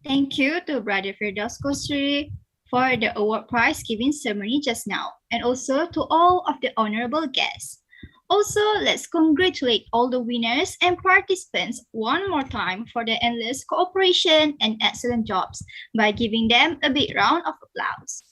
S6: Thank you to Brother Firdaus Kosri for the award prize giving ceremony just now, and also to all of the honorable guests. Also, let's congratulate all the winners and participants one more time for their endless cooperation and excellent jobs by giving them a big round of applause.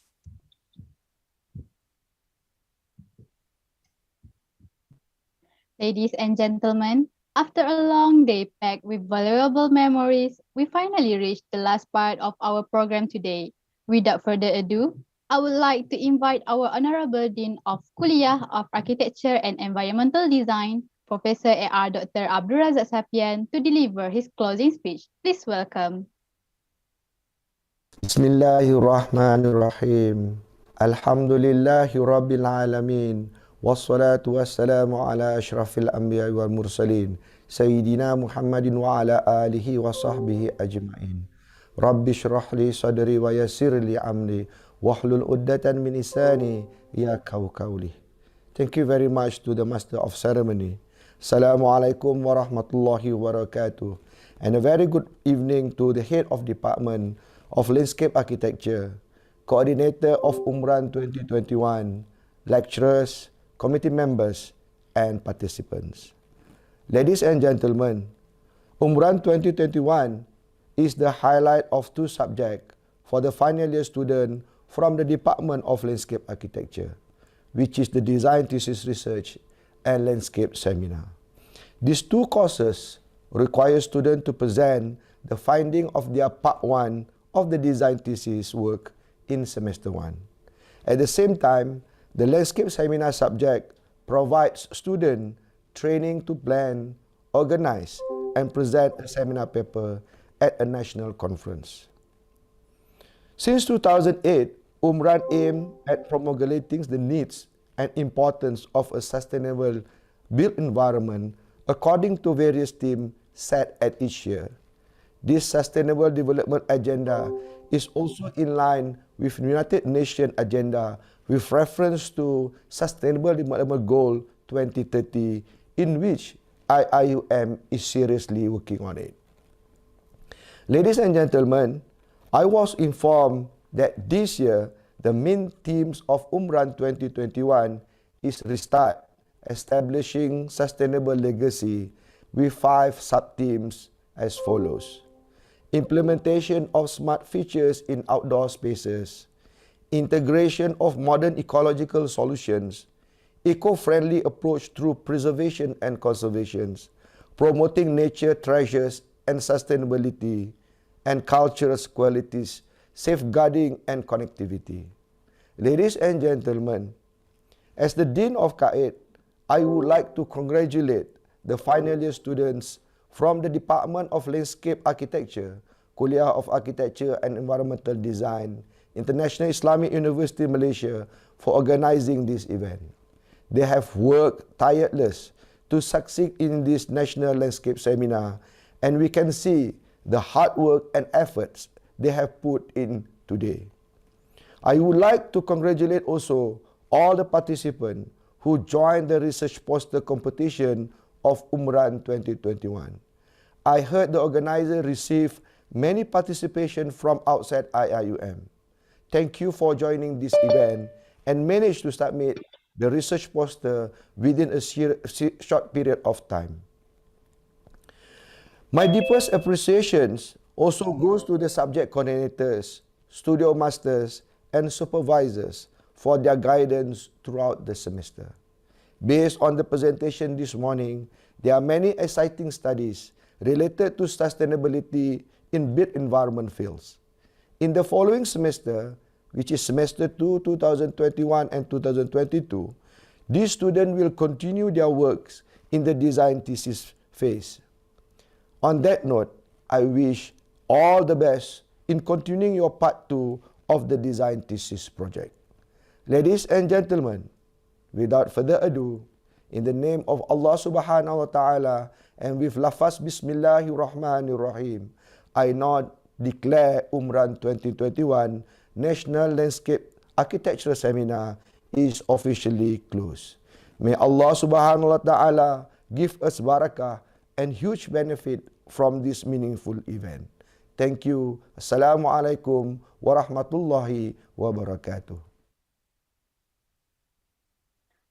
S16: Ladies and gentlemen, after a long day packed with valuable memories, we finally reached the last part of our program today. Without further ado, I would like to invite our Honorable Dean of Kuliah of Architecture and Environmental Design, Professor A.R. Dr. Abdul Razak Sapian, to deliver his closing speech. Please welcome.
S5: Bismillahirrahmanirrahim. Alhamdulillahi Rabbil Alamin. Wassalatu wassalamu ala ashrafil anbiya wal mursalin. Sayyidina Muhammadin wa ala alihi wa sahbihi ajma'in. Rabbi shrah li sadri wa yassir li amri. Wahlul uddatan min isani ya qawli. Thank you very much to the Master of Ceremony. Assalamualaikum warahmatullahi wabarakatuh. And a very good evening to the Head of Department of Landscape Architecture, Coordinator of UMRAN 2021, lecturers, committee members, and participants. Ladies and gentlemen, UMRAN 2021 is the highlight of two subjects for the final year student from the Department of Landscape Architecture, which is the Design Thesis Research and Landscape Seminar. These two courses require students to present the finding of their part 1 of the design thesis work in semester 1. At the same time, the landscape seminar subject provides students training to plan, organize, and present a seminar paper at a national conference. Since 2008, UMRAN aimed at promulgating the needs and importance of a sustainable built environment according to various themes set at each year. This Sustainable Development Agenda is also in line with United Nations Agenda with reference to Sustainable Development Goal 2030, in which IIUM is seriously working on it. Ladies and gentlemen, I was informed that this year the main themes of UMRAN 2021 is Restart, Establishing Sustainable Legacy, with 5 sub-themes as follows: implementation of smart features in outdoor spaces, integration of modern ecological solutions, eco-friendly approach through preservation and conservation, promoting nature treasures and sustainability, and cultural qualities, safeguarding and connectivity. Ladies and gentlemen, as the Dean of CAED, I would like to congratulate the final year students from the Department of Landscape Architecture, Kuliah of Architecture and Environmental Design, International Islamic University Malaysia, for organizing this event. They have worked tireless to succeed in this National Landscape Seminar, and we can see the hard work and efforts they have put in today. I would like to congratulate also all the participants who joined the research poster competition of UMRAN 2021. I heard the organizer received many participation from outside IIUM. Thank you for joining this event and managed to submit the research poster within a short period of time. My deepest appreciations also goes to the subject coordinators, studio masters, and supervisors for their guidance throughout the semester. Based on the presentation this morning, there are many exciting studies related to sustainability in built environment fields. In the following semester, which is semester 2, 2021 and 2022, these students will continue their works in the design thesis phase. On that note, I wish all the best in continuing your part 2 of the design thesis project. Ladies and gentlemen, without further ado, in the name of Allah Subhanahu wa Ta'ala and with lafaz Bismillahirrahmanirrahim, I now declare UMRAN 2021 National Landscape Architecture Seminar is officially closed. May Allah Subhanahu wa Ta'ala give us barakah and huge benefit from this meaningful event. Thank you. Assalamualaikum warahmatullahi wabarakatuh.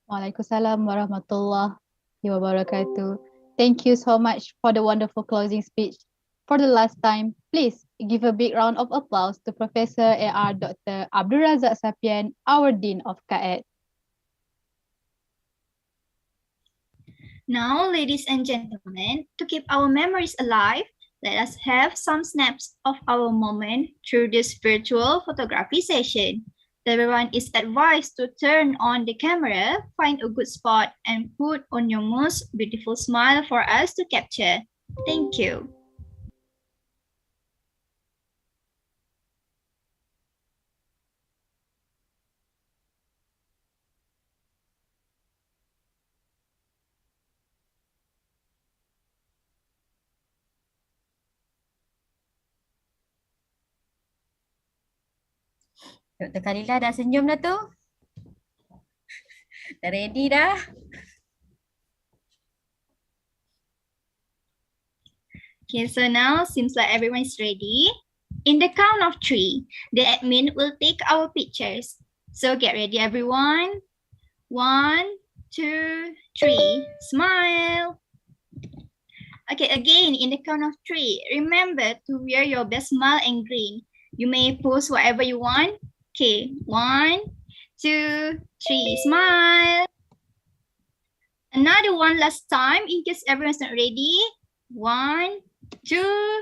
S16: Waalaikumsalam warahmatullahi wabarakatuh. Thank you so much for the wonderful closing speech. For the last time, please give a big round of applause to Professor A.R. Dr. Abdul Razak Sapian, our Dean of CAED.
S6: Now, ladies and gentlemen, to keep our memories alive, let us have some snaps of our moment through this virtual photography session. Everyone is advised to turn on the camera, find a good spot, and put on your most beautiful smile for us to capture. Thank you.
S10: Dr. Khalila dah senyum dah tu. Dah ready dah.
S6: Okay, so now seems like everyone's ready. In the count of 3, the admin will take our pictures. So get ready, everyone. 1, 2, 3. Smile. Okay, again, in the count of 3, remember to wear your best smile and grin. You may pose whatever you want. Okay, 1, 2, 3. Smile. Another one last time in case everyone's not ready. 1, 2,